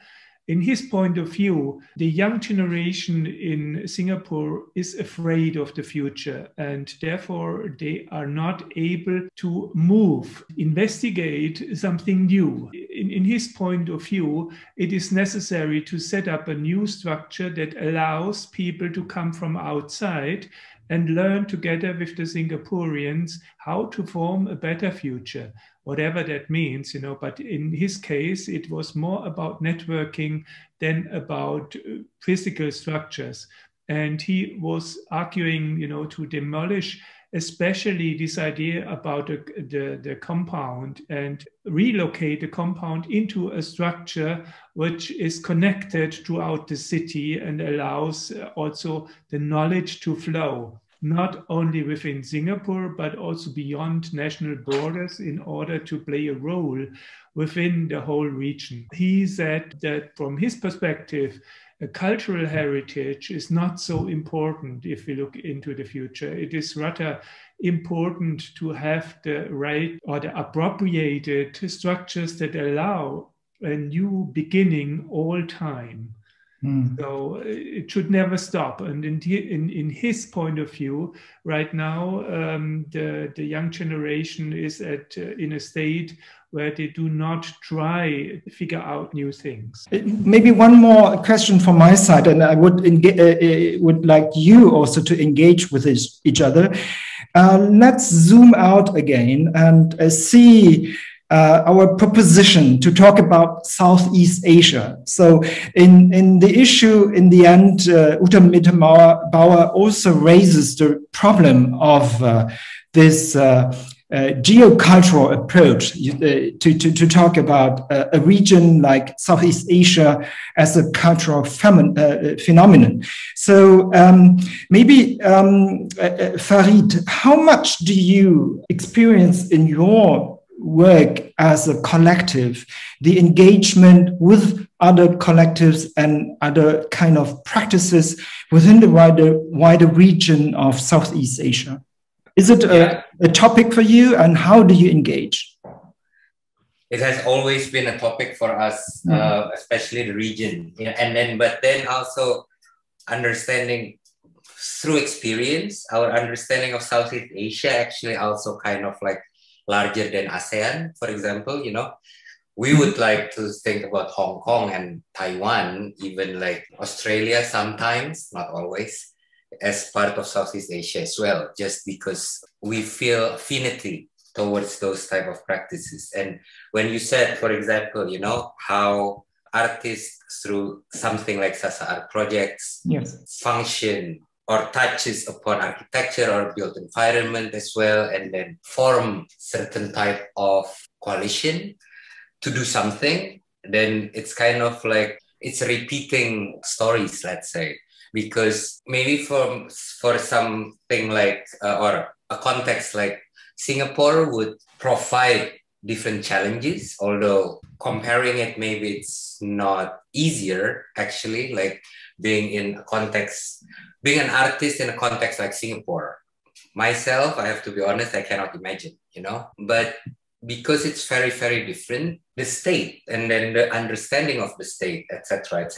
In his point of view, the young generation in Singapore is afraid of the future, and therefore they are not able to move, investigate something new. In his point of view, it is necessary to set up a new structure that allows people to come from outside and learn together with the Singaporeans how to form a better future, whatever that means, but in his case, it was more about networking than about physical structures. And he was arguing, to demolish especially this idea about the compound and relocate the compound into a structure which is connected throughout the city and allows also the knowledge to flow, not only within Singapore, but also beyond national borders in order to play a role within the whole region. He said that from his perspective, a cultural heritage is not so important if we look into the future. It is rather important to have the right or the appropriated structures that allow a new beginning all time. So it should never stop. And in his point of view, right now, the young generation is in a state where they do not try to figure out new things. Maybe one more question from my side, and I would like you also to engage with each other. Let's zoom out again and see our proposition to talk about Southeast Asia. So in the issue, in the end, Uta Mittermauer also raises the problem of this geocultural approach to talk about a region like Southeast Asia as a cultural phenomenon. So maybe Farid, how much do you experience in your work as a collective, the engagement with other collectives and other kind of practices within the wider region of Southeast Asia? Is it a topic for you, and how do you engage? It has always been a topic for us, especially the region. But then also understanding through experience, our understanding of Southeast Asia actually also kind of like larger than ASEAN, for example, we would like to think about Hong Kong and Taiwan, even like Australia sometimes, not always, as part of Southeast Asia as well, just because we feel affinity towards those type of practices. And when you said, for example, how artists through something like Sasa Art projects function or touches upon architecture or built environment as well, and then form certain type of coalition to do something, then it's kind of like, it's repeating stories, let's say, because maybe for something like, or a context like Singapore would provide different challenges, although comparing it, maybe it's not easier, actually, like being an artist in a context like Singapore. Myself, I have to be honest, I cannot imagine, but because it's very, very different, the state and then the understanding of the state, etc.,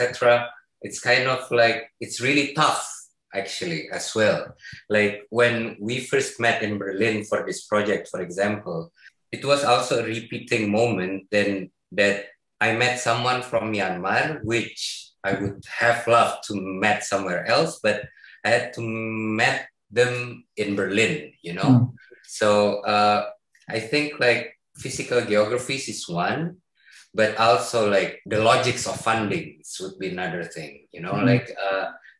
it's kind of like, it's really tough, actually, as well. Like when we first met in Berlin for this project, for example, it was also a repeating moment then that I met someone from Myanmar, which I would have loved to met somewhere else, but I had to meet them in Berlin, So I think like physical geographies is one, but also like the logics of funding would be another thing,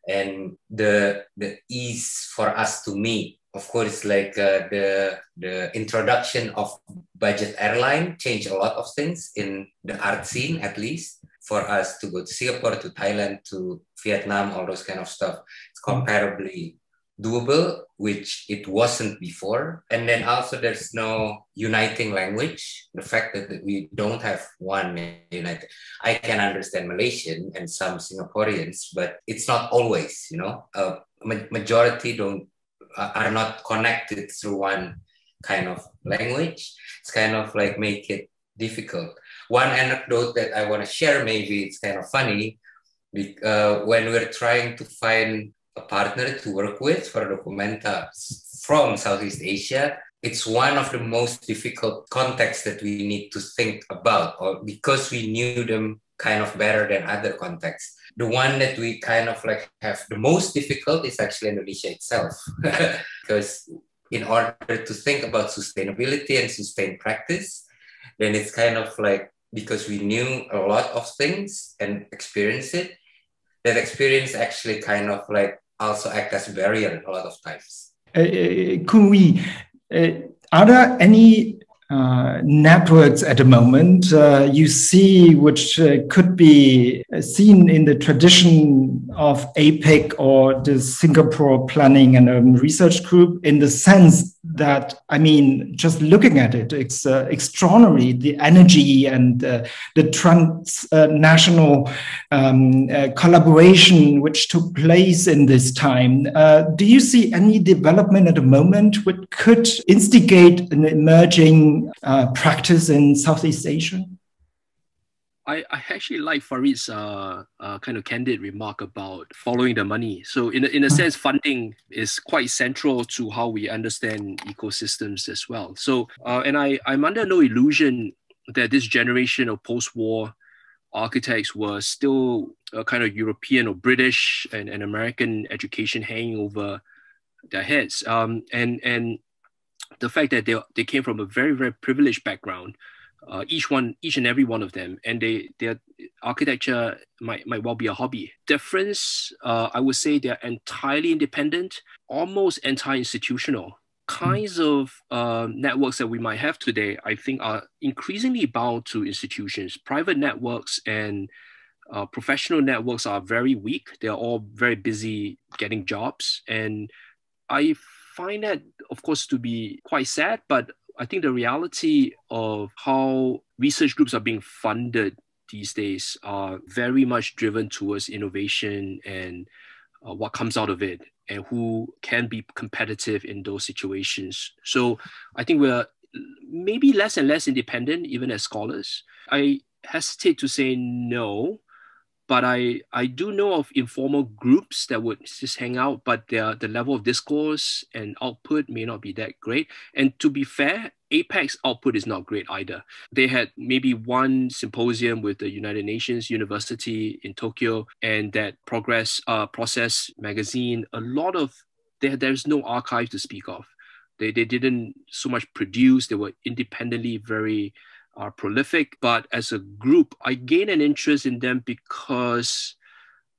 and the ease for us to meet. Of course, like the introduction of budget airline changed a lot of things in the art scene, at least for us to go to Singapore, to Thailand, to Vietnam, all those kind of stuff. It's comparably doable, which it wasn't before. And then also there's no uniting language. The fact that we don't have one united. I can understand Malaysian and some Singaporeans, but it's not always, you know, majority are not connected through one kind of language. It's kind of like make it difficult. One anecdote that I want to share, maybe it's kind of funny, when we're trying to find a partner to work with for a documenta from Southeast Asia, it's one of the most difficult contexts that we need to think about, or because we knew them kind of better than other contexts. The one that we kind of like have the most difficult is actually Indonesia itself. Because in order to think about sustainability and sustained practice, then it's kind of like, because we knew a lot of things and experienced it, that experience actually kind of like also act as a barrier a lot of times. Kun we, are there any networks at the moment you see which could be seen in the tradition of APEC or the Singapore Planning and Urban Research Group, in the sense that, I mean, just looking at it, it's extraordinary, the energy and the transnational collaboration which took place in this time. Do you see any development at the moment which could instigate an emerging practice in Southeast Asia? I actually like Farid's kind of candid remark about following the money. So in a sense, funding is quite central to how we understand ecosystems as well. So, and I'm under no illusion that this generation of post-war architects were still a kind of European or British and American education hanging over their heads. And the fact that they came from a very, very privileged background, each and every one of them, and their architecture might well be a hobby. Difference, I would say they're entirely independent, almost anti-institutional. Kinds of networks that we might have today, I think, are increasingly bound to institutions. Private networks and professional networks are very weak. They're all very busy getting jobs. And I find that, of course, to be quite sad, but I think the reality of how research groups are being funded these days are very much driven towards innovation and what comes out of it and who can be competitive in those situations. So I think we're maybe less and less independent, even as scholars. I hesitate to say no, but I do know of informal groups that would just hang out, but the level of discourse and output may not be that great. And to be fair, APEC's output is not great either. They had maybe one symposium with the United Nations University in Tokyo, and that Process magazine, there's no archive to speak of. They didn't so much produce, they were independently very prolific, but as a group, I gained an interest in them because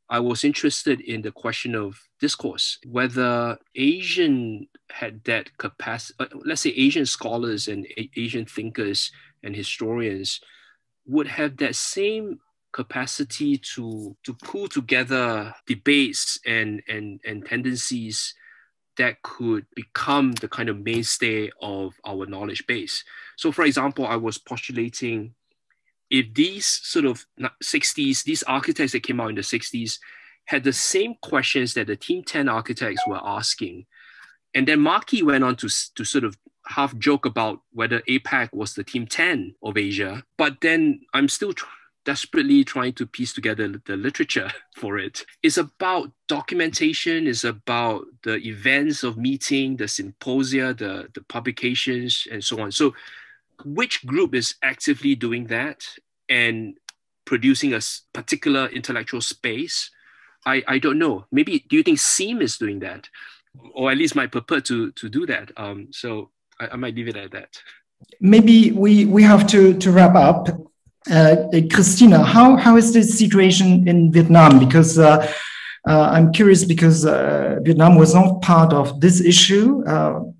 I was interested in the question of discourse, whether Asian had that capacity, let's say Asian scholars and Asian thinkers and historians would have that same capacity to pull together debates and tendencies that could become the kind of mainstay of our knowledge base. So for example, I was postulating if these sort of 60s, these architects that came out in the 60s had the same questions that the Team 10 architects were asking. And then Markey went on to sort of half joke about whether APEC was the Team 10 of Asia. But then I'm still desperately trying to piece together the literature for it. It's about documentation, it's about the events of meeting, the symposia, the publications, and so on. So which group is actively doing that and producing a particular intellectual space? I don't know. Maybe, do you think SEAM is doing that? Or at least might purport to do that. So I might leave it at that. Maybe we have to wrap up. Christina, how is the situation in Vietnam? Because I'm curious because Vietnam was not part of this issue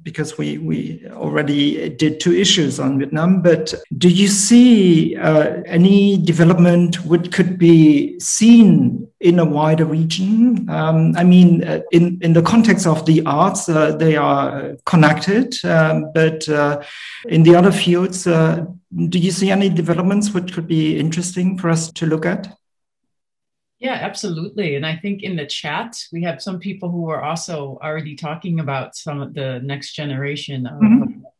because we already did 2 issues on Vietnam. But do you see any development which could be seen in a wider region? I mean, in the context of the arts, they are connected, but in the other fields, do you see any developments which could be interesting for us to look at? Yeah, absolutely. And I think in the chat, we have some people who are also already talking about some of the next generation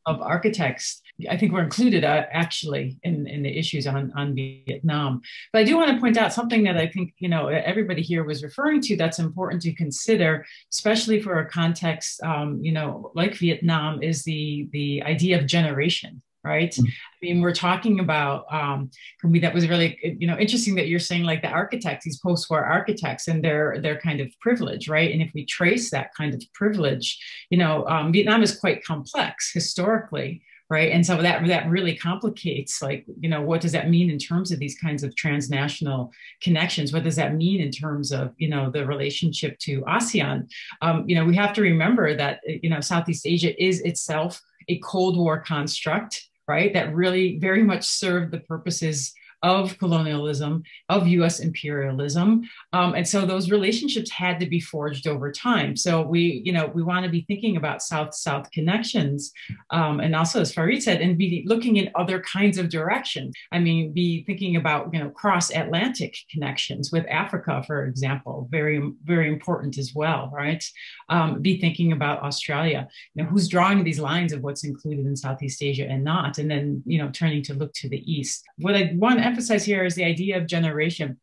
of architects. I think we're included actually in the issues on Vietnam. But I do want to point out something that I think, you know, everybody here was referring to that's important to consider, especially for a context, you know, like Vietnam, is the idea of generation. Right. I mean, we're talking about, for me, that was really, you know, interesting that you're saying like the architects, these post-war architects and their kind of privilege. Right. And if we trace that kind of privilege, you know, Vietnam is quite complex historically. Right. And so that really complicates, like, you know, what does that mean in terms of these kinds of transnational connections? What does that mean in terms of, you know, the relationship to ASEAN? You know, we have to remember that, you know, Southeast Asia is itself a Cold War construct, right, that really very much served the purposes of colonialism, of US imperialism. And so those relationships had to be forged over time. So we want to be thinking about South-South connections. And also, as Farid said, and be looking in other kinds of directions. I mean, be thinking about, you know, cross-Atlantic connections with Africa, for example, very, very important as well, right? Be thinking about Australia, you know, who's drawing these lines of what's included in Southeast Asia and not, and then, you know, turning to look to the East. What I want to emphasize here is the idea of generation.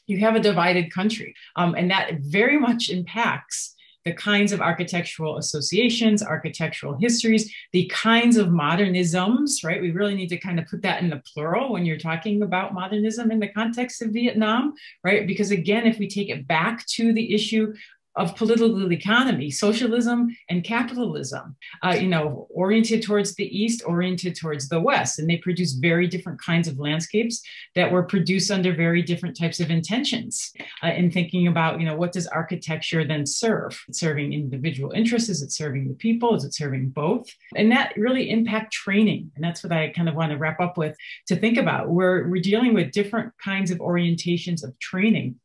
You have a divided country, and that very much impacts the kinds of architectural associations, architectural histories, the kinds of modernisms, right? We really need to kind of put that in the plural when you're talking about modernism in the context of Vietnam, right? Because again, if we take it back to the issue of political economy, socialism and capitalism, you know, oriented towards the East, oriented towards the West. And they produce very different kinds of landscapes that were produced under very different types of intentions in thinking about, you know, what does architecture then serve? It's serving individual interests? Is it serving the people? Is it serving both? And that really impact training. And that's what I kind of want to wrap up with to think about. We're dealing with different kinds of orientations of training.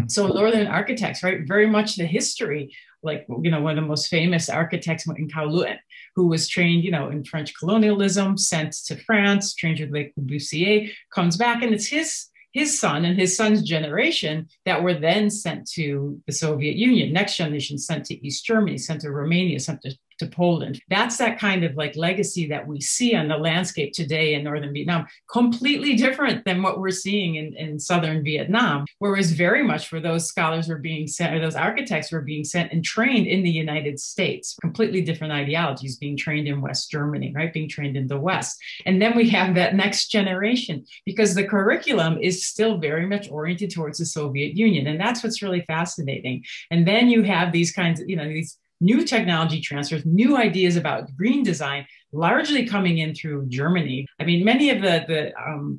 So Northern architects, right, very much the history, like, you know, one of the most famous architects in Nguyen, who was trained, you know, in French colonialism, sent to France, trained with Le Corbusier, comes back, and it's his son and his son's generation that were then sent to the Soviet Union. Next generation sent to East Germany, sent to Romania, sent to Poland. That's that kind of like legacy that we see on the landscape today in Northern Vietnam, completely different than what we're seeing in Southern Vietnam, whereas very much where those scholars were being sent, or those architects were being sent and trained in the United States, completely different ideologies being trained in West Germany, right, being trained in the West. And then we have that next generation, because the curriculum is still very much oriented towards the Soviet Union. And that's what's really fascinating. And then you have these kinds of, you know, these new technology transfers, new ideas about green design, largely coming in through Germany. I mean, many of the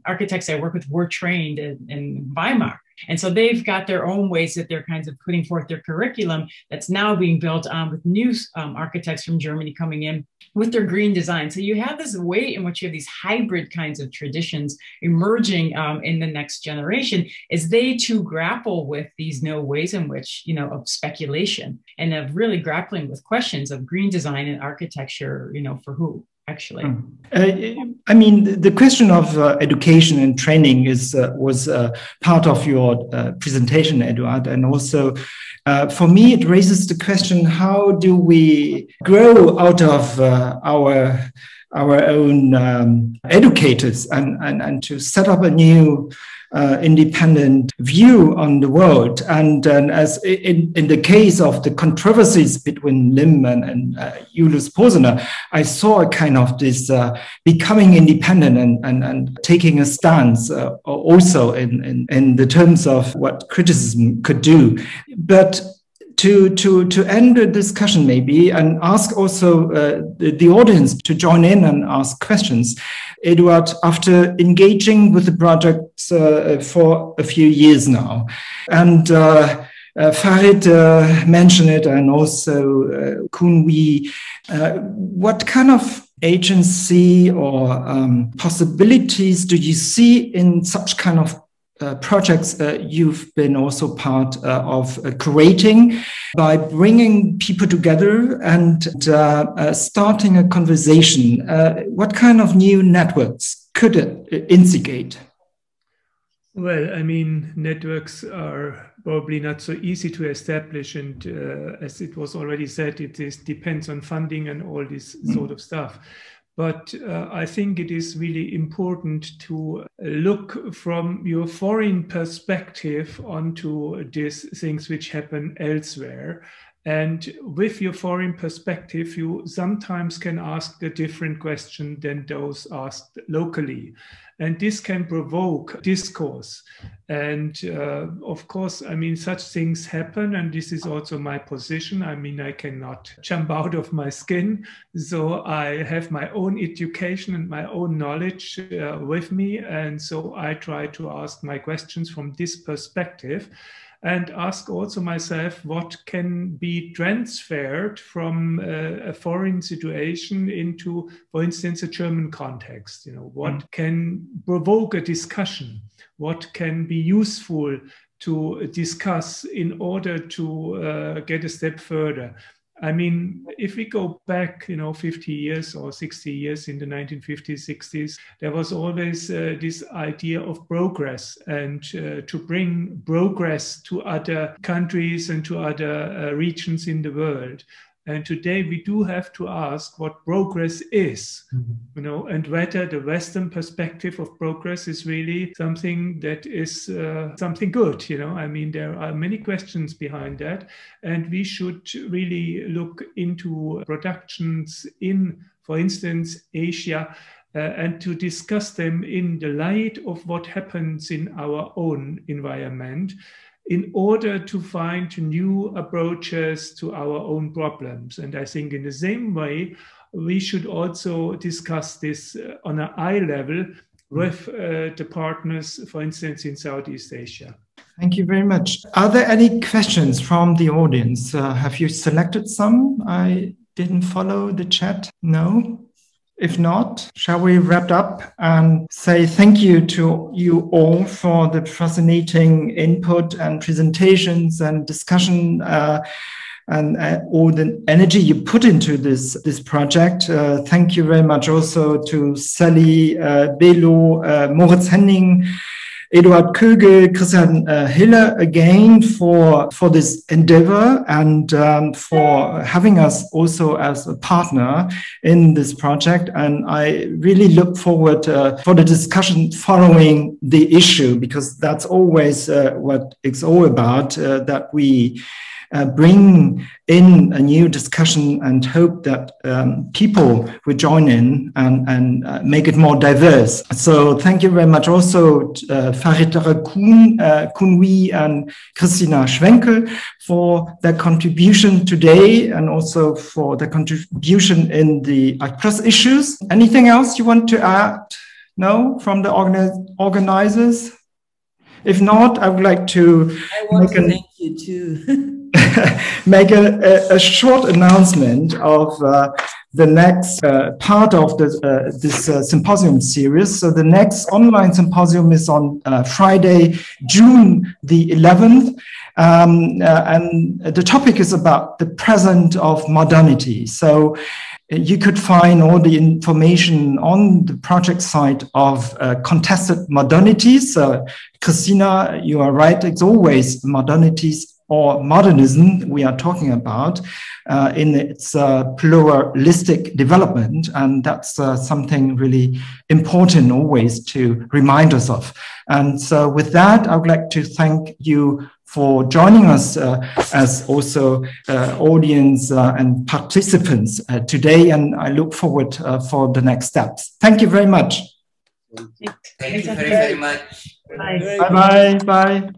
architects I work with were trained in Weimar. And so they've got their own ways that they're kinds of putting forth their curriculum that's now being built on with new architects from Germany coming in with their green design. So you have this way in which you have these hybrid kinds of traditions emerging in the next generation as they too grapple with these new ways in which, you know, of speculation and of really grappling with questions of green design and architecture, you know, for who? Actually, I mean, the question of education and training was part of your presentation, Eduard, and also for me it raises the question: how do we grow out of our own educators and to set up a new independent view on the world? And as in the case of the controversies between Lim and Julius Posner, I saw a kind of this becoming independent and taking a stance also in the terms of what criticism could do. But to end the discussion maybe and ask also the audience to join in and ask questions. Eduard, after engaging with the project for a few years now, and Farid mentioned it, and also Kunwi. What kind of agency or possibilities do you see in such kind of projects you've been also part of creating by bringing people together and starting a conversation? What kind of new networks could it instigate? Well, I mean, networks are probably not so easy to establish, and as it was already said, it depends on funding and all this sort of stuff. But I think it is really important to look from your foreign perspective onto these things which happen elsewhere. And with your foreign perspective, you sometimes can ask a different question than those asked locally. And this can provoke discourse. And of course, I mean, such things happen. And this is also my position. I mean, I cannot jump out of my skin. So I have my own education and my own knowledge with me. And so I try to ask my questions from this perspective, and ask also myself what can be transferred from a foreign situation into, for instance, a German context. You know, what can provoke a discussion? What can be useful to discuss in order to get a step further? I mean, if we go back, 50 years or 60 years in the 1950s, 60s, there was always this idea of progress and to bring progress to other countries and to other regions in the world. And today we do have to ask what progress is, and whether the Western perspective of progress is really something that is something good. I mean, there are many questions behind that, and we should really look into productions in, for instance, Asia, and to discuss them in the light of what happens in our own environment, in order to find new approaches to our own problems. And I think in the same way, we should also discuss this on an eye level with the partners, for instance, in Southeast Asia. Thank you very much. Are there any questions from the audience? Have you selected some? I didn't follow the chat. No? If not, shall we wrap up and say thank you to you all for the fascinating input and presentations and discussion and all the energy you put into this project. Thank you very much also to Sally Belo, Moritz Henning, Eduard Kögel, Christian Hiller again for this endeavor and for having us also as a partner in this project. And I really look forward for the discussion following the issue, because that's always what it's all about, that we bring in a new discussion and hope that people will join in and make it more diverse. So thank you very much also Farid Kunwi and Christina Schwenkel for their contribution today, and also for their contribution in the Press issues. Anything else you want to add? No, from the organizers? If not, I would like to thank you too. make a short announcement of the next part of this symposium series. So the next online symposium is on Friday, June the 11th. And the topic is about the present of modernity. So you could find all the information on the project site of Contested Modernities. Christina, you are right, it's always modernities or modernism we are talking about in its pluralistic development. And that's something really important always to remind us of. And so with that, I would like to thank you for joining us as also audience and participants today. And I look forward for the next steps. Thank you very much. Thank you very, very much. Bye. Bye. Bye.